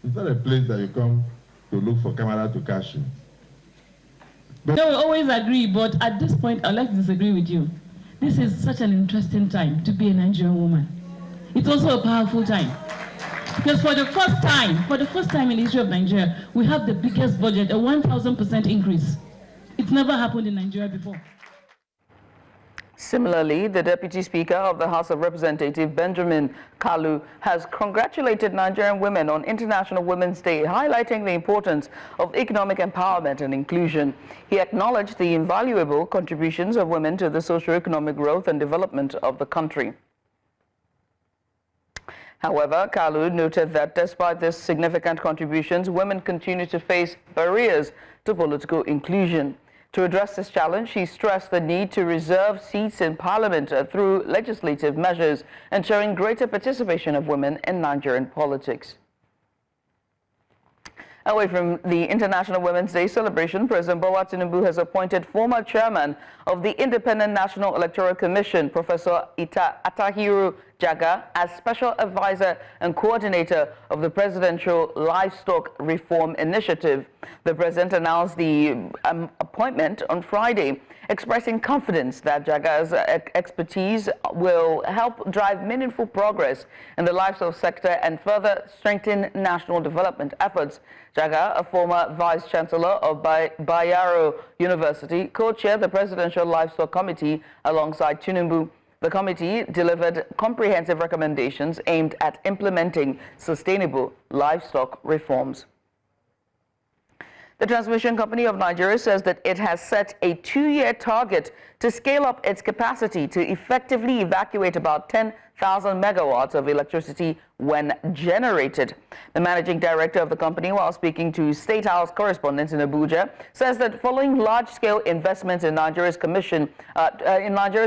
[SPEAKER 12] It's not a place that you come to look for camera to catch you.
[SPEAKER 13] They will always agree, but at this point, I'd like to disagree with you. This is such an interesting time to be a Nigerian woman. It's also a powerful time. Because for the first time in the history of Nigeria, we have the biggest budget, a 1,000% increase. It's never happened in Nigeria before.
[SPEAKER 1] Similarly, the Deputy Speaker of the House of Representatives, Benjamin Kalu, has congratulated Nigerian women on International Women's Day, highlighting the importance of economic empowerment and inclusion. He acknowledged the invaluable contributions of women to the socio-economic growth and development of the country. However, Kalu noted that despite these significant contributions, women continue to face barriers to political inclusion. To address this challenge, he stressed the need to reserve seats in parliament through legislative measures, ensuring greater participation of women in Nigerian politics. Away from the International Women's Day celebration, President Bola Tinubu has appointed former chairman of the Independent National Electoral Commission, Professor Atahiru Jaga, as special advisor and coordinator of the Presidential Livestock Reform Initiative. The president announced the appointment on Friday, expressing confidence that Jaga's expertise will help drive meaningful progress in the livestock sector and further strengthen national development efforts. Jaga, a former vice chancellor of Bayero University, co-chaired the Presidential Livestock Committee alongside Tinubu. The committee delivered comprehensive recommendations aimed at implementing sustainable livestock reforms. The Transmission Company of Nigeria says that it has set a 2-year target to scale up its capacity to effectively evacuate about 10,000 megawatts of electricity when generated. The managing director of the company, while speaking to State House correspondents in Abuja, says that following large-scale investments in Nigeria's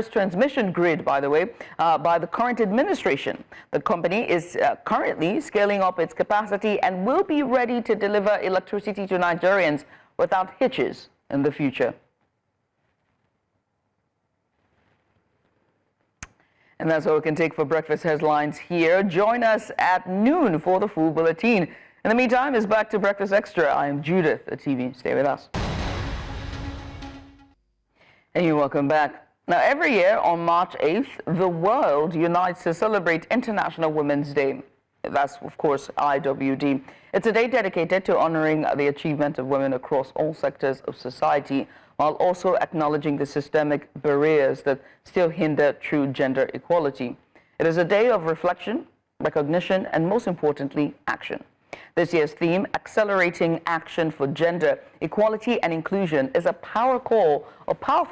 [SPEAKER 1] transmission grid, by the current administration, the company is currently scaling up its capacity and will be ready to deliver electricity to Nigerians without hitches in the future. And that's all we can take for breakfast headlines here. Join us at noon for the full bulletin. In the meantime, it's back to Breakfast Extra. I am Judith at TV. Stay with us. And you're welcome back. Now, every year on March 8th, the world unites to celebrate International Women's Day. That's, of course, IWD. It's a day dedicated to honoring the achievement of women across all sectors of society, while also acknowledging the systemic barriers that still hinder true gender equality. It is a day of reflection, recognition, and most importantly, action. This year's theme, Accelerating Action for Gender Equality and Inclusion, is a powerful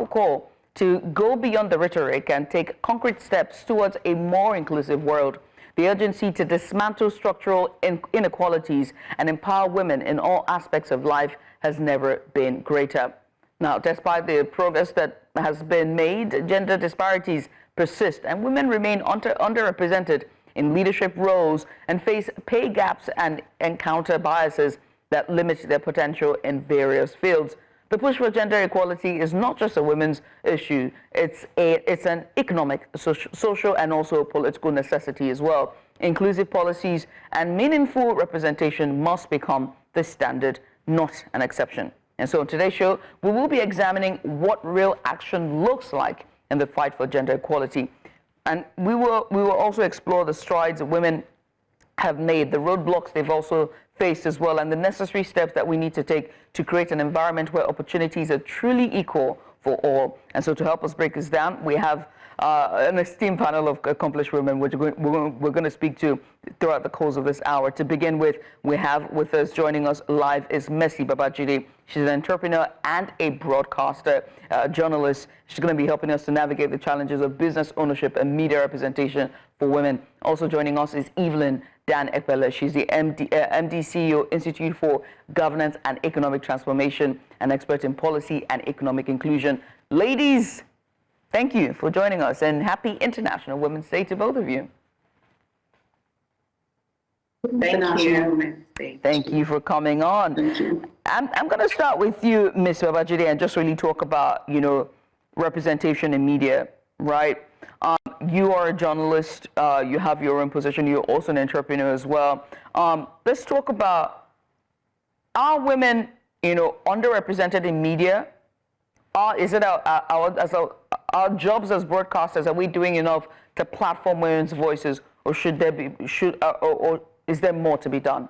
[SPEAKER 1] call to go beyond the rhetoric and take concrete steps towards a more inclusive world. The urgency to dismantle structural inequalities and empower women in all aspects of life has never been greater. Now, despite the progress that has been made, gender disparities persist and women remain underrepresented in leadership roles and face pay gaps and encounter biases that limit their potential in various fields. The push for gender equality is not just a women's issue, it's an economic, social, and also political necessity as well. Inclusive policies and meaningful representation must become the standard, not an exception. And so on today's show, we will be examining what real action looks like in the fight for gender equality. And we will also explore the strides women have made, the roadblocks they've also faced as well, and the necessary steps that we need to take to create an environment where opportunities are truly equal for all. And so to help us break this down, we have an esteemed panel of accomplished women, which we're going to speak to throughout the course of this hour. To begin with, we have with us, joining us live, is Mercy Babajide. She's an entrepreneur and a broadcaster, journalist. She's going to be helping us to navigate the challenges of business ownership and media representation for women. Also joining us is Evelyn Dan Ekpele. She's the MD CEO, Institute for Governance and Economic Transformation, an expert in policy and economic inclusion. Ladies, thank you for joining us, and happy International Women's Day to both of you.
[SPEAKER 3] Thank you.
[SPEAKER 1] Thank you for coming on.
[SPEAKER 3] Thank you.
[SPEAKER 1] I'm going to start with you, Ms. Babajide, and just really talk about, representation in media, right? You are a journalist. You have your own position. You're also an entrepreneur as well. Let's talk about, are women, underrepresented in media? Is it our jobs as broadcasters? Are we doing enough to platform women's voices, or or is there more to be done?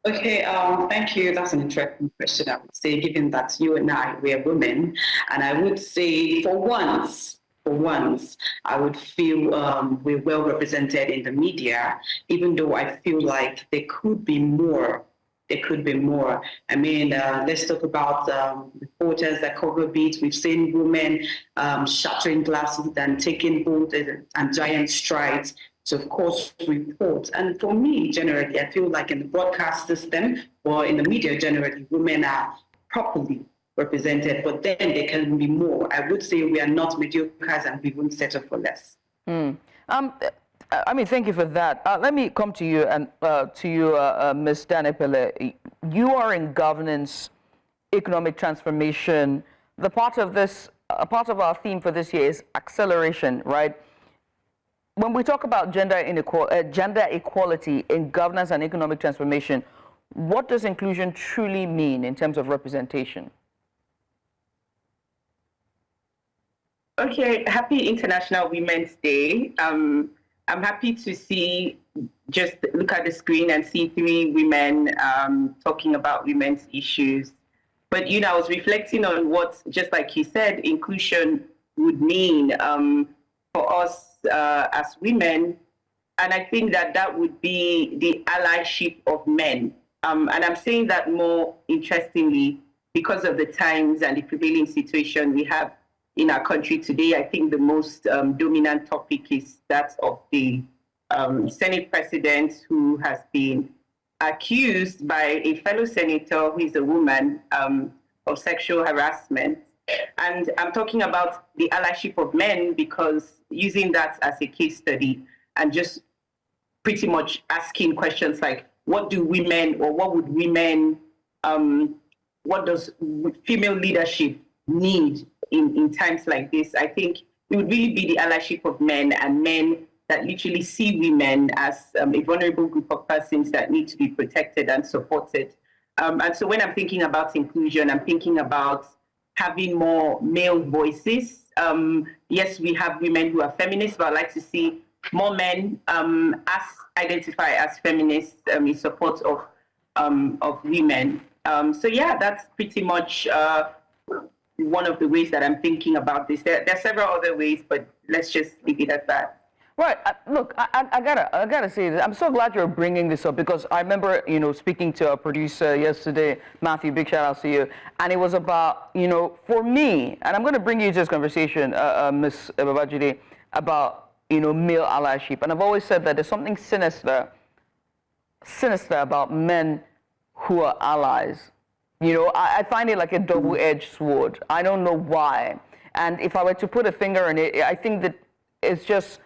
[SPEAKER 3] Okay, thank you. That's an interesting question, I would say, given that you and I, we are women. And I would say for once, I would feel we're well represented in the media, even though I feel like there could be more. There could be more. I mean, let's talk about reporters that cover beats. We've seen women shattering glasses and taking bold and giant strides to, of course, report. And for me, generally, I feel like in the broadcast system or in the media generally, women are properly represented, but then there can be more. I would say we are not mediocres and we won't settle for less.
[SPEAKER 1] I mean, thank you for that. Let me come to you and Ms. Danepele. You are in governance, economic transformation. The part of our theme for this year is acceleration, right? When we talk about gender equality in governance and economic transformation, what does inclusion truly mean in terms of representation?
[SPEAKER 4] Okay, happy International Women's Day. I'm happy to just look at the screen and see 3 women talking about women's issues. But, I was reflecting on what, just like you said, inclusion would mean for us as women. And I think that would be the allyship of men. And I'm saying that more interestingly because of the times and the prevailing situation we have in our country today. I think the most dominant topic is that of the Senate president who has been accused by a fellow senator who is a woman of sexual harassment. And I'm talking about the allyship of men because using that as a case study and just pretty much asking questions like, what do women or what would women, what does female leadership need in times like this? I think it would really be the allyship of men and men that literally see women as a vulnerable group of persons that need to be protected and supported. And so when I'm thinking about inclusion, I'm thinking about having more male voices. Yes, we have women who are feminists, but I'd like to see more men identify as feminists in support of women. So yeah, that's pretty much one of the ways that I'm thinking about this. There are several other ways, but let's just leave it at that.
[SPEAKER 1] Right. Look, I gotta say this. I'm so glad you're bringing this up because I remember, speaking to our producer yesterday, Matthew. Big shout out to you. And it was about, for me, and I'm going to bring you to this conversation, Ms. Babajide, about male allyship. And I've always said that there's something sinister about men who are allies. I find it like a double-edged sword. I don't know why. And if I were to put a finger on it, I think that it's just,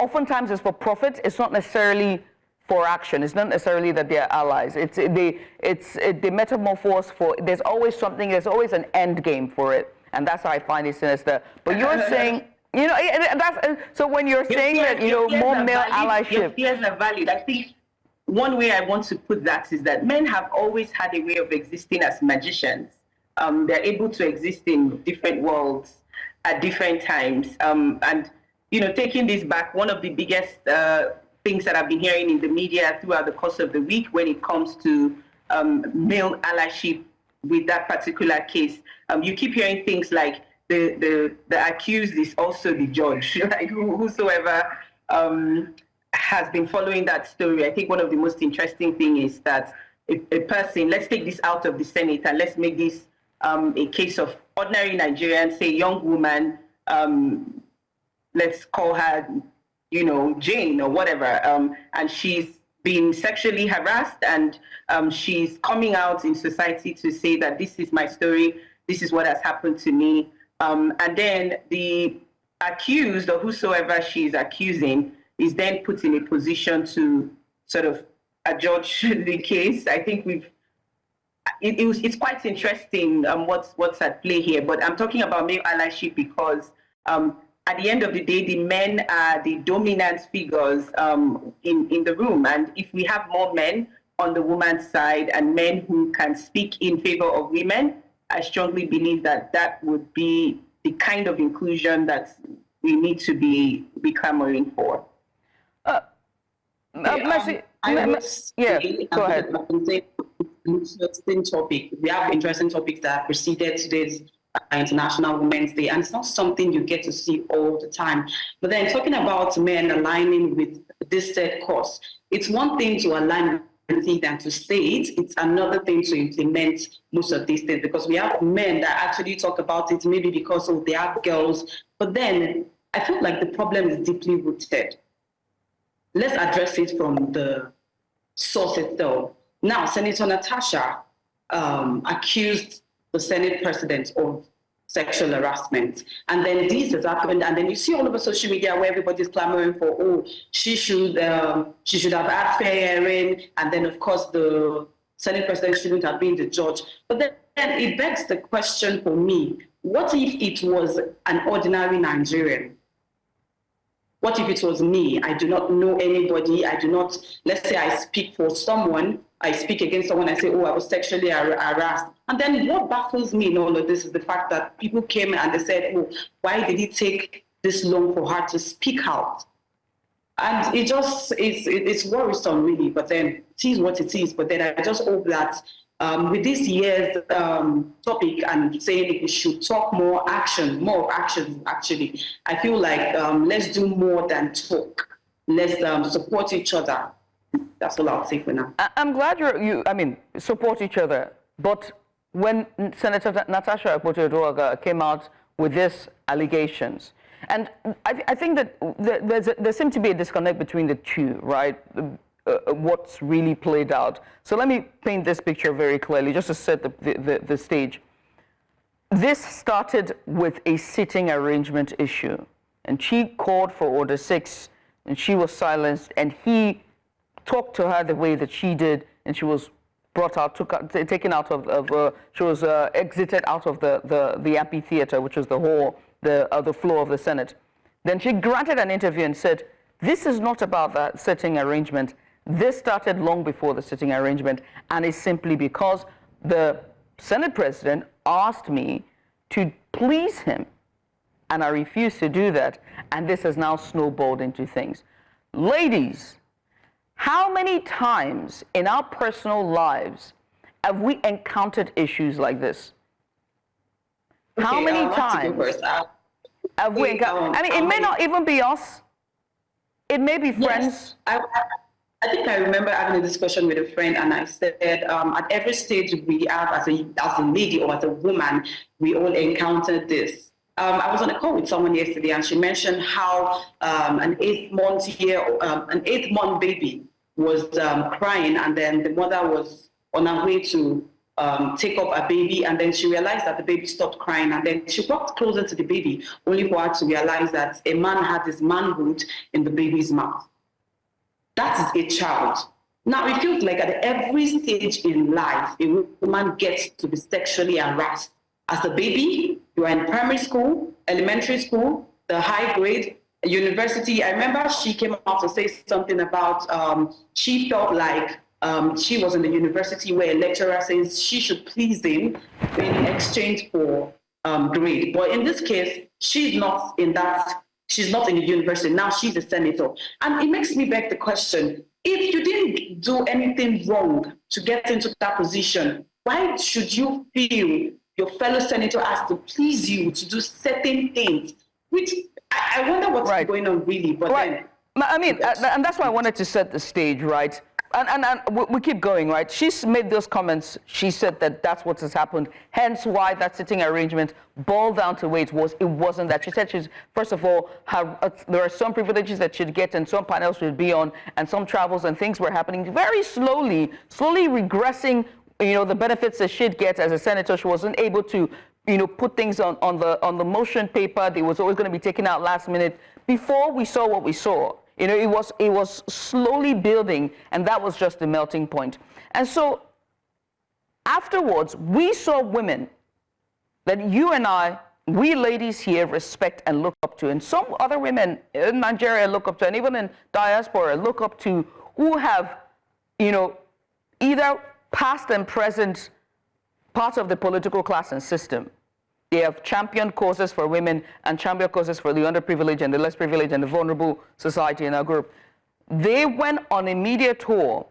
[SPEAKER 1] oftentimes it's for profit. It's not necessarily for action. It's not necessarily that they're allies. They metamorphose for, there's always something, there's always an end game for it. And that's how I find it sinister. But you're saying, so when you're saying that, more male allyship.
[SPEAKER 4] Your fears are valid. I think one way I want to put that is that men have always had a way of existing as magicians. They're able to exist in different worlds at different times. And taking this back, one of the biggest things that I've been hearing in the media throughout the course of the week when it comes to male allyship with that particular case, you keep hearing things like the accused is also the judge, like whosoever has been following that story. I think one of the most interesting things is that a person, let's take this out of the Senate and let's make this a case of ordinary Nigerian, say young woman, let's call her, Jane or whatever, and she's been sexually harassed and she's coming out in society to say that this is my story, this is what has happened to me. And then the accused or whosoever she's accusing is then put in a position to sort of adjudge the case. I think it's quite interesting what's at play here, but I'm talking about male allyship because at the end of the day, the men are the dominant figures in the room. And if we have more men on the woman's side and men who can speak in favor of women, I strongly believe that would be the kind of inclusion that we need to be clamoring for.
[SPEAKER 1] Mercy,
[SPEAKER 3] I would say,
[SPEAKER 1] yeah, go ahead.
[SPEAKER 3] Interesting topic. We have interesting topics that preceded today's International Women's Day, and it's not something you get to see all the time. But then talking about men aligning with this said cause, it's one thing to align with it and to say it. It's another thing to implement most of these things, because we have men that actually talk about it maybe because they are girls. But then I feel like the problem is deeply rooted. Let's address it from the source itself. Now, Senator Natasha accused the Senate president of sexual harassment. And then this has happened. And then you see all over social media where everybody's clamoring for, oh, she should have had fair hearing. And then, of course, the Senate president shouldn't have been the judge. But then it begs the question for me, what if it was an ordinary Nigerian? What if it was me? I do not know anybody. I do not, let's say I speak for someone, I speak against someone, I say, oh, I was sexually harassed. And then what baffles me in all of this is the fact that people came and they said, oh, why did it take this long for her to speak out? And it just, it's worrisome really, but then it is what it is. But then I just hope that with this year's topic and saying we should talk more of action, actually, I feel like let's do more than talk. Let's support each other. That's all I'll say for now.
[SPEAKER 1] I'm glad support each other. But when Senator Natasha Akpoti-Uduaghan came out with these allegations, and I think that there seemed to be a disconnect between the two, right? What's really played out. So let me paint this picture very clearly, just to set the stage. This started with a sitting arrangement issue, and she called for Order 6, and she was silenced, and he talked to her the way that she did, and she was brought out, taken out of she was exited out of the amphitheater, which was the hall, the floor of the Senate. Then she granted an interview and said, this is not about that sitting arrangement. This started long before the sitting arrangement, and it's simply because the Senate president asked me to please him, and I refused to do that, and this has now snowballed into things. Ladies, how many times in our personal lives have we encountered issues like this? How many times have we encountered? I mean, it may not even be us. It may be friends.
[SPEAKER 3] Yes, I think I remember having a discussion with a friend, and I said at every stage we have as a lady or as a woman, we all encountered this. I was on a call with someone yesterday, and she mentioned how an 8-month baby was crying, and then the mother was on her way to take up a baby, and then she realized that the baby stopped crying, and then she walked closer to the baby, only for her to realize that a man had his manhood in the baby's mouth. That is a child. Now, it feels like at every stage in life, a woman gets to be sexually harassed. As a baby, you are in primary school, elementary school, the high grade, university. I remember she came out to say something about she felt like she was in the university where a lecturer says she should please him in exchange for grade. But in this case, she's not in the university. Now she's a senator. And it makes me beg the question, if you didn't do anything wrong to get into that position, why should you feel your fellow senator has to please you to do certain things? Which I wonder what's going on really. But then,
[SPEAKER 1] I mean, and that's why I wanted to set the stage, right? And we keep going, right? She's made those comments. She said that that's what has happened. Hence why that sitting arrangement boiled down to where it was. It wasn't that. She said she's, first of all, there are some privileges that she'd get and some panels she'd be on and some travels and things were happening very slowly regressing, the benefits that she'd get as a senator. She wasn't able to, put things on the motion paper. They was always going to be taken out last minute before we saw what we saw. It was slowly building, and that was just the melting point. And so afterwards, we saw women that you and I, we ladies here respect and look up to, and some other women in Nigeria look up to, and even in diaspora look up to, who have, either past and present parts of the political class and system. They have championed causes for women and championed causes for the underprivileged and the less privileged and the vulnerable society in our group. they went on a media tour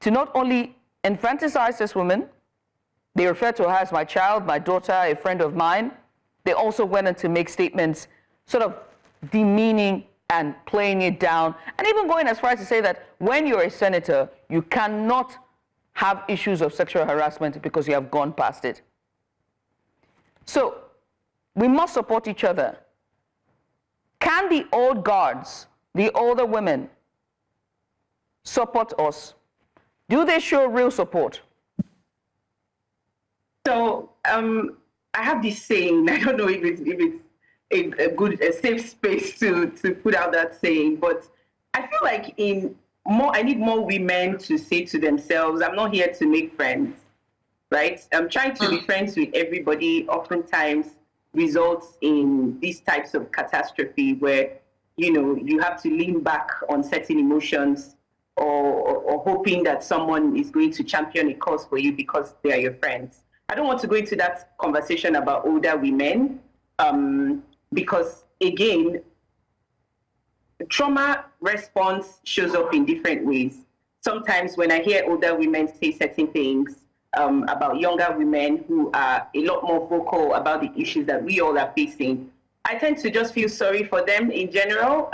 [SPEAKER 1] to not only infantilize this woman, they referred to her as my child, my daughter, a friend of mine. They also went on to make statements sort of demeaning and playing it down, and even going as far as to say that when you're a senator, you cannot have issues of sexual harassment because you have gone past it. So we must support each other. Can the old guards, the older women, support us? Do they show real support?
[SPEAKER 4] So I have this saying, I don't know if it's a safe space to put out that saying, but I feel like I need more women to say to themselves, I'm not here to make friends, right? I'm trying to be friends with everybody oftentimes results in these types of catastrophe where, you have to lean back on certain emotions or hoping that someone is going to champion a cause for you because they are your friends. I don't want to go into that conversation about older women because, again, trauma response shows up in different ways. Sometimes when I hear older women say certain things about younger women who are a lot more vocal about the issues that we all are facing, I tend to just feel sorry for them in general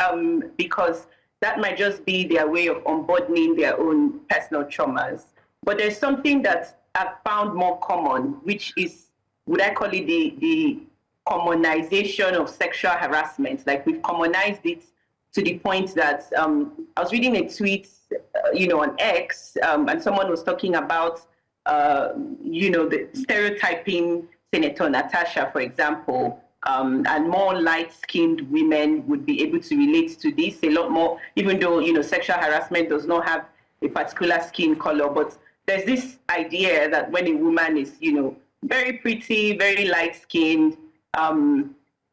[SPEAKER 4] because that might just be their way of unburdening their own personal traumas. But there's something that I've found more common, which is, would I call it the commonization of sexual harassment? Like we've commonized it to the point that I was reading a tweet, on X, and someone was talking about, the stereotyping Senator Natasha, for example, and more light-skinned women would be able to relate to this a lot more, even though, sexual harassment does not have a particular skin color, but there's this idea that when a woman is, very pretty, very light-skinned,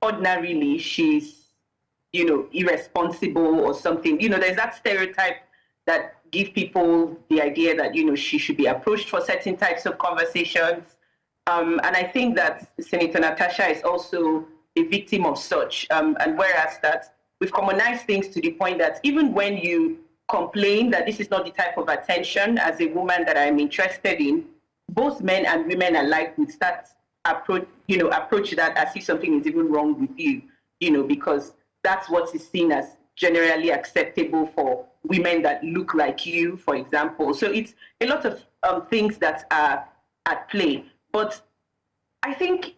[SPEAKER 4] ordinarily she's, irresponsible or something. There's that stereotype that gives people the idea that, she should be approached for certain types of conversations. And I think that Senator Natasha is also a victim of such. And whereas that we've commonized things to the point that even when you complain that this is not the type of attention as a woman that I'm interested in, both men and women alike would start approach that as if something is even wrong with you, because that's what is seen as generally acceptable for women that look like you, for example. So it's a lot of things that are at play. But I think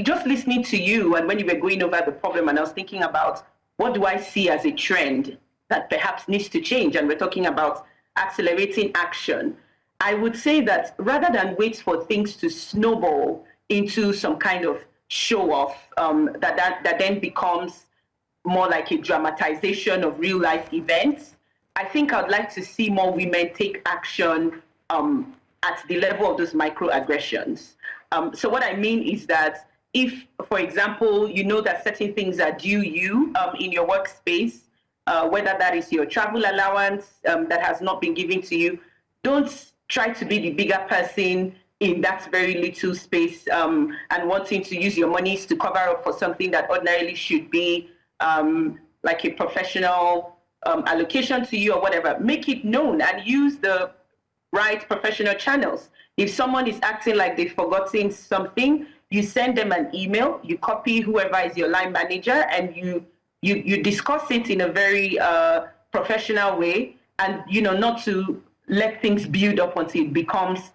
[SPEAKER 4] just listening to you and when you were going over the problem, and I was thinking about what do I see as a trend that perhaps needs to change, and we're talking about accelerating action, I would say that rather than wait for things to snowball into some kind of show-off that then becomes more like a dramatization of real-life events, I think I'd like to see more women take action at the level of those microaggressions. So what I mean is that if, for example, you know that certain things are due you in your workspace, whether that is your travel allowance that has not been given to you, don't try to be the bigger person in that very little space and wanting to use your monies to cover up for something that ordinarily should be like a professional allocation to you or whatever. Make it known and use the right professional channels. If someone is acting like they've forgotten something, you send them an email, you copy whoever is your line manager, and you discuss it in a very professional way, and not to let things build up until it becomes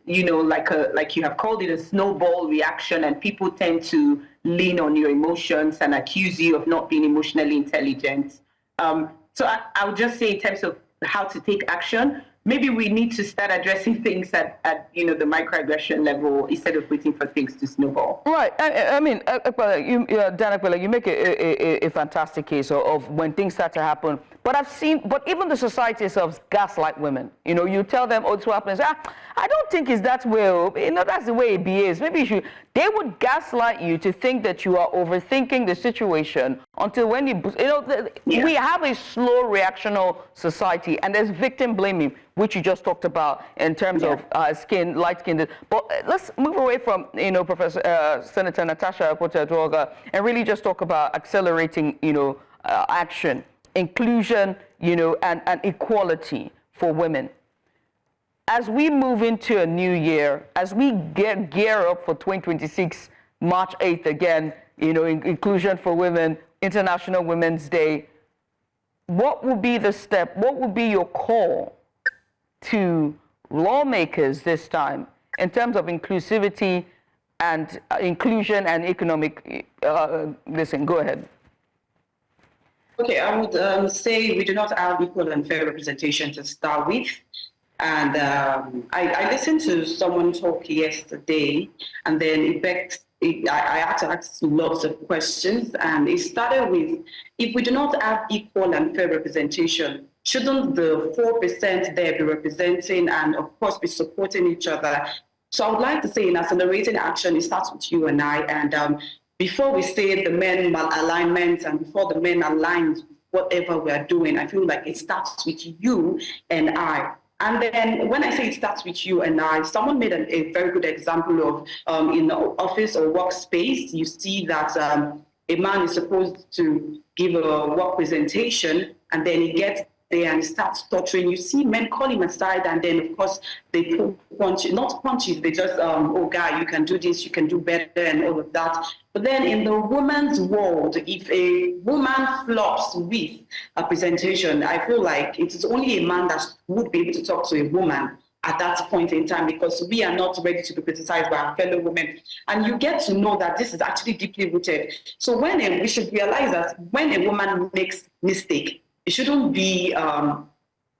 [SPEAKER 4] like you have called it a snowball reaction, and people tend to lean on your emotions and accuse you of not being emotionally intelligent. So I would just say in terms of how to take action, maybe we need to start addressing things at the microaggression level instead of waiting for things to snowball.
[SPEAKER 1] Right. I mean, Dan, you make a fantastic case of when things start to happen. But even the society itself gaslight women. You tell them, oh, it's what happens. I don't think it's that way. That's the way it behaves. Maybe you should. They would gaslight you to think that you are overthinking the situation until when we have a slow reactional society, and there's victim blaming, which you just talked about in terms of light-skinned. But let's move away from, Professor Senator Natasha Akpoti-Adwoga, and really just talk about accelerating, action, inclusion and equality for women. As we move into a new year, as we gear up for 2026, March 8th again, inclusion for women, International Women's Day, what would be the step, what would be your call to lawmakers this time in terms of inclusivity and inclusion and economic, listen, go ahead.
[SPEAKER 3] Okay, I would say we do not have equal and fair representation to start with. And I listened to someone talk yesterday, and then I had to ask lots of questions. And it started with, if we do not have equal and fair representation, shouldn't the 4% there be representing and, of course, be supporting each other? So I would like to say in accelerating action, it starts with you and I. And before we say the men alignment and before the men align whatever we are doing, I feel like it starts with you and I. And then when I say it starts with you and I, someone made a very good example of in the office or workspace, you see that a man is supposed to give a work presentation and then he gets there and starts stuttering. You see men call him aside and then, of course, they pull punches, not punches, they just, oh, guy, you can do this, you can do better and all of that. But then in the woman's world, if a woman flops with a presentation, I feel like it is only a man that would be able to talk to a woman at that point in time, because we are not ready to be criticized by our fellow women. And you get to know that this is actually deeply rooted. So we should realize that when a woman makes mistake, it shouldn't be a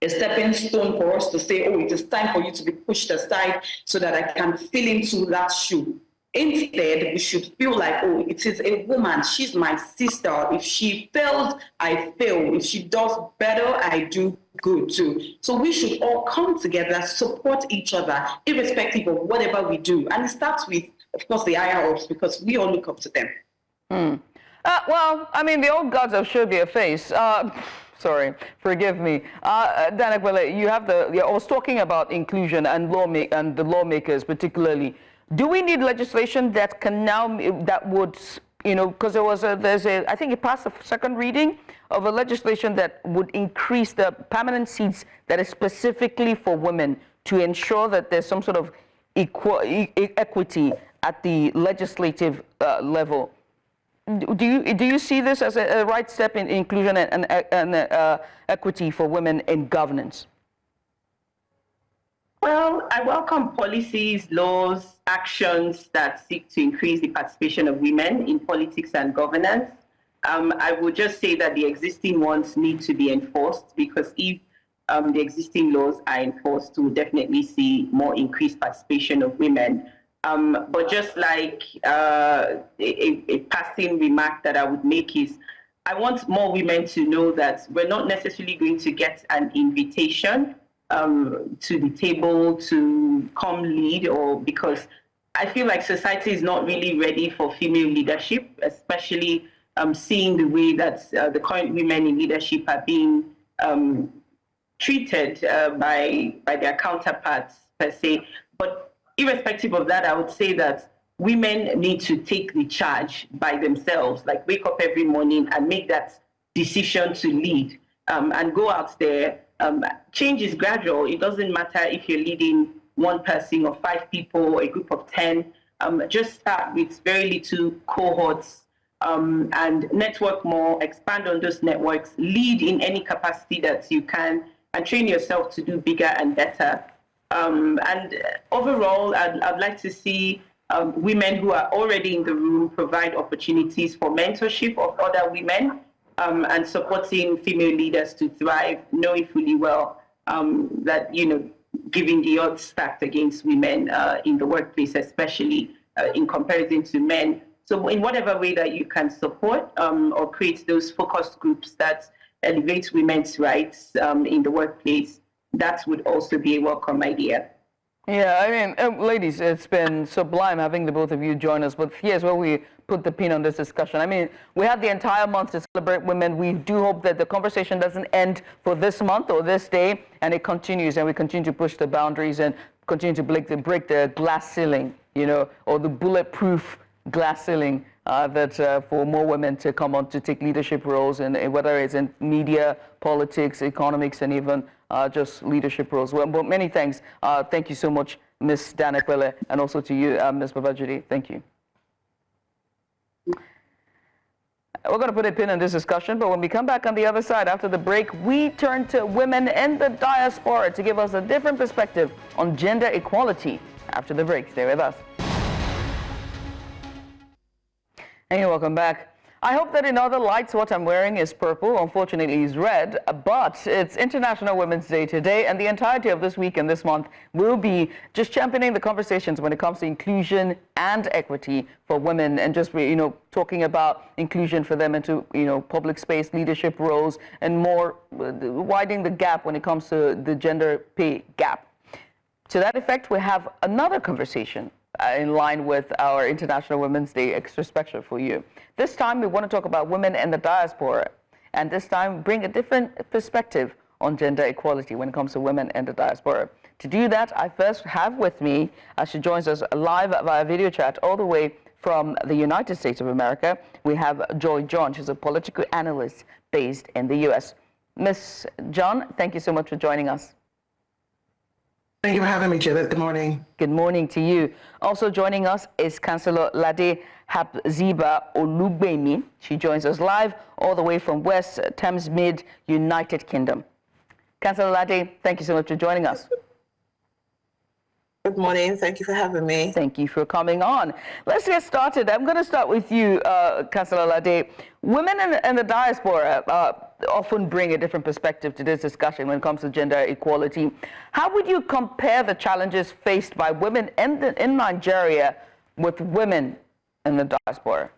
[SPEAKER 3] stepping stone for us to say, oh, it is time for you to be pushed aside so that I can fill into that shoe. Instead, we should feel like, oh, it is a woman. She's my sister. If she fails, I fail. If she does better, I do good too. So we should all come together, support each other, irrespective of whatever we do. And it starts with, of course, the higher ups, because we all look up to them.
[SPEAKER 1] Well, I mean, the old gods have showed their face. Sorry, forgive me. Amaewhule, you have I was talking about inclusion and the lawmakers particularly. Do we need legislation that can now, that would, because I think it passed the second reading of a legislation that would increase the permanent seats that is specifically for women to ensure that there's some sort of equity at the legislative level. Do you see this as a right step in inclusion and equity for women in governance?
[SPEAKER 4] Well, I welcome policies, laws, actions that seek to increase the participation of women in politics and governance. I would just say that the existing ones need to be enforced, because if the existing laws are enforced, we'll definitely see more increased participation of women. But just like a passing remark that I would make is, I want more women to know that we're not necessarily going to get an invitation to the table to come lead, or because I feel like society is not really ready for female leadership, especially seeing the way that the current women in leadership are being treated by their counterparts per se. But irrespective of that, I would say that women need to take the charge by themselves, like wake up every morning and make that decision to lead and go out there. Change is gradual. It doesn't matter if you're leading one person or 5 people or a group of 10. Just start with very little cohorts and network more, expand on those networks, lead in any capacity that you can, and train yourself to do bigger and better. And overall, I'd like to see women who are already in the room provide opportunities for mentorship of other women and supporting female leaders to thrive, knowing fully well that, giving the odds stacked against women in the workplace, especially in comparison to men. So in whatever way that you can support or create those focus groups that elevate women's rights in the workplace, that would also be a welcome idea.
[SPEAKER 1] Yeah, I mean, ladies, it's been sublime having the both of you join us, but here's where we put the pin on this discussion. I mean, we had the entire month to celebrate women. We do hope that the conversation doesn't end for this month or this day, and it continues, and we continue to push the boundaries and continue to break the glass ceiling, or the bulletproof glass ceiling for more women to come on to take leadership roles, in whether it's in media, politics, economics, and even just leadership roles. Well, many thanks. Thank you so much, Ms. Amaewhule, and also to you, Ms. Babajide. Thank you. We're going to put a pin in this discussion, but when we come back on the other side after the break, we turn to women in the diaspora to give us a different perspective on gender equality. After the break, stay with us. Hey, welcome back. I hope that in other lights what I'm wearing is purple. Unfortunately, it's red, but it's International Women's Day today, and the entirety of this week and this month will be just championing the conversations when it comes to inclusion and equity for women, and just, talking about inclusion for them into, public space, leadership roles, and more widening the gap when it comes to the gender pay gap. To that effect, we have another conversation in line with our International Women's Day extra special for you. This time we want to talk about women in the diaspora, and this time bring a different perspective on gender equality when it comes to women in the diaspora. To do that, I first have with me, she joins us live via video chat all the way from the United States of America, we have Joy John. She's a political analyst based in the U.S. Ms. John, thank you so much for joining us.
[SPEAKER 5] Thank you for having me, Judith. Good morning.
[SPEAKER 1] Good morning to you. Also joining us is Councillor Lade Hapziba Olugbemi. She joins us live all the way from West Thames Mid, United Kingdom. Councillor Lade, thank you so much for joining us.
[SPEAKER 5] Good morning. Thank you for having me.
[SPEAKER 1] Thank you for coming on. Let's get started. I'm going to start with you, Councillor Lade. Women in the diaspora often bring a different perspective to this discussion when it comes to gender equality. How would you compare the challenges faced by women in Nigeria with women in the diaspora?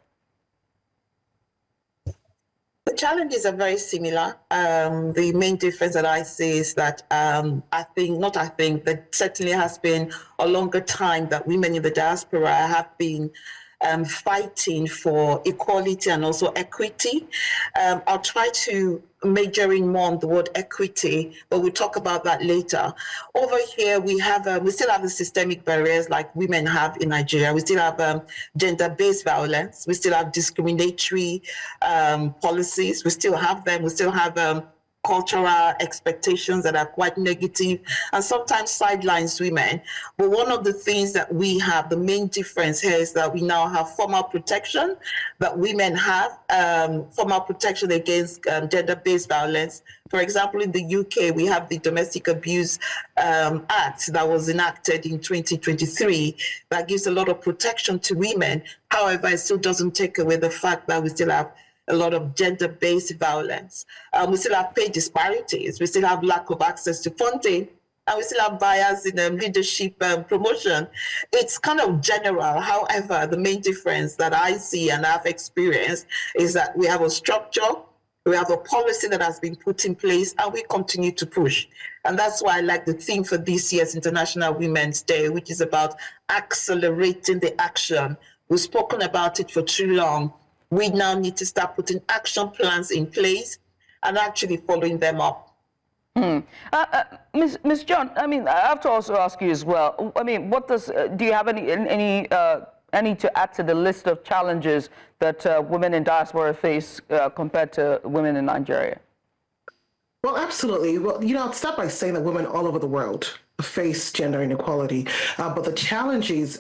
[SPEAKER 5] The challenges are very similar. The main difference that I see is that there certainly has been a longer time that women in the diaspora have been fighting for equality and also equity. I'll try to major in more on the word equity, but we'll talk about that later. Over here, we still have the systemic barriers like women have in Nigeria. We still have gender-based violence. We still have discriminatory policies. We still have them. We still have cultural expectations that are quite negative and sometimes sidelines women. But one of the things that we have, the main difference here is that we now have formal protection that women have, formal protection against gender-based violence. For example, in the UK, we have the Domestic Abuse Act that was enacted in 2023 that gives a lot of protection to women. However, it still doesn't take away the fact that we still have a lot of gender-based violence. We still have pay disparities. We still have lack of access to funding, and we still have bias in leadership promotion. It's kind of general. However, the main difference that I see and I've experienced is that we have a structure, we have a policy that has been put in place, and we continue to push. And that's why I like the theme for this year's International Women's Day, which is about accelerating the action. We've spoken about it for too long. We now need to start putting action plans in place and actually following them up.
[SPEAKER 1] Ms. John, I have to also ask you as well. Do you have any to add to the list of challenges that women in diaspora face compared to women in Nigeria?
[SPEAKER 5] Well, absolutely. Well, I'll start by saying that women all over the world face gender inequality, but the challenges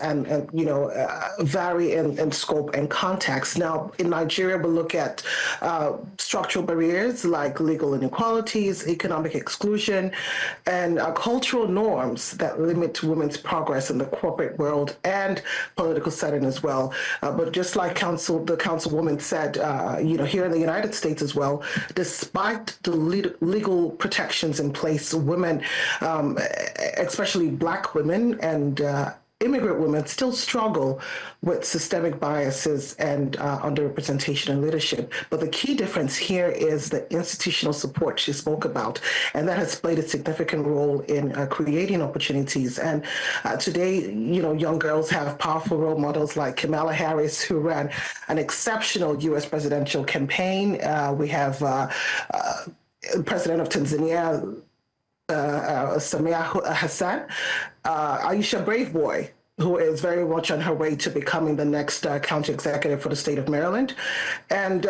[SPEAKER 5] vary in scope and context. Now, in Nigeria, we look at structural barriers like legal inequalities, economic exclusion, and cultural norms that limit women's progress in the corporate world and political setting as well. But just like the councilwoman said, here in the United States as well, despite the legal protections in place, women, especially Black women and immigrant women, still struggle with systemic biases and underrepresentation in leadership. But the key difference here is the institutional support she spoke about, and that has played a significant role in creating opportunities. And today, young girls have powerful role models like Kamala Harris, who ran an exceptional U.S. presidential campaign. We have President of Tanzania, Samia Hassan, Aisha Braveboy,
[SPEAKER 6] who is very much on her way to becoming the next county executive for the state of Maryland. And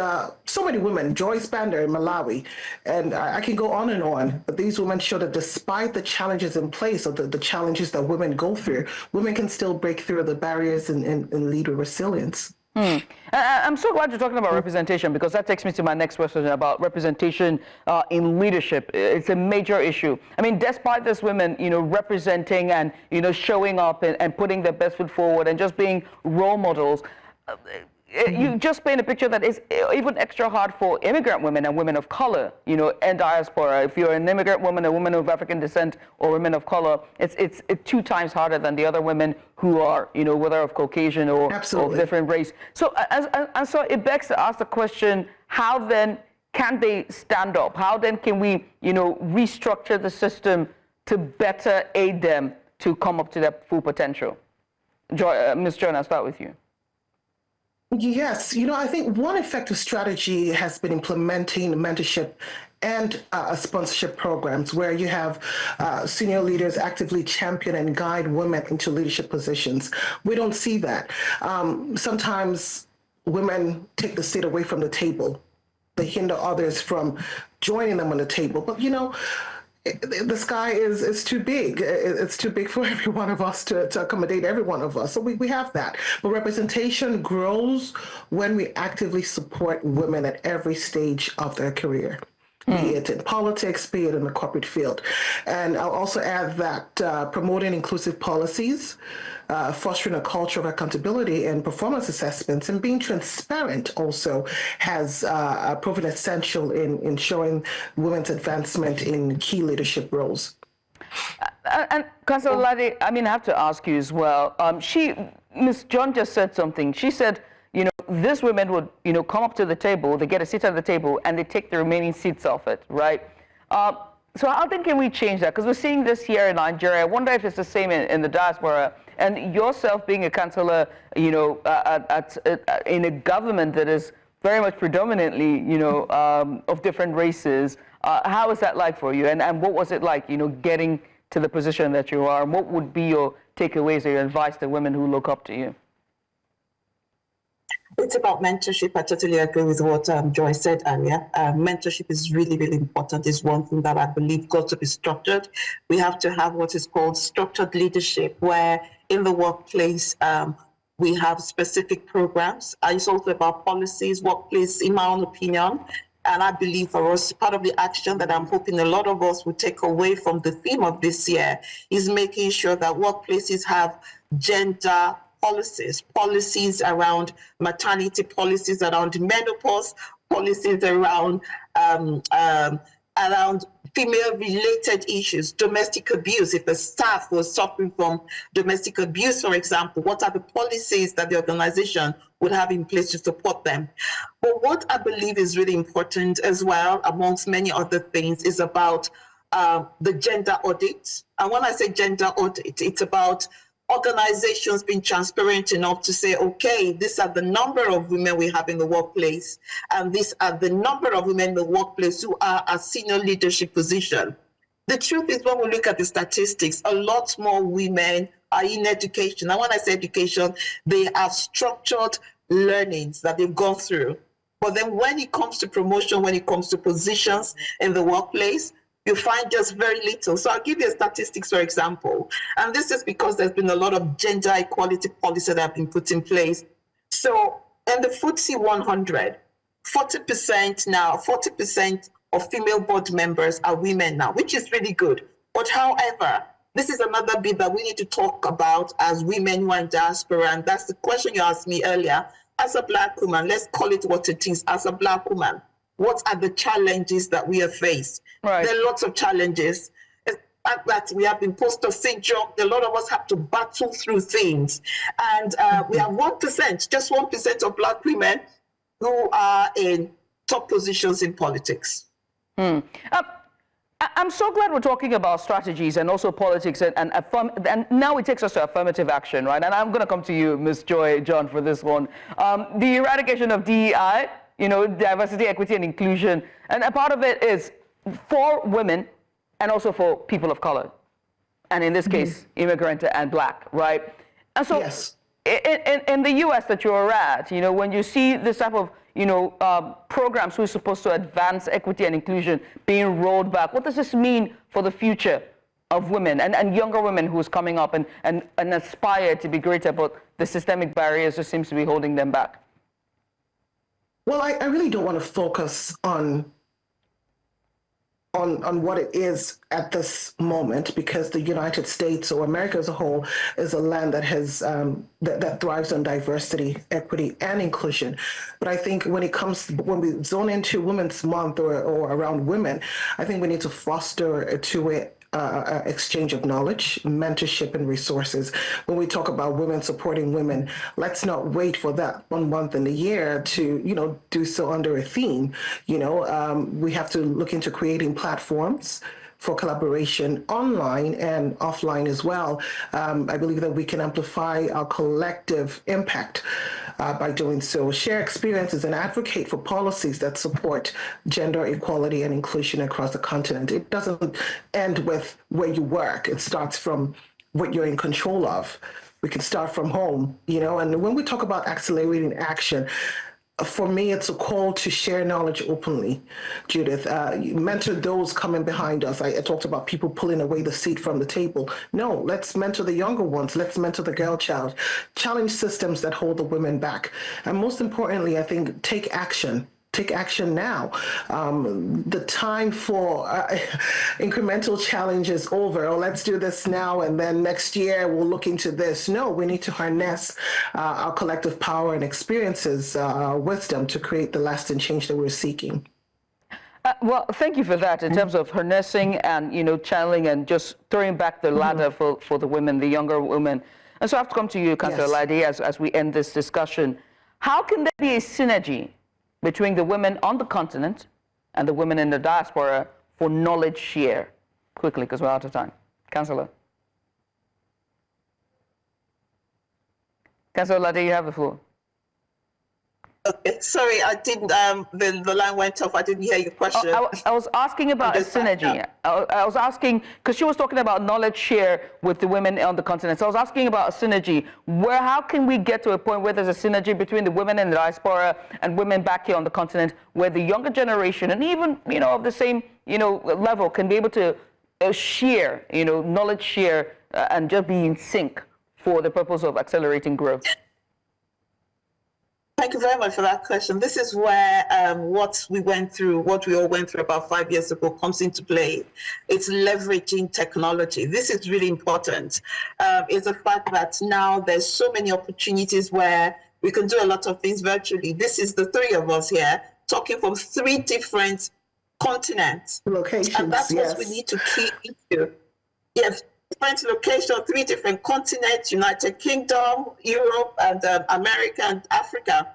[SPEAKER 6] so many women, Joyce Banda in Malawi, and I can go on, but these women show that despite the challenges in place, or the challenges that women go through, women can still break through the barriers and lead with resilience.
[SPEAKER 1] I'm so glad you're talking about representation, because that takes me to my next question about representation in leadership. It's a major issue. I mean, despite this women, representing and, showing up and putting their best foot forward and just being role models, you just paint a picture that is even extra hard for immigrant women and women of color, and diaspora. If you're an immigrant woman, a woman of African descent, or women of color, it's 2 times harder than the other women who are, whether of Caucasian or of different race. So, and so it begs to ask the question: how then can they stand up? How then can we, restructure the system to better aid them to come up to their full potential? Ms. Joan, I'll start with you.
[SPEAKER 6] Yes, I think one effective strategy has been implementing mentorship and sponsorship programs where you have senior leaders actively champion and guide women into leadership positions. We don't see that. Sometimes women take the seat away from the table. They hinder others from joining them on the table. But, the sky is too big. It's too big for every one of us to accommodate every one of us. So we have that. But representation grows when we actively support women at every stage of their career, be it in politics, be it in the corporate field. And I'll also add that promoting inclusive policies, fostering a culture of accountability and performance assessments, and being transparent also has proven essential in ensuring women's advancement in key leadership roles.
[SPEAKER 1] And Councillor Lade, I have to ask you as well. Ms. John just said something. She said, these women would, come up to the table, they get a seat at the table, and they take the remaining seats off it, right? So how then can we change that? Because we're seeing this here in Nigeria. I wonder if it's the same in the diaspora. And yourself being a councillor, in a government that is very much predominantly, of different races, how is that like for you? And what was it like, getting to the position that you are? And what would be your takeaways or your advice to women who look up to you?
[SPEAKER 5] It's about mentorship. I totally agree with what Joy said earlier. Mentorship is really, really important. It's one thing that I believe got to be structured. We have to have what is called structured leadership, where in the workplace, we have specific programs. It's also about policies, workplace, in my own opinion. And I believe for us, part of the action that I'm hoping a lot of us will take away from the theme of this year is making sure that workplaces have gender policies around maternity, policies around menopause, policies around female-related issues, domestic abuse. If a staff was suffering from domestic abuse, for example, what are the policies that the organization would have in place to support them? But what I believe is really important as well, amongst many other things, is about the gender audit. And when I say gender audit, it's about organizations being transparent enough to say, okay, these are the number of women we have in the workplace, and these are the number of women in the workplace who are at senior leadership position. The truth is, when we look at the statistics, a lot more women are in education. And when I say education, they have structured learnings that they've gone through. But then when it comes to promotion, when it comes to positions in the workplace, you find just very little. So I'll give you a statistics, for example. And this is because there's been a lot of gender equality policies that have been put in place. So in the FTSE 100, 40% of female board members are women now, which is really good. But however, this is another bit that we need to talk about as women who are in diaspora. And that's the question you asked me earlier. As a Black woman, let's call it what it is. As a Black woman, what are the challenges that we have faced? Right. There are lots of challenges. That we have imposter syndrome. A lot of us have to battle through things. And we have 1%, just 1% of Black women who are in top positions in politics.
[SPEAKER 1] I'm so glad we're talking about strategies and also politics, and now it takes us to affirmative action, right? And I'm going to come to you, Ms. Joy John, for this one. The eradication of DEI, diversity, equity, and inclusion, and a part of it is for women and also for people of color, and in this case, immigrant and Black, right? And so
[SPEAKER 6] yes.
[SPEAKER 1] in the U.S. that you're at, when you see this type of, programs who are supposed to advance equity and inclusion being rolled back, what does this mean for the future of women and younger women who's coming up and aspire to be greater, but the systemic barriers just seems to be holding them back?
[SPEAKER 6] Well, I really don't want to focus on what it is at this moment, because the United States, or America as a whole, is a land that has that thrives on diversity, equity, and inclusion. But I think when when we zone into Women's Month or around women, I think we need to foster a two-way exchange of knowledge, mentorship, and resources. When we talk about women supporting women, let's not wait for that 1 month in the year to, do so under a theme. We have to look into creating platforms for collaboration online and offline as well. I believe that we can amplify our collective impact by doing so. Share experiences and advocate for policies that support gender equality and inclusion across the continent. It doesn't end with where you work. It starts from what you're in control of. We can start from home, and when we talk about accelerating action, for me, it's a call to share knowledge openly, Judith. Mentor those coming behind us. I talked about people pulling away the seat from the table. No, let's mentor the younger ones. Let's mentor the girl child. Challenge systems that hold the women back. And most importantly, I think take action. Take action now. The time for incremental challenge is over. Or let's do this now, and then next year we'll look into this. No, we need to harness our collective power and experiences, wisdom, to create the lasting change that we're seeking.
[SPEAKER 1] Well, thank you for that. In terms of harnessing and channeling and just throwing back the ladder for the women, the younger women. And so I have to come to you, Councillor Ladi, as we end this discussion. How can there be a synergy between the women on the continent and the women in the diaspora for knowledge share? Quickly, because we're out of time. Councillor. Councillor Ladi, you have the floor.
[SPEAKER 5] Okay, sorry, I didn't, the line went off. I didn't hear your question.
[SPEAKER 1] I was asking about a synergy. I was asking, because she was talking about knowledge share with the women on the continent. So I was asking about a synergy. How can we get to a point where there's a synergy between the women in the diaspora and women back here on the continent, where the younger generation and even, of the same, level can be able to share, knowledge share and just be in sync for the purpose of accelerating growth?
[SPEAKER 5] Thank you very much for that question. This is where what we all went through about 5 years ago comes into play. It's leveraging technology. This is really important. It's the fact that now there's so many opportunities where we can do a lot of things virtually. This is the three of us here talking from 3 different continents.
[SPEAKER 6] Locations,
[SPEAKER 5] and that's what we need to key into. Yes. Different locations, 3 different continents: United Kingdom, Europe, and America and Africa.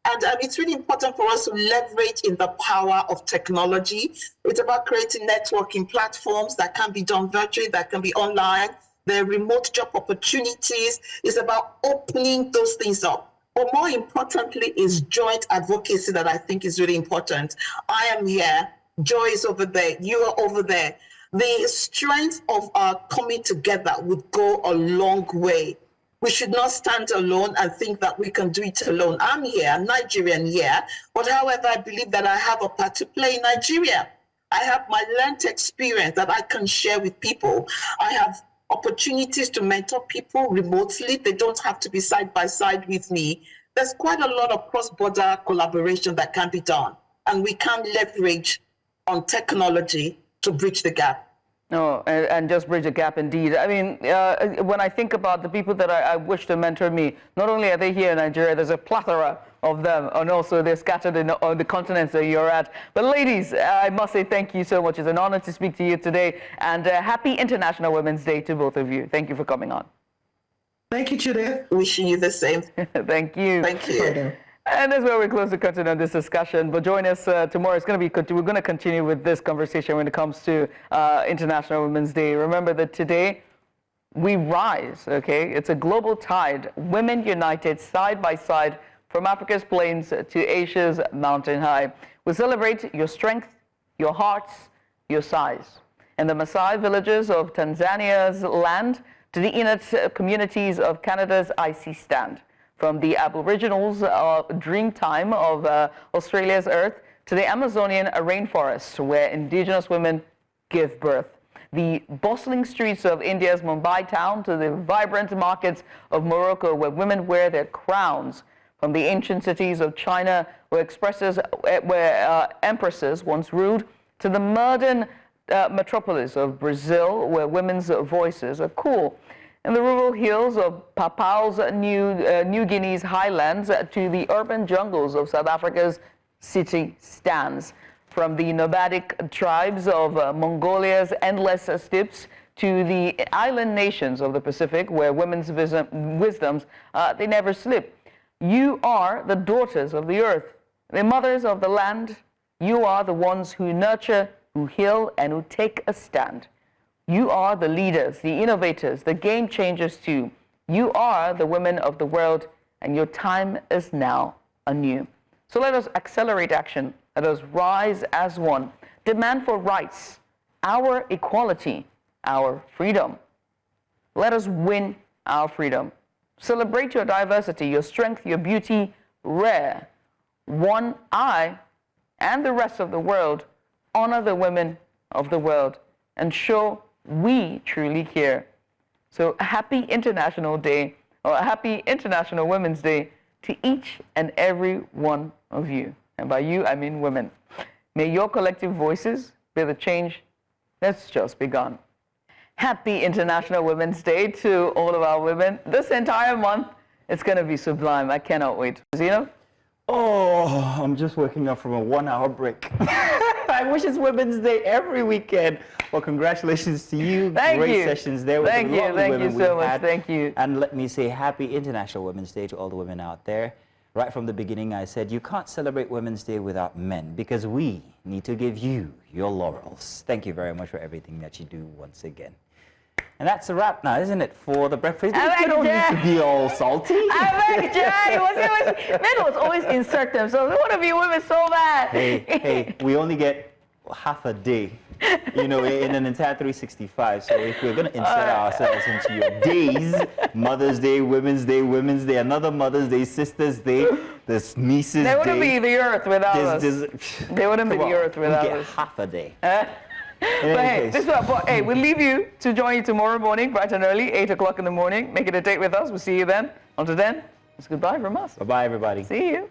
[SPEAKER 5] And it's really important for us to leverage in the power of technology. It's about creating networking platforms that can be done virtually, that can be online. There are remote job opportunities. It's about opening those things up. But more importantly is joint advocacy that I think is really important. I am here, Joy is over there, you are over there. The strength of our coming together would go a long way. We should not stand alone and think that we can do it alone. I'm here, I'm Nigerian here, but however, I believe that I have a part to play in Nigeria. I have my learned experience that I can share with people. I have opportunities to mentor people remotely. They don't have to be side by side with me. There's quite a lot of cross-border collaboration that can be done, and we can leverage on technology to bridge the gap.
[SPEAKER 1] No, and just bridge the gap indeed. I mean, when I think about the people that I wish to mentor me, not only are they here in Nigeria, there's a plethora of them, and also they're scattered on the continents that you're at. But ladies, I must say thank you so much. It's an honor to speak to you today, and happy International Women's Day to both of you. Thank you for coming on.
[SPEAKER 5] Thank you, Judith. Wishing you the same.
[SPEAKER 1] Thank you.
[SPEAKER 5] Thank you.
[SPEAKER 1] And that's where we close the curtain on this discussion. But join us tomorrow. We're going to continue with this conversation when it comes to International Women's Day. Remember that today we rise, okay? It's a global tide. Women united side by side from Africa's plains to Asia's mountain high. We celebrate your strength, your hearts, your size. In the Maasai villages of Tanzania's land, to the Inuit communities of Canada's icy stand, from the Aboriginals' dream time of Australia's earth to the Amazonian rainforest, where Indigenous women give birth. The bustling streets of India's Mumbai town to the vibrant markets of Morocco, where women wear their crowns. From the ancient cities of China, where empresses once ruled, to the modern metropolis of Brazil, where women's voices are cool. In the rural hills of Papou's New Guinea's highlands to the urban jungles of South Africa's city stands. From the nomadic tribes of Mongolia's endless steppes to the island nations of the Pacific, where women's wisdoms, they never slip. You are the daughters of the earth, the mothers of the land. You are the ones who nurture, who heal, and who take a stand. You are the leaders, the innovators, the game changers too. You are the women of the world, and your time is now anew. So let us accelerate action. Let us rise as one. Demand for rights, our equality, our freedom. Let us win our freedom. Celebrate your diversity, your strength, your beauty, rare. One eye and the rest of the world honor the women of the world and show we truly care. So a happy International Day, or a happy International Women's Day to each and every one of you. And by you, I mean women. May your collective voices be the change that's just begun. Happy International Women's Day to all of our women. This entire month, it's going to be sublime. I cannot wait. Zeno?
[SPEAKER 2] Oh, I'm just waking up from a 1-hour break. I wish it's Women's Day every weekend. Well, congratulations to you. Great sessions there with the lovely women
[SPEAKER 1] Thank you so much.
[SPEAKER 2] had.
[SPEAKER 1] Thank you.
[SPEAKER 2] And let me say happy International Women's Day to all the women out there. Right from the beginning, I said you can't celebrate Women's Day without men, because we need to give you your laurels. Thank you very much for everything that you do once again. And that's a wrap now, isn't it, for the breakfast? You don't need to be all salty.
[SPEAKER 1] Men was always insert themselves. They want to be women so bad.
[SPEAKER 2] Hey, we only get half a day, in an entire 365. So if we're going to insert ourselves into your days, Mother's Day, Women's Day, another Mother's Day, Sister's Day, this Niece's Day.
[SPEAKER 1] They wouldn't be the earth without us. They wouldn't be the earth without us.
[SPEAKER 2] Half a day.
[SPEAKER 1] But hey, we'll leave you to join you tomorrow morning, bright and early, 8 o'clock in the morning. Make it a date with us. We'll see you then. Until then, it's goodbye from us.
[SPEAKER 2] Bye-bye, everybody.
[SPEAKER 1] See you.